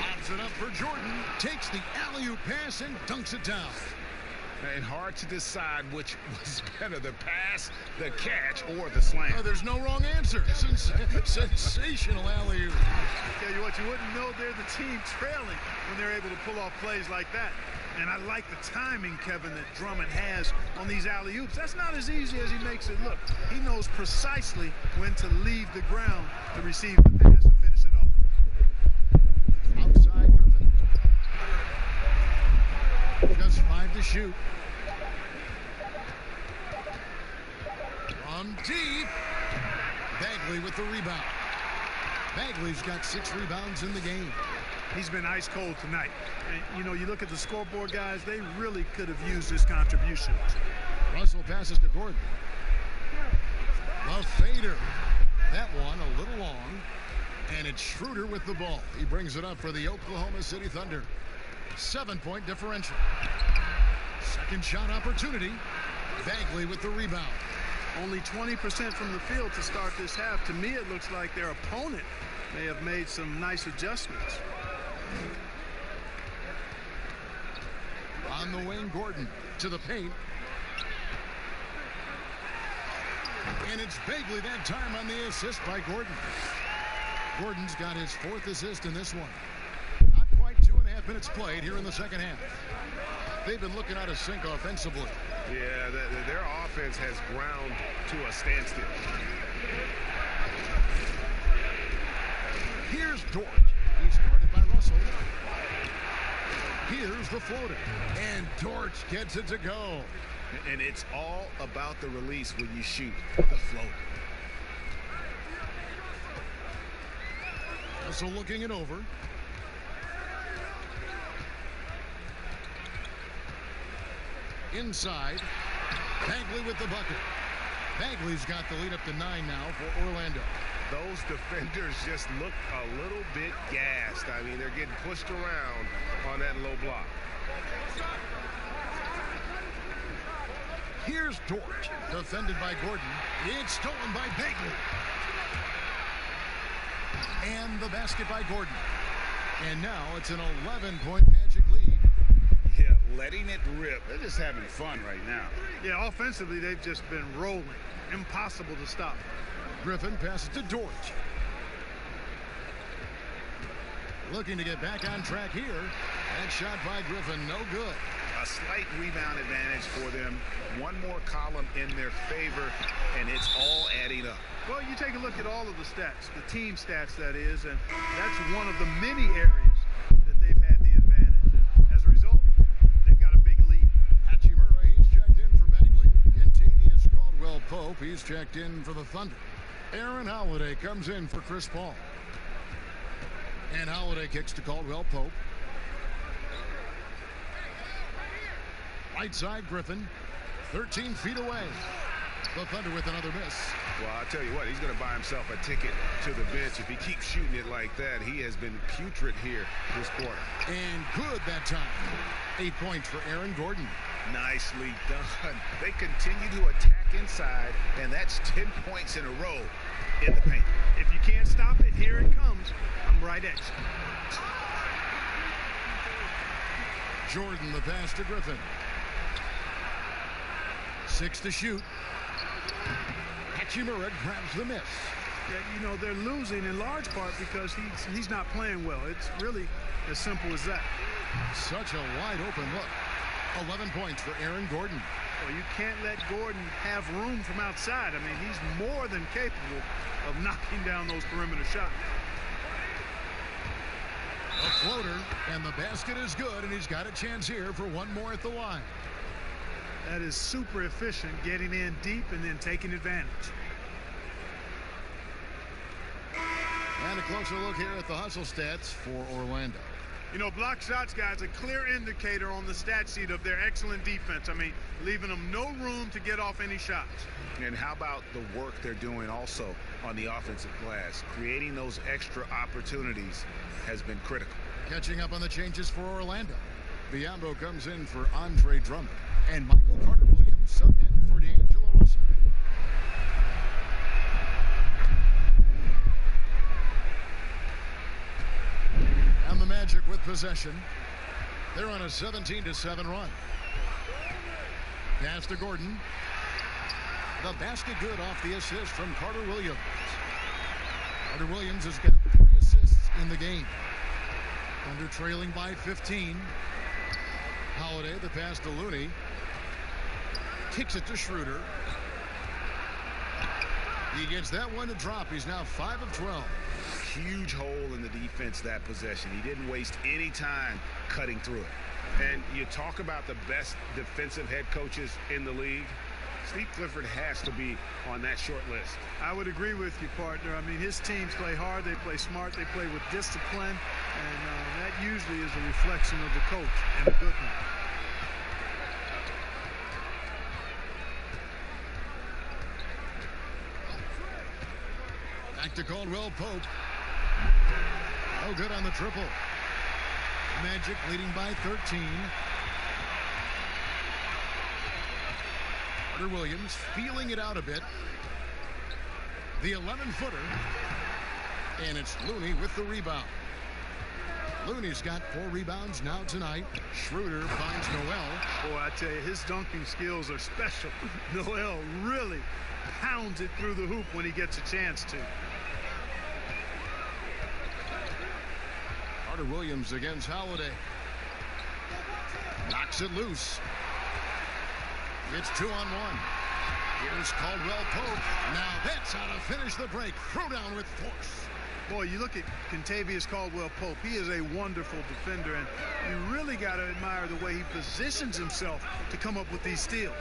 Pops it up for Jordan. Takes the alley-oop pass and dunks it down. And hard to decide which was better, the pass, the catch, or the slam. Oh, there's no wrong answer. Sensational alley-oop. Tell you what, you wouldn't know they're the team trailing when they're able to pull off plays like that. And I like the timing, Kevin, that Drummond has on these alley-oops. That's not as easy as he makes it look. He knows precisely when to leave the ground to receive the pass and finish it off. Outside. Just 5 to shoot. From deep. Bagley with the rebound. Bagley's got 6 rebounds in the game. He's been ice cold tonight. And, you know, you look at the scoreboard, guys, they really could have used his contributions. Russell passes to Gordon. The fader. That one a little long. And it's Schroeder with the ball. He brings it up for the Oklahoma City Thunder. 7-point differential. Second shot opportunity. Bagley with the rebound. Only 20% from the field to start this half. To me, it looks like their opponent may have made some nice adjustments. On the wing, Gordon. to the paint. And it's Bagley that time on the assist by Gordon. Gordon's got his 4th assist in this one. Not quite 2.5 minutes played here in the second half. They've been looking out of sync offensively. Yeah, their offense has ground to a standstill. Here's Dort. He's guarded by Russell. Here's the floater. And Dort gets it to go. And it's all about the release when you shoot the floater. Russell looking it over. Inside. Bagley with the bucket. Bagley's got the lead up to 9 now for Orlando. Those defenders just look a little bit gassed. I mean, they're getting pushed around on that low block. Here's Dort, defended by Gordon. It's stolen by Bagley. And the basket by Gordon. And now it's an 11-point Magic lead. Yeah, letting it rip. They're just having fun right now. Yeah, offensively, they've just been rolling. Impossible to stop. Griffin passes to Dort. Looking to get back on track here. That shot by Griffin, no good. A slight rebound advantage for them. One more column in their favor, and it's all adding up. Well, you take a look at all of the stats, the team stats, that is, and that's one of the many areas that they've had the advantage. And as a result, they've got a big lead. Hachimura, he's checked in for Bagley. Contavious Caldwell-Pope, he's checked in for the Thunder. Aaron Holiday comes in for Chris Paul. And Holiday kicks to Caldwell-Pope. Right side, Griffin. 13 feet away. The Thunder with another miss. Well, I'll tell you what, he's going to buy himself a ticket to the bench. If he keeps shooting it like that, he has been putrid here this quarter. And good that time. 8 points for Aaron Gordon. Nicely done. They continue to attack inside, and that's 10 points in a row in the paint. If you can't stop it, here it comes. I'm right at you. Jordan, the pass to Griffin. 6 to shoot. Hachimura grabs the miss. Yeah, you know, they're losing in large part because he's not playing well. It's really as simple as that. Such a wide open look. 11 points for Aaron Gordon. Well, you can't let Gordon have room from outside. I mean, he's more than capable of knocking down those perimeter shots. A floater, and the basket is good, and he's got a chance here for one more at the line. That is super efficient, getting in deep and then taking advantage. And a closer look here at the hustle stats for Orlando. You know, block shots, guys, a clear indicator on the stat sheet of their excellent defense. I mean, leaving them no room to get off any shots. And how about the work they're doing also on the offensive glass? Creating those extra opportunities has been critical. Catching up on the changes for Orlando. Biombo comes in for Andre Drummond. And Michael Carter-Williams subbed in for D'Angelo Russell. And the Magic with possession. They're on a 17-7 run. Pass to Gordon. The basket good off the assist from Carter-Williams. Carter-Williams has got 3 assists in the game. Thunder trailing by 15. Holiday, the pass to Looney. Kicks it to Schroeder. He gets that one to drop. He's now 5 of 12. Huge hole in the defense that possession. He didn't waste any time cutting through it. And you talk about the best defensive head coaches in the league. Steve Clifford has to be on that short list. I would agree with you, partner. I mean, his teams play hard, they play smart, they play with discipline, and that usually is a reflection of the coach, and a good one. Back to Caldwell-Pope. No good on the triple. Magic leading by 13. Carter-Williams feeling it out a bit. The 11-footer. And it's Looney with the rebound. Looney's got 4 rebounds now tonight. Schroeder finds Noel. Boy, I tell you, his dunking skills are special. Noel really pounds it through the hoop when he gets a chance to. Carter Williams against Holiday. Knocks it loose. It's 2-on-1. Here's Caldwell Pope. Now that's how to finish the break. Throw down with force. Boy, you look at Kentavious Caldwell Pope. He is a wonderful defender, and you really got to admire the way he positions himself to come up with these steals.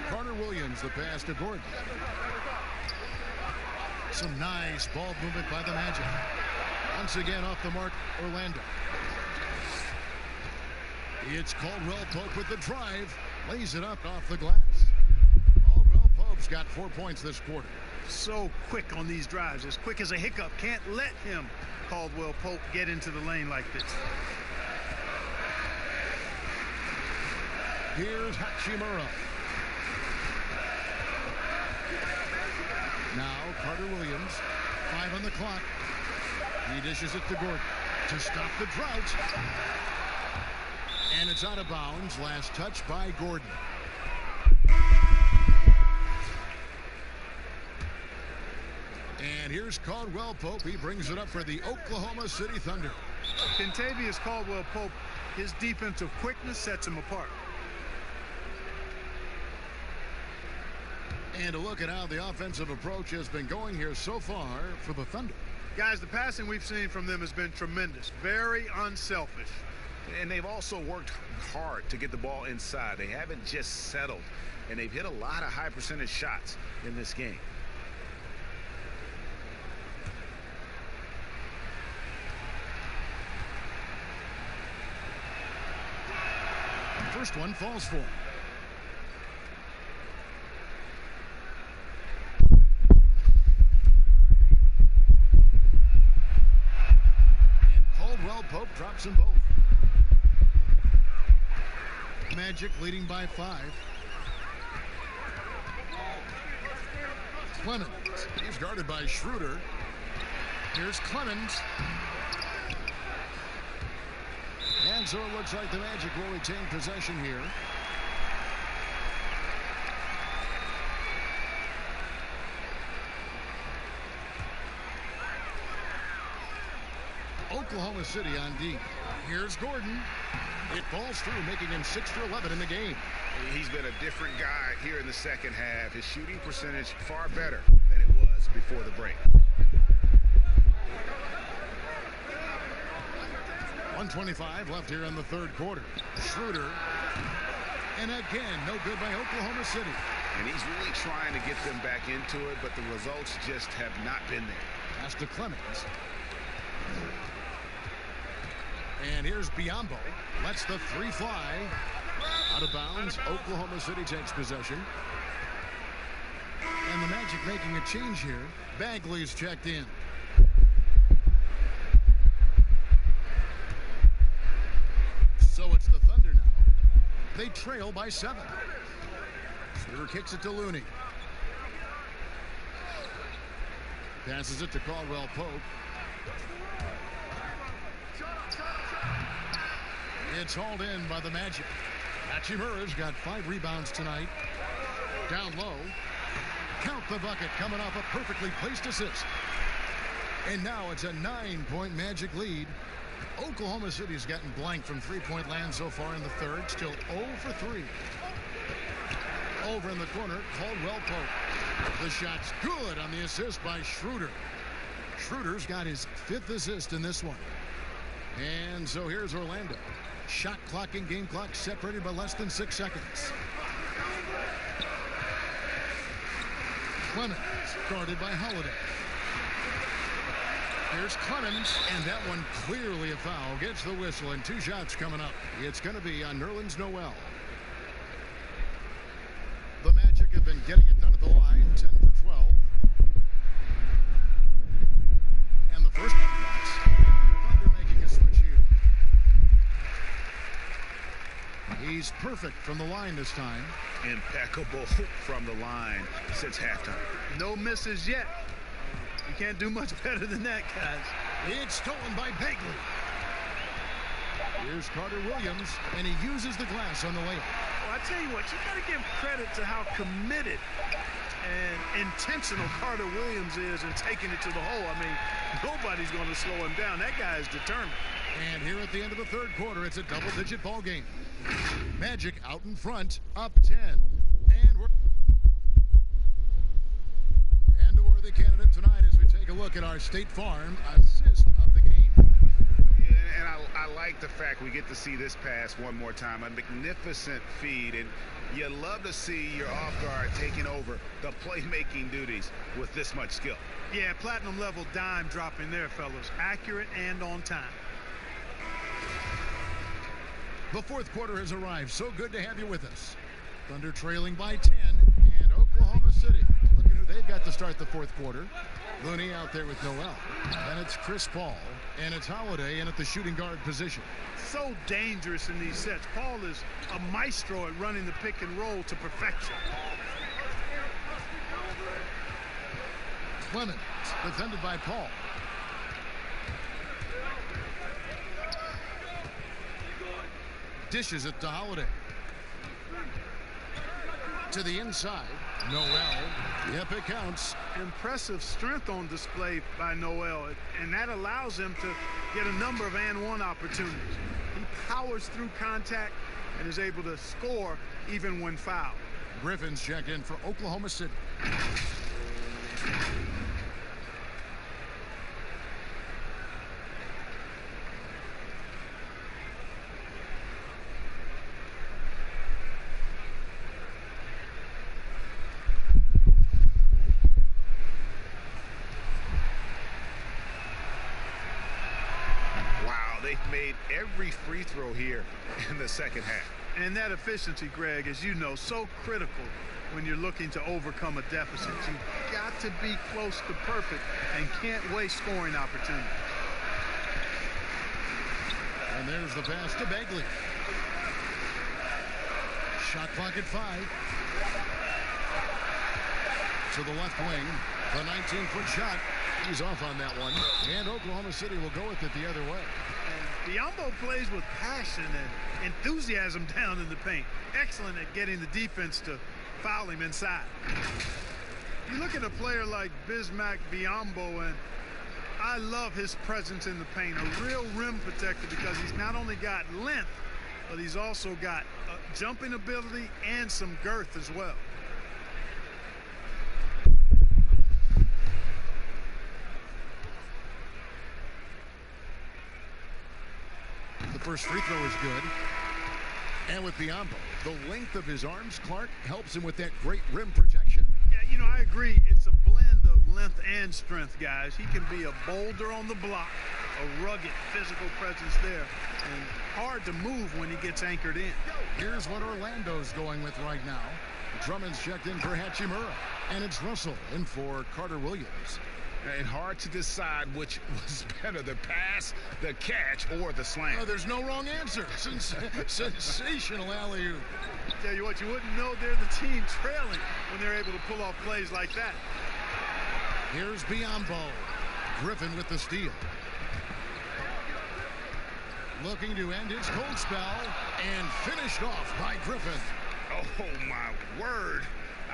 Carter Williams, the pass to Gordon. Some nice ball movement by the Magic. Once again off the mark, Orlando. It's Caldwell Pope with the drive. Lays it up off the glass. Caldwell Pope's got 4 points this quarter. So quick on these drives, as quick as a hiccup. Can't let him, Caldwell Pope, get into the lane like this. Here's Hachimura. Now Carter Williams, 5 on the clock. He dishes it to Gordon to stop the drought. And it's out of bounds. Last touch by Gordon. And here's Caldwell Pope. He brings it up for the Oklahoma City Thunder. Kentavious Caldwell Pope, his defensive quickness sets him apart. And a look at how the offensive approach has been going here so far for the Thunder. Guys, the passing we've seen from them has been tremendous. Very unselfish. And they've also worked hard to get the ball inside. They haven't just settled. And they've hit a lot of high percentage shots in this game. First one falls for him. And Caldwell Pope drops them both. Magic leading by 5. Clemens. He's guarded by Schroeder. Here's Clemens. And so it looks like the Magic will retain possession here. Oklahoma City on D. Here's Gordon. It falls through, making him 6 for 11 in the game. He's been a different guy here in the second half. His shooting percentage far better than it was before the break. 1:25 left here in the third quarter. Schroeder. And again, no good by Oklahoma City. And he's really trying to get them back into it, but the results just have not been there. Pass to Clemens. And here's Biyombo. Lets the 3 fly. Out of bounds. Oklahoma City takes possession. And the Magic making a change here. Bagley's checked in. So it's the Thunder now. They trail by 7. Schroeder kicks it to Looney. Passes it to Caldwell Pope. It's hauled in by the Magic. Hachimura's got 5 rebounds tonight. Down low. Count the bucket coming off a perfectly placed assist. And now it's a 9-point Magic lead. Oklahoma City's gotten blanked from 3-point land so far in the third. Still 0 for 3. Over in the corner, Caldwell Pope. The shot's good on the assist by Schroeder. Schroeder's got his 5th assist in this one. And so here's Orlando. Shot clock and game clock separated by less than 6 seconds. Clemens guarded by Holiday. Here's Clemens, and that one clearly a foul. Gets the whistle, and 2 shots coming up. It's going to be on Nerlens Noel. The Magic have been getting it done at the line, 10 for 12. And the first one drops. Thunder making a switch here. He's perfect from the line this time. Impeccable from the line since halftime. No misses yet. You can't do much better than that, guys. It's stolen by Bagley. Here's Carter Williams, and he uses the glass on the layup. Well, I tell you what, you got to give credit to how committed and intentional Carter Williams is in taking it to the hole. I mean, nobody's going to slow him down. That guy is determined. And here at the end of the third quarter, it's a double-digit ball game. Magic out in front, up 10. And we're the candidate tonight as we take a look at our State Farm assist of the game. And I like the fact we get to see this pass one more time. A magnificent feed, and you love to see your off guard taking over the playmaking duties with this much skill. Yeah, platinum level dime dropping there, fellas. Accurate and on time. The fourth quarter has arrived. So good to have you with us. Thunder trailing by 10, and Oklahoma City looking who they've got to start the fourth quarter. Looney out there with Noel. And it's Chris Paul. And it's Holiday in at the shooting guard position. So dangerous in these sets. Paul is a maestro at running the pick and roll to perfection. Clemens, defended by Paul. Dishes it to Holiday. To the inside. Noel. Yep, it counts. Impressive strength on display by Noel, and that allows him to get a number of and-one opportunities. He powers through contact and is able to score even when fouled. Griffin's check in for Oklahoma City. Made every free throw here in the second half. And that efficiency, Greg, as you know, so critical when you're looking to overcome a deficit. You've got to be close to perfect and can't waste scoring opportunities. And there's the pass to Bagley. Shot clock at 5. To the left wing. The 19-foot shot. He's off on that one. And Oklahoma City will go with it the other way. Biyombo plays with passion and enthusiasm down in the paint. Excellent at getting the defense to foul him inside. You look at a player like Bismack Biyombo, and I love his presence in the paint. A real rim protector because he's not only got length, but he's also got jumping ability and some girth as well. The first free throw is good. And with Biyombo, the length of his arms, Clark, helps him with that great rim protection. Yeah, you know, I agree. It's a blend of length and strength, guys. He can be a boulder on the block, a rugged physical presence there, and hard to move when he gets anchored in. Here's what Orlando's going with right now. Drummond's checked in for Hachimura. And it's Russell in for Carter Williams. And hard to decide which was better, the pass, the catch, or the slam. Oh, there's no wrong answer. Sensational alley-oop. Tell you what, you wouldn't know they're the team trailing when they're able to pull off plays like that. Here's Biyombo. Griffin with the steal. Looking to end his cold spell, and finished off by Griffin. Oh, my word.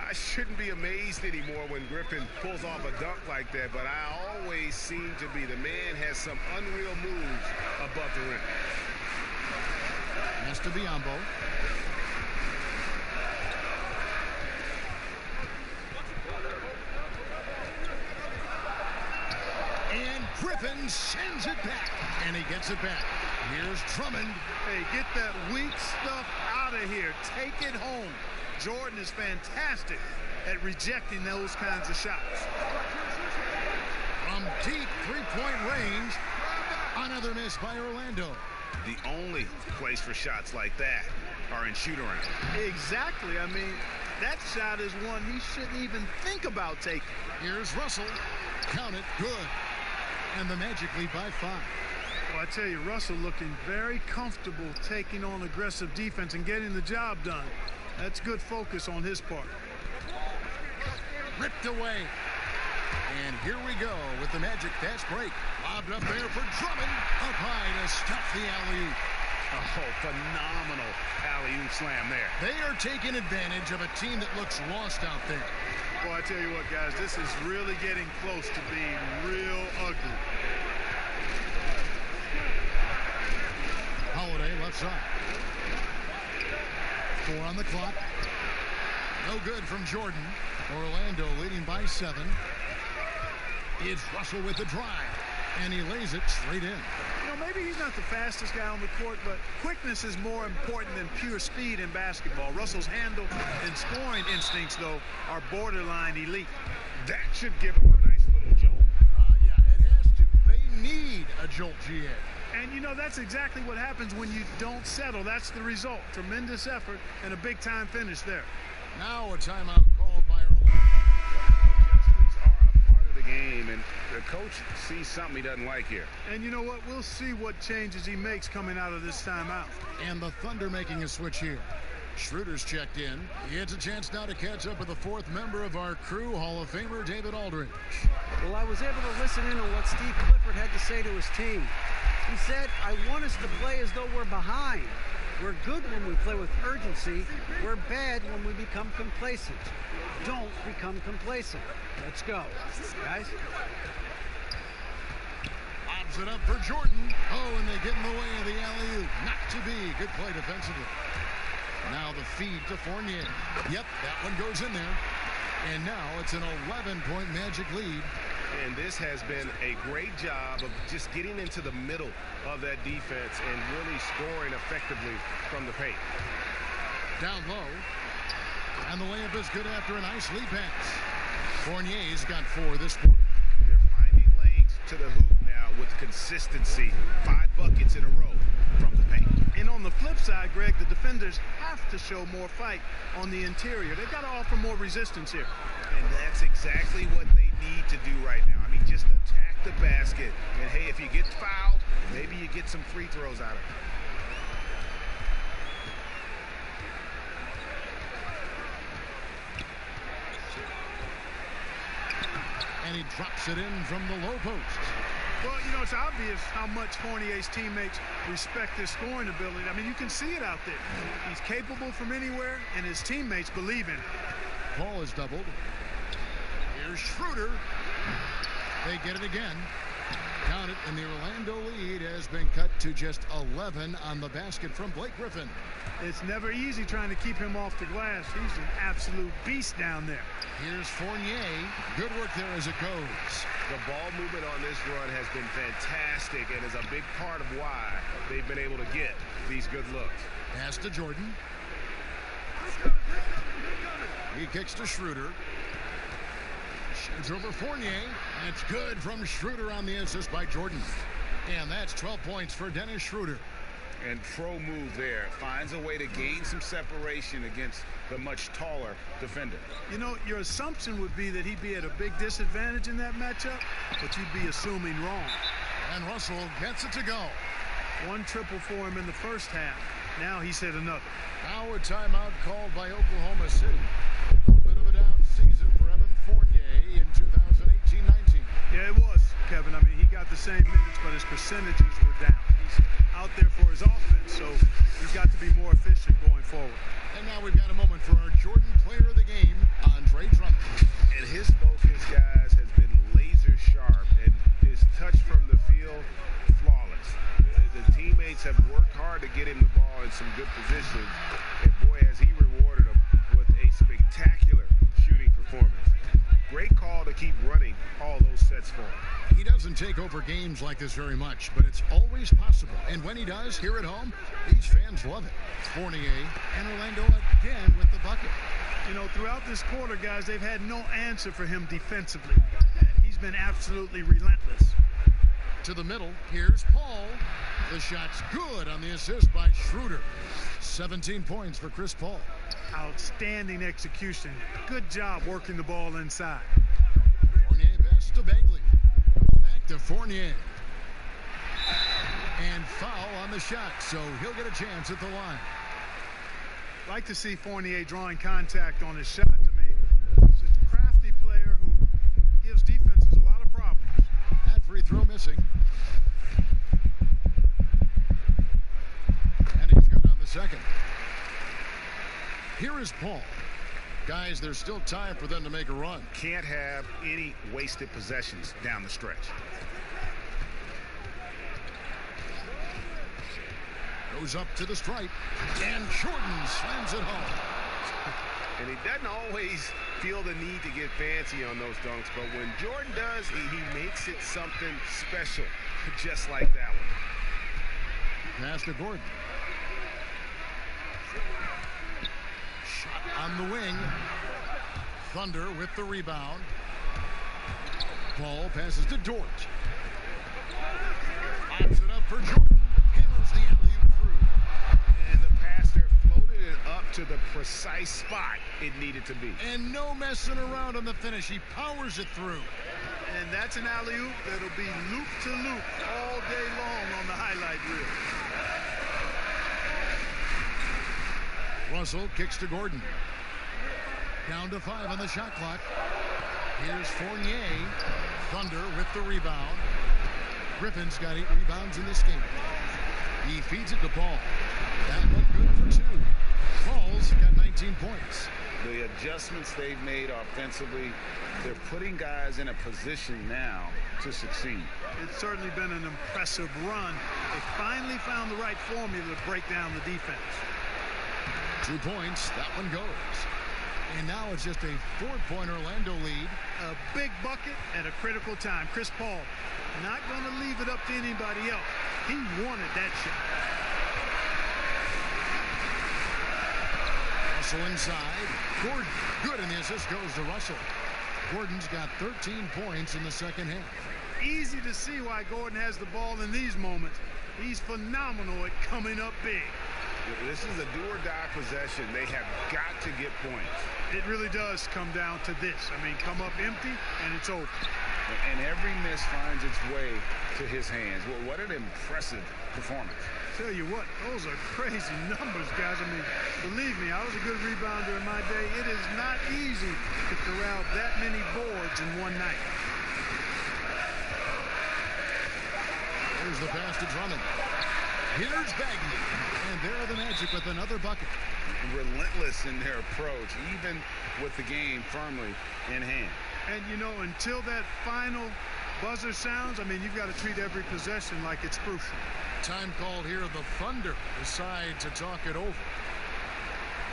I shouldn't be amazed anymore when Griffin pulls off a dunk like that, but I always seem to be. The man has some unreal moves above the rim. Pass to Biyombo. And Griffin sends it back, and he gets it back. Here's Drummond. Hey, get that weak stuff out of here. Take it home. Jordan is fantastic at rejecting those kinds of shots. From deep three-point range, another miss by Orlando. The only place for shots like that are in shoot-around. Exactly. I mean, that shot is one he shouldn't even think about taking. Here's Russell. Count it. Good. And the Magic lead by 5. Well, I tell you, Russell looking very comfortable taking on aggressive defense and getting the job done. That's good focus on his part. Ripped away. And here we go with the Magic fast break. Lobbed up there for Drummond. Up high to stop the alley-oop. Oh, phenomenal alley-oop slam there. They are taking advantage of a team that looks lost out there. Well, I tell you what, guys, this is really getting close to being real ugly. Holiday left side. 4 on the clock. No good from Jordan. Orlando leading by 7. It's Russell with the drive, and he lays it straight in. You know, maybe he's not the fastest guy on the court, but quickness is more important than pure speed in basketball. Russell's handle and scoring instincts, though, are borderline elite. That should give him a nice little jolt. Yeah, it has to. They need a jolt, GA. And, you know, that's exactly what happens when you don't settle. That's the result. Tremendous effort and a big-time finish there. Now a timeout called by Orlando. Adjustments are a part of the game, and the coach sees something he doesn't like here. And you know what? We'll see what changes he makes coming out of this timeout. And the Thunder making a switch here. Schroeder's checked in. He has a chance now to catch up with the 4th member of our crew, Hall of Famer David Aldridge. Well, I was able to listen in on what Steve Clifford had to say to his team. He said, I want us to play as though we're behind. We're good when we play with urgency. We're bad when we become complacent. Don't become complacent. Let's go, guys. Lobs it up for Jordan. Oh, and they get in the way of the alley-oop. Not to be. Good play defensively. Now the feed to Fournier. Yep, that one goes in there. And now it's an 11-point Magic lead. And this has been a great job of just getting into the middle of that defense and really scoring effectively from the paint. Down low. And the layup is good after a nice lead pass. Fournier's got 4 this quarter. They're finding lanes to the hoop now with consistency. 5 buckets in a row from the paint. And on the flip side, Greg, the defenders have to show more fight on the interior. They've got to offer more resistance here. And that's exactly what they need to do right now. I mean, just attack the basket. And, hey, if you get fouled, maybe you get some free throws out of it. And he drops it in from the low post. Well, you know, it's obvious how much Fournier's teammates respect his scoring ability. I mean, you can see it out there. He's capable from anywhere, and his teammates believe in him. Paul is doubled. Here's Schroeder. They get it again. Count it, and the Orlando lead has been cut to just 11 on the basket from Blake Griffin. It's never easy trying to keep him off the glass. He's an absolute beast down there. Here's Fournier. Good work there as it goes. The ball movement on this run has been fantastic and is a big part of why they've been able to get these good looks. Pass to Jordan. He kicks to Schroeder. Shoots over Fournier. That's good from Schroeder on the assist by Jordan. And that's 12 points for Dennis Schroeder. And pro move there. Finds a way to gain some separation against the much taller defender. You know, your assumption would be that he'd be at a big disadvantage in that matchup, but you'd be assuming wrong. And Russell gets it to go. 1 triple for him in the first half. Now he's hit another. Now a timeout called by Oklahoma City. A bit of a down season for Evan Fournier in 2018-19. Yeah, it was, Kevin. I mean, he got the same minutes, but his percentages were down. He's out there for his offense, so he's got to be more efficient going forward. And now we've got a moment for our Jordan player of the game, Andre Drummond. And his focus, guys, has been laser sharp, and his touch from the field, flawless. The teammates have worked hard to get him the ball in some good positions, and boy, has he rewarded them with a spectacular shooting performance. Great call to keep running all those sets for him. He doesn't take over games like this very much, but it's always possible. And when he does, here at home, these fans love it. Fournier and Orlando again with the bucket. You know, throughout this quarter, guys, they've had no answer for him defensively. And he's been absolutely relentless. To the middle, here's Paul. The shot's good on the assist by Schroeder. 17 points for Chris Paul. Outstanding execution. Good job working the ball inside. Fournier pass to Bagley. Back to Fournier. And foul on the shot, so he'll get a chance at the line. Like to see Fournier drawing contact on his shot to me. He's a crafty player who gives defense Here is Paul. Guys, there's still time for them to make a run. Can't have any wasted possessions down the stretch. Goes up to the stripe, and Jordan slams it home. And he doesn't always feel the need to get fancy on those dunks, but when Jordan does, he makes it something special, just like that one. Pass to Gordon. Shot on the wing. Thunder with the rebound. Paul passes to Dort. Lines it up for Jordan. Hammers the alley-oop through. And the pass there floated it up to the precise spot it needed to be. And no messing around on the finish. He powers it through. And that's an alley-oop that'll be loop to loop all day long on the highlight reel. Russell kicks to Gordon. Down to 5 on the shot clock. Here's Fournier. Thunder with the rebound. Griffin's got 8 rebounds in this game. He feeds it to Paul. That one good for 2. Paul's got 19 points. The adjustments they've made offensively, they're putting guys in a position now to succeed. It's certainly been an impressive run. They finally found the right formula to break down the defense. 2 points. That one goes. And now it's just a 4-point Orlando lead. A big bucket at a critical time. Chris Paul not going to leave it up to anybody else. He wanted that shot. Russell inside. Gordon. Good, and the assist goes to Russell. Gordon's got 13 points in the second half. Easy to see why Gordon has the ball in these moments. He's phenomenal at coming up big. This is a do-or-die possession. They have got to get points. It really does come down to this. I mean, come up empty, and it's over. And every miss finds its way to his hands. Well, what an impressive performance. Tell you what, those are crazy numbers, guys. I mean, believe me, I was a good rebounder in my day. It is not easy to corral that many boards in one night. Here's the pass to Drummond. Here's Bagley. And there are the Magic with another bucket. Relentless in their approach, even with the game firmly in hand. And, you know, until that final buzzer sounds, I mean, you've got to treat every possession like it's crucial. Time called here. The Thunder decide to talk it over.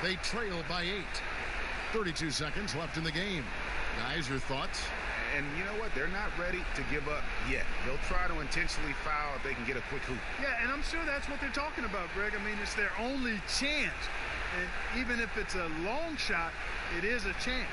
They trail by 8. 32 seconds left in the game. Guys, your thoughts? And you know what? They're not ready to give up yet. They'll try to intentionally foul if they can get a quick hoop. Yeah, and I'm sure that's what they're talking about, Greg. I mean, it's their only chance. And even if it's a long shot, it is a chance.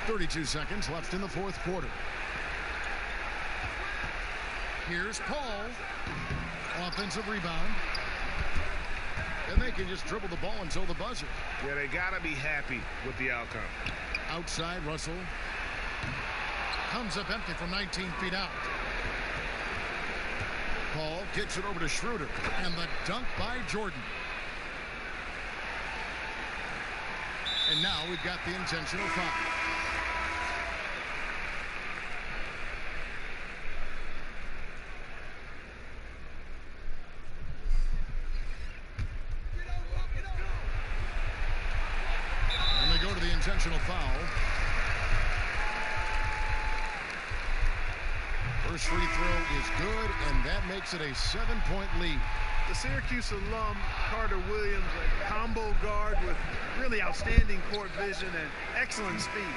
.32 seconds left in the fourth quarter. Here's Paul. Offensive rebound. And they can just dribble the ball until the buzzer. Yeah, they got to be happy with the outcome. Outside, Russell. Comes up empty from 19 feet out. Paul kicks it over to Schroeder. And the dunk by Jordan. And now we've got the intentional foul. Intentional foul. First free throw is good, and that makes it a 7-point lead. The Syracuse alum, Carter Williams, a combo guard with really outstanding court vision and excellent speed.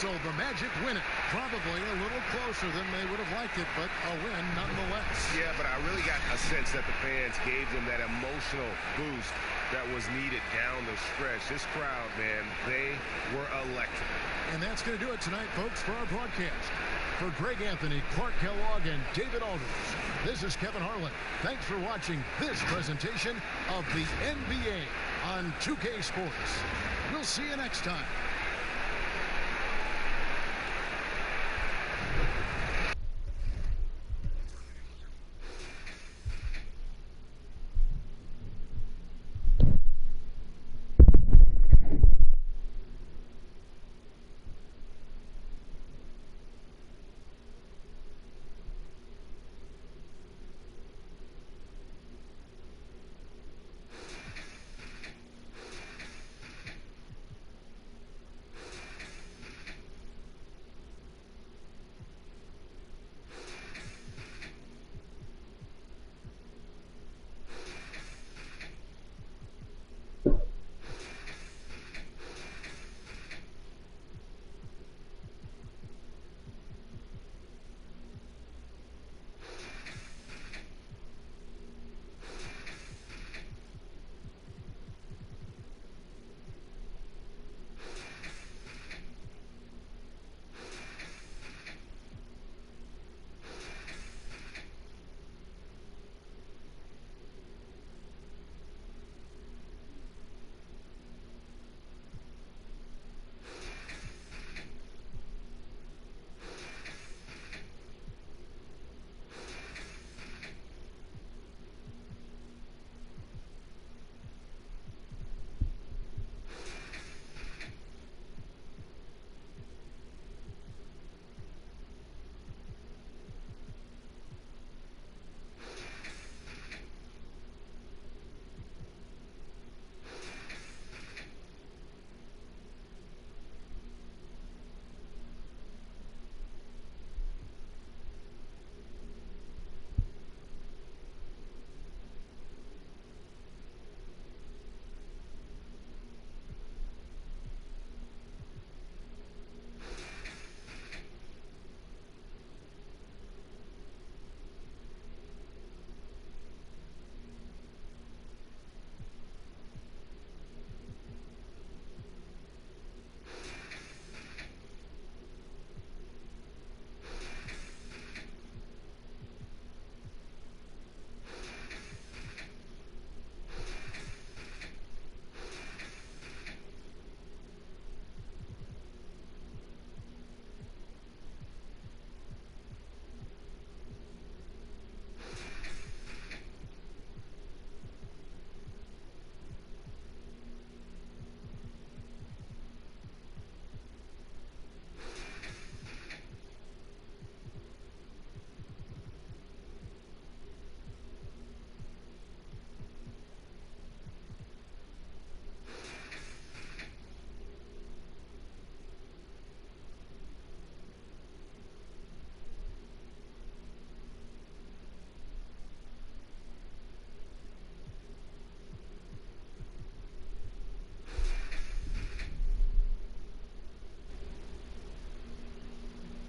So the Magic win it. Probably a little closer than they would have liked it, but a win nonetheless. Yeah, but I really got a sense that the fans gave them that emotional boost that was needed down the stretch. This crowd, man, they were electric. And that's going to do it tonight, folks, for our broadcast. For Greg Anthony, Clark Kellogg, and David Aldridge, this is Kevin Harlan. Thanks for watching this presentation of the NBA on 2K Sports. We'll see you next time.